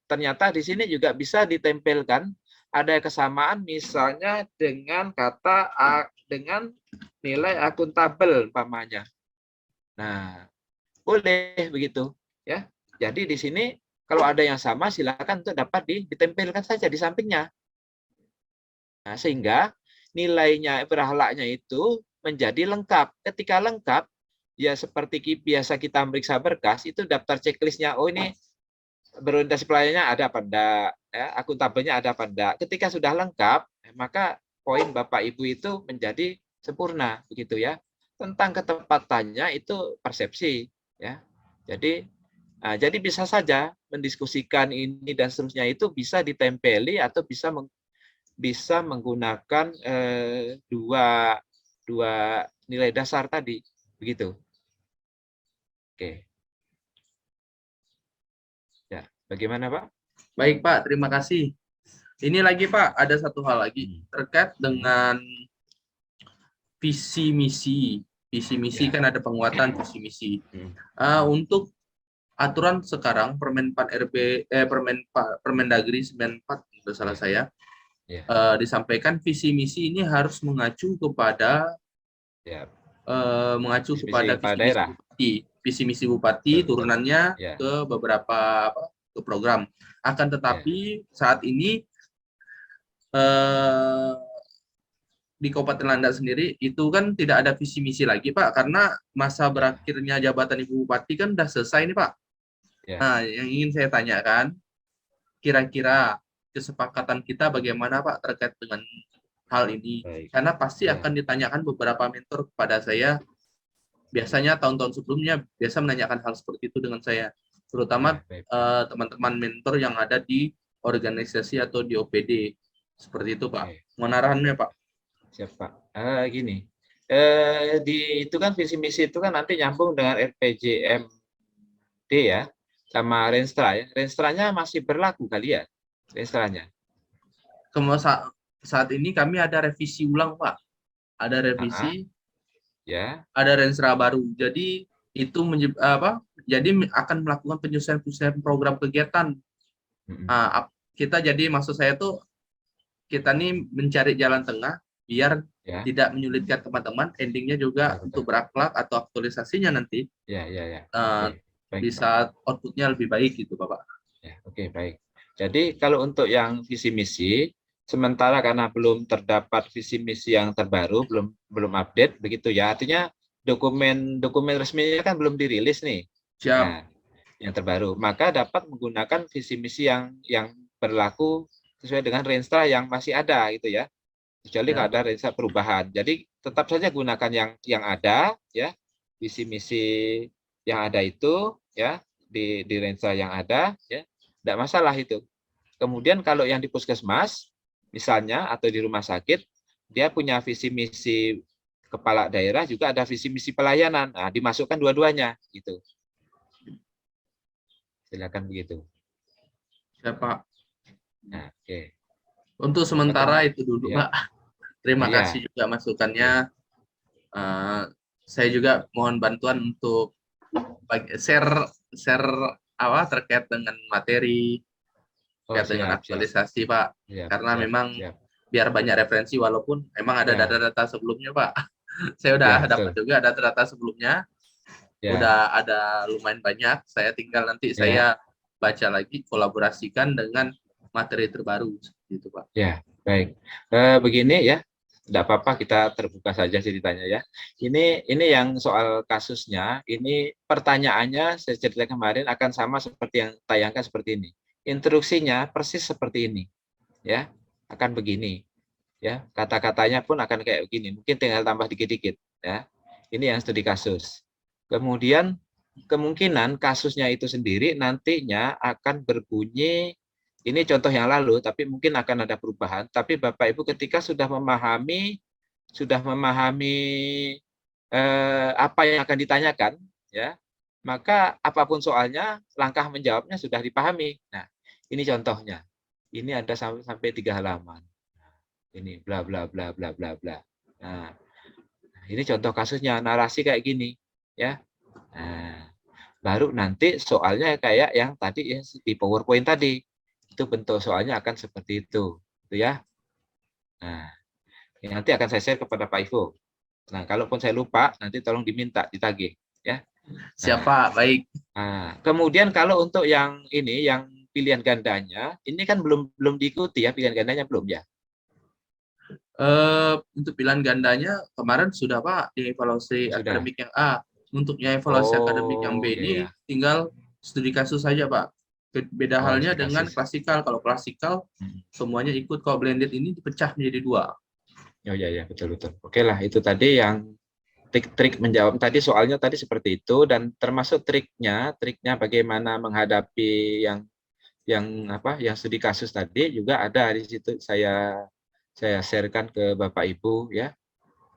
Ternyata di sini juga bisa ditempelkan ada kesamaan misalnya dengan kata dengan nilai akuntabel umpamanya. Nah, boleh begitu ya. Jadi di sini kalau ada yang sama silakan untuk dapat ditempelkan saja di sampingnya. Nah, sehingga nilainya berakhlaknya itu menjadi lengkap. Ketika lengkap, ya seperti biasa kita meriksa berkas, itu daftar checklistnya, oh ini berorientasi pelayanannya ada apa enggak, ya, akuntabelnya ada apa enggak. Ketika sudah lengkap, maka poin Bapak Ibu itu menjadi sempurna, begitu ya. Tentang ketepatannya itu persepsi, ya. Jadi bisa saja mendiskusikan ini dan seterusnya itu bisa ditempeli atau bisa menggunakan dua nilai dasar tadi, begitu. Oke. Ya, bagaimana Pak? Baik Pak, terima kasih. Ini lagi Pak, ada satu hal lagi terkait dengan visi misi. Visi misi kan ada penguatan visi misi. Untuk aturan sekarang Permendagri 94 kalau salah saya disampaikan visi misi ini harus mengacu kepada visi misi bupati turunannya ke beberapa ke program. Akan tetapi saat ini di Kabupaten Landak sendiri itu kan tidak ada visi misi lagi Pak, karena masa berakhirnya jabatan Ibu Bupati kan sudah selesai nih Pak. Nah, yang ingin saya tanyakan, kira-kira kesepakatan kita bagaimana Pak terkait dengan hal ini? Karena pasti akan ditanyakan beberapa mentor kepada saya. Biasanya tahun-tahun sebelumnya biasa menanyakan hal seperti itu dengan saya, terutama teman-teman mentor yang ada di organisasi atau di OPD. Seperti itu, Pak. Oke. Mohon arahannya, Pak. Siap, Pak. Gini, itu kan visi misi itu kan nanti nyambung dengan RPJMD ya, sama Renstra ya. Renstranya masih berlaku kali ya, Renstranya. Saat ini kami ada revisi ulang, Pak. Ada revisi, Ya. ada Renstra baru. Jadi itu jadi akan melakukan penyesuaian program kegiatan. Kita jadi maksud saya tuh kita nih mencari jalan tengah biar tidak menyulitkan teman-teman, endingnya juga untuk berakhlak atau aktualisasinya nanti bisa outputnya lebih baik gitu, Bapak. Ya, oke, baik. Jadi kalau untuk yang visi misi, sementara karena belum terdapat visi misi yang terbaru, belum update begitu ya. Artinya dokumen resminya kan belum dirilis nih. Siap. Nah, yang terbaru, maka dapat menggunakan visi misi yang berlaku sesuai dengan Renstra yang masih ada gitu ya. Kecuali kalau ada Renstra perubahan. Jadi tetap saja gunakan yang ada ya, visi misi yang ada itu ya di Renstra yang ada ya. Tidak masalah itu. Kemudian kalau yang di puskesmas misalnya atau di rumah sakit, dia punya visi misi kepala daerah, juga ada visi misi pelayanan. Nah, dimasukkan dua-duanya gitu. Silakan begitu. Ya, Pak. Nah, oke. Untuk sementara itu dulu, Pak. Terima kasih juga masukannya. Saya juga mohon bantuan untuk share terkait dengan materi, terkait dengan aktualisasi, Pak. Karena memang biar banyak referensi, walaupun emang ada data-data sebelumnya, Pak. Saya udah dapat juga data-data sebelumnya. Udah ada lumayan banyak. Saya tinggal nanti saya baca lagi, kolaborasikan dengan materi terbaru gitu, Pak. Ya, baik. Begini ya. Tidak apa-apa, kita terbuka saja ceritanya ya. Ini yang soal kasusnya, ini pertanyaannya saya cerita kemarin akan sama seperti yang tayangkan seperti ini. Instruksinya persis seperti ini. Ya, akan begini. Ya, kata-katanya pun akan kayak begini. Mungkin tinggal tambah dikit-dikit ya. Ini yang studi kasus. Kemudian kemungkinan kasusnya itu sendiri nantinya akan berbunyi, ini contoh yang lalu, tapi mungkin akan ada perubahan. Tapi Bapak Ibu ketika sudah memahami apa yang akan ditanyakan, ya, maka apapun soalnya, langkah menjawabnya sudah dipahami. Nah, ini contohnya. Ini ada sampai 3 halaman. Ini bla bla bla bla bla bla. Nah, ini contoh kasusnya, narasi kayak gini, ya. Nah, baru nanti soalnya kayak yang tadi ya di PowerPoint tadi. Itu bentuk soalnya akan seperti itu ya. Nah, nanti akan saya share kepada Pak Ivo. Nah, kalaupun saya lupa, nanti tolong diminta ditagih ya. Siapa? Baik. Nah, kemudian kalau untuk yang ini, yang pilihan gandanya, ini kan belum diikuti ya, pilihan gandanya belum ya? Untuk pilihan gandanya kemarin sudah, Pak, di evaluasi akademik yang A. Untuknya evaluasi akademik yang B ini tinggal studi kasus saja, Pak. Beda halnya dengan klasikal. Kalau klasikal semuanya ikut. Kalau blended ini dipecah menjadi 2. Oh ya, betul. Oke lah, itu tadi yang trik menjawab tadi, soalnya tadi seperti itu, dan termasuk triknya bagaimana menghadapi yang studi kasus tadi juga ada di situ, saya sharekan ke Bapak Ibu ya.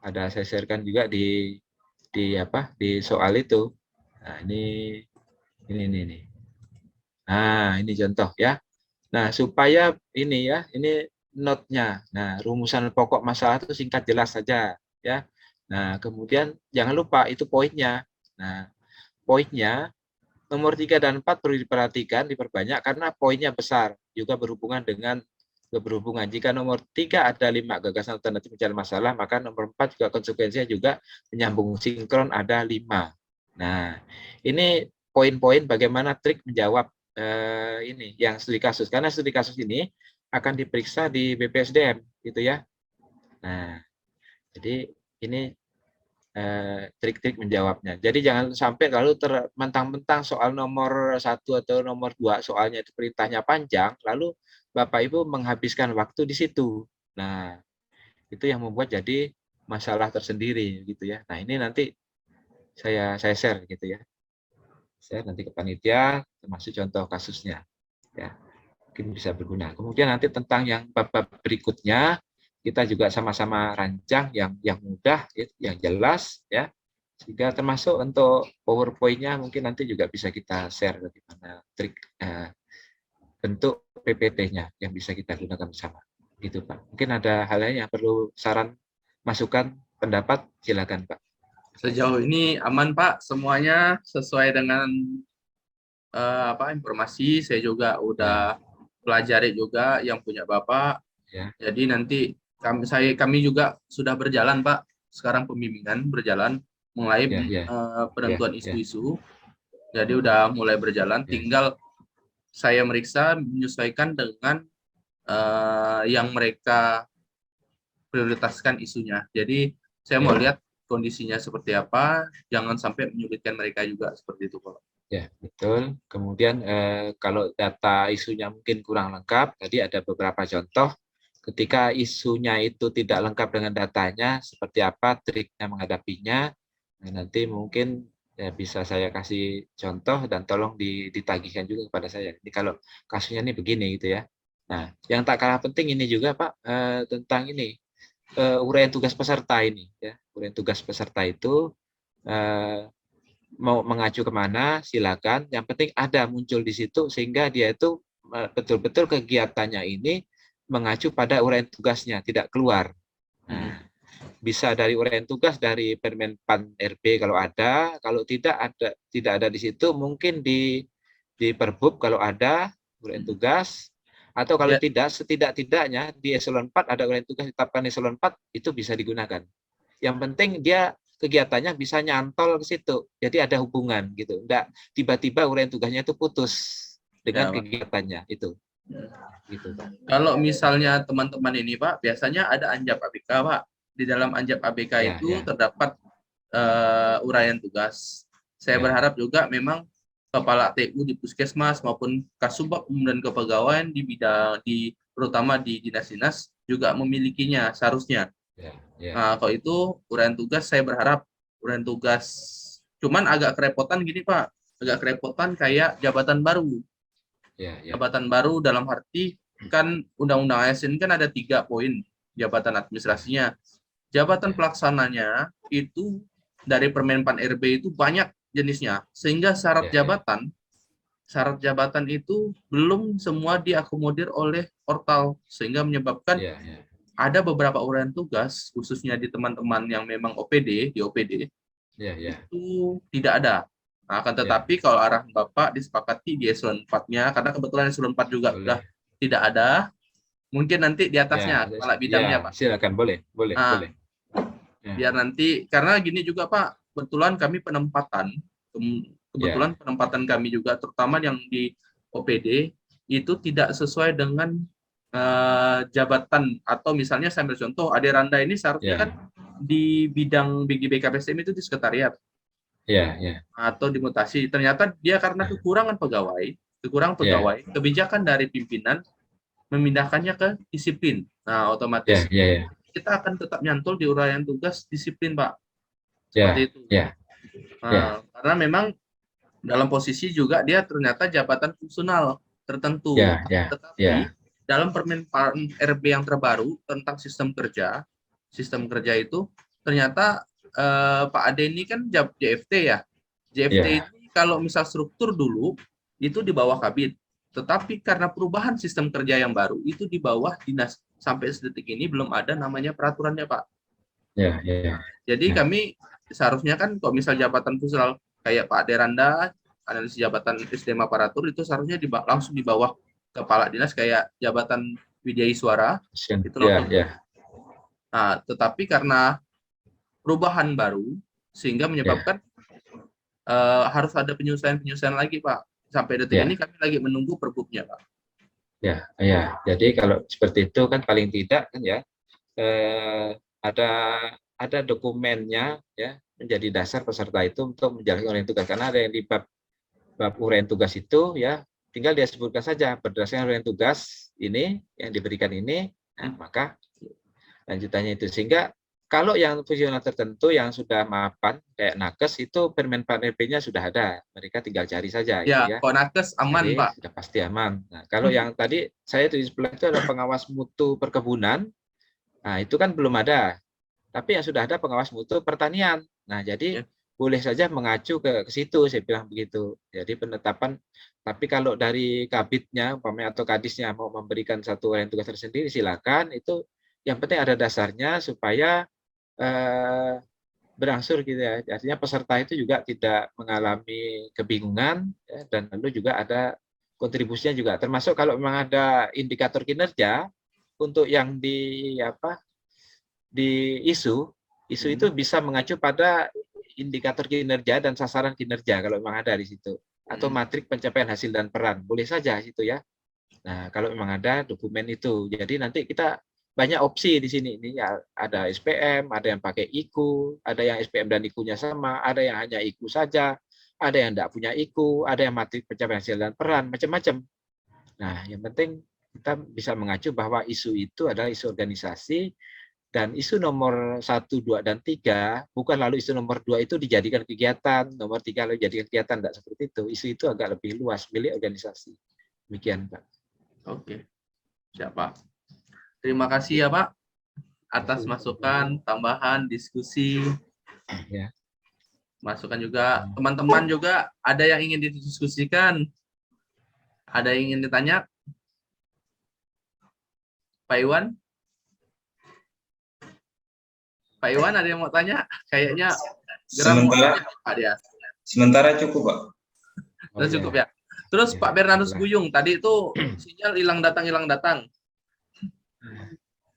Ada saya sharekan juga di soal itu. Nah, ini. Nah, ini contoh ya. Nah, supaya ini ya, ini note-nya. Nah, rumusan pokok masalah itu singkat jelas saja ya. Nah, kemudian jangan lupa itu poinnya. Nah, poinnya nomor 3 dan 4 perlu diperhatikan, diperbanyak karena poinnya besar, juga berhubungan dengan keberhubungan. Jika nomor 3 ada 5 gagasan alternatif mencari masalah, maka nomor 4 juga konsekuensinya juga menyambung sinkron ada 5. Nah, ini poin-poin bagaimana trik menjawab ini yang studi kasus, karena studi kasus ini akan diperiksa di BPSDM gitu ya. Nah, jadi ini trik-trik menjawabnya. Jadi jangan sampai lalu mentang-mentang soal nomor 1 atau nomor 2 soalnya itu perintahnya panjang, lalu Bapak Ibu menghabiskan waktu di situ. Nah, itu yang membuat jadi masalah tersendiri gitu ya. Nah, ini nanti saya share gitu ya. Saya nanti ke panitia termasuk contoh kasusnya ya. mungkin bisa berguna. Kemudian nanti tentang yang bab-bab berikutnya kita juga sama-sama rancang yang mudah, yang jelas, ya. Sehingga termasuk untuk PowerPoint-nya mungkin nanti juga bisa kita share bagaimana trik bentuk PPT-nya yang bisa kita gunakan bersama. Gitu, Pak. Mungkin ada hal lain yang perlu saran, masukan, pendapat, silakan, Pak. Sejauh ini aman Pak, semuanya sesuai dengan informasi. Saya juga udah pelajari juga yang punya Bapak. Ya. Jadi nanti kami juga sudah berjalan Pak. Sekarang pembimbingan berjalan mulai penentuan isu-isu. Jadi udah mulai berjalan. Tinggal saya meriksa menyesuaikan dengan yang mereka prioritaskan isunya. Jadi saya mau lihat kondisinya seperti apa, jangan sampai menyulitkan mereka juga seperti itu Pak. Ya, betul. Kemudian kalau data isunya mungkin kurang lengkap, tadi ada beberapa contoh. Ketika isunya itu tidak lengkap dengan datanya, seperti apa triknya menghadapinya, nah, nanti mungkin ya bisa saya kasih contoh dan tolong ditagihkan juga kepada saya. Ini kalau kasusnya ini begini gitu ya. Nah, yang tak kalah penting ini juga Pak, tentang ini. Uraian tugas peserta ini, ya. Uraian tugas peserta itu mau mengacu kemana, silakan. Yang penting ada muncul di situ sehingga dia itu betul-betul kegiatannya ini mengacu pada uraian tugasnya, tidak keluar. Nah, bisa dari uraian tugas dari Permenpan RB kalau ada, kalau tidak ada di situ mungkin di Perbub kalau ada uraian tugas. Atau kalau tidak, setidak-tidaknya di eselon 4 ada uraian tugas ditetapkan eselon 4, itu bisa digunakan. Yang penting dia kegiatannya bisa nyantol ke situ. Jadi ada hubungan gitu. Enggak tiba-tiba uraian tugasnya itu putus dengan kegiatannya itu. Gitu, Pak. Kalau misalnya teman-teman ini Pak, biasanya ada anjap ABK Pak. Di dalam anjap ABK itu terdapat uraian tugas. Saya berharap juga memang Kepala TU di Puskesmas maupun Kasubag dan Kepegawaian terutama di dinas-dinas juga memilikinya seharusnya. Nah, kalau itu uraian tugas saya berharap uraian tugas. Cuman agak kerepotan gini Pak, agak kerepotan kayak jabatan baru. Jabatan baru dalam arti kan Undang-Undang ASN kan ada 3 poin jabatan administrasinya. Jabatan pelaksananya itu dari Permenpan RB itu banyak jenisnya, sehingga syarat jabatan itu belum semua diakomodir oleh portal, sehingga menyebabkan ada beberapa uraian tugas khususnya di teman-teman yang memang di OPD itu tidak ada. Nah, akan tetapi kalau arahan Bapak disepakati di eselon 4-nya, karena kebetulan eselon 4 juga sudah tidak ada, mungkin nanti di atasnya kepala bidangnya Pak. Silakan, boleh. Biar nanti, karena gini juga Pak, kebetulan kami penempatan kami juga terutama yang di OPD itu tidak sesuai dengan jabatan, atau misalnya saya ambil contoh Ade Randa ini seharusnya kan di bidang BGBKPSDM itu di sekretariat atau dimutasi, ternyata dia karena kekurangan pegawai, kebijakan dari pimpinan memindahkannya ke disiplin. Nah, otomatis kita akan tetap nyantol di uraian tugas disiplin Pak. Seperti itu. Karena memang dalam posisi juga dia ternyata jabatan fungsional tertentu. Tetapi dalam Permenpan RB yang terbaru tentang sistem kerja itu ternyata Pak Ade ini kan JFT ya. JFT ini kalau misal struktur dulu itu di bawah Kabid. Tetapi karena perubahan sistem kerja yang baru itu di bawah dinas. Sampai detik ini belum ada namanya peraturannya Pak. Jadi kami seharusnya kan kalau misal jabatan fungsional kayak Pak Ade Randa, analisis jabatan SDM aparatur itu seharusnya langsung di bawah kepala dinas kayak jabatan Widya Iswara. Nah, tetapi karena perubahan baru sehingga menyebabkan harus ada penyelesaian lagi Pak. Sampai detik ini kami lagi menunggu perbubnya Pak. Jadi kalau seperti itu kan paling tidak kan ada dokumennya menjadi dasar peserta itu untuk menjalankan uraian tugas, karena ada yang di bab uraian tugas itu tinggal dia sebutkan saja berdasarkan uraian tugas ini yang diberikan ini, maka lanjutannya itu, sehingga Kalau yang fungsional tertentu yang sudah mapan kayak nakes itu Permenpan RP-nya sudah ada, mereka tinggal cari saja Ya, gitu ya. kalau nakes aman, Jadi Pak. sudah pasti aman. Nah, kalau yang tadi saya di sebelah itu ada pengawas mutu perkebunan, nah itu kan belum ada. Tapi yang sudah ada pengawas mutu pertanian. Nah, jadi Ya. boleh saja mengacu ke situ, saya bilang begitu. Jadi penetapan, tapi kalau dari kabitnya umpamanya atau kadisnya mau memberikan satu orang tugas tersendiri, silakan. Itu yang penting ada dasarnya supaya berangsur gitu ya. Artinya peserta itu juga tidak mengalami kebingungan ya, dan lalu juga ada kontribusinya juga. Termasuk kalau memang ada indikator kinerja untuk yang di isu itu bisa mengacu pada indikator kinerja dan sasaran kinerja kalau memang ada di situ. Atau matrik pencapaian hasil dan peran. Boleh saja situ ya. Nah, kalau memang ada dokumen itu. Jadi nanti kita banyak opsi di sini. Ini ya, ada SPM, ada yang pakai IKU, ada yang SPM dan IKU-nya sama, ada yang hanya IKU saja, ada yang tidak punya IKU, ada yang matrik pencapaian hasil dan peran, macam-macam. Nah, yang penting kita bisa mengacu bahwa isu itu adalah isu organisasi, dan isu nomor 1, 2, dan 3, bukan lalu isu nomor 2 itu dijadikan kegiatan, nomor 3 lalu dijadikan kegiatan, tidak seperti itu. Isu itu agak lebih luas, milik organisasi. Demikian, Pak. Oke, siapa? Terima kasih ya Pak atas masukan, tambahan, diskusi. Ya. Masukan juga teman-teman juga ada yang ingin didiskusikan, ada yang ingin ditanya, Pak Iwan? Pak Iwan ada yang mau tanya? Kayaknya geram Pak dia. Sementara cukup, Pak. Sudah cukup ya. Terus Pak Bernardus Buyung tadi itu sinyal hilang datang.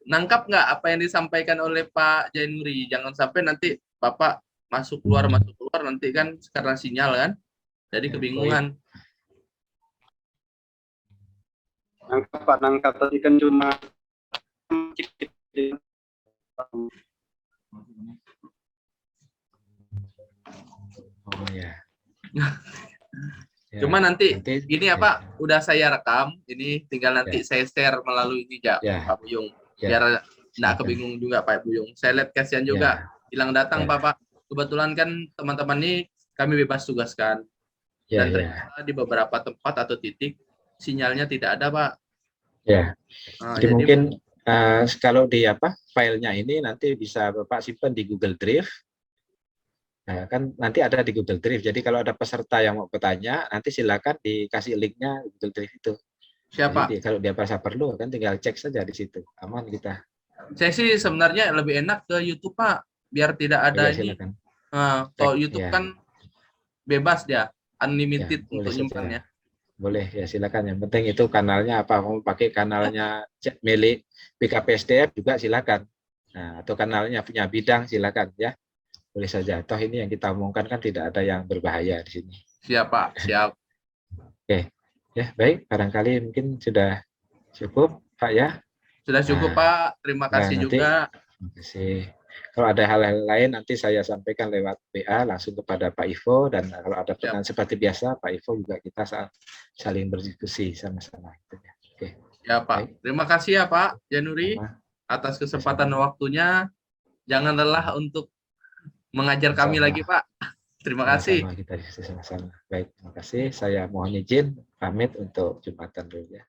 Nangkap nggak apa yang disampaikan oleh Pak Jainuri? Jangan sampai nanti Bapak masuk keluar nanti kan karena sinyal kan. Jadi kebingungan. Nangkap Pak, nangkap tadi kan cuma Oh ya. Ya, Cuma nanti ini apa udah saya rekam, ini tinggal nanti saya share melalui ini Pak Buyung, biar nggak kebingung juga Pak Buyung. Saya lihat kasihan juga hilang datang Pak. Kebetulan kan teman-teman ini kami bebas tugaskan dan ternyata di beberapa tempat atau titik sinyalnya tidak ada Pak. Ya. Jadi mungkin kalau di filenya ini nanti bisa Bapak simpan di Google Drive. Nah, kan nanti ada di Google Drive. Jadi kalau ada peserta yang mau bertanya, nanti silakan dikasih linknya Google Drive itu. Siapa? Jadi kalau dia merasa perlu, kan tinggal cek saja di situ. Aman kita. Saya sih sebenarnya lebih enak ke YouTube Pak, biar tidak ada ini. Kalau YouTube kan bebas dia, unlimited untuk nyimpannya. Boleh ya, silakan. Yang penting itu kanalnya apa? Mau pakai kanalnya milik BKPSDM juga silakan. Nah, atau kanalnya punya bidang silakan ya. Boleh saja. Toh ini yang kita omongkan kan tidak ada yang berbahaya di sini. Siap Pak, siap. Oke. Ya, baik. Barangkali mungkin sudah cukup, Pak ya. Sudah cukup Pak. Terima kasih juga. Terima kasih. Kalau ada hal-hal lain nanti saya sampaikan lewat WA langsung kepada Pak Ivo, dan kalau ada pertanyaan seperti biasa Pak Ivo juga kita saling berdiskusi sama-sama. Oke. Ya Pak. Baik. Terima kasih ya Pak Jainuri atas kesempatan waktunya. Jangan lelah untuk mengajar kami lagi Pak. Terima kasih. Kita sama-sama. Baik, terima kasih. Saya mohon izin pamit untuk Jumatan dulu ya.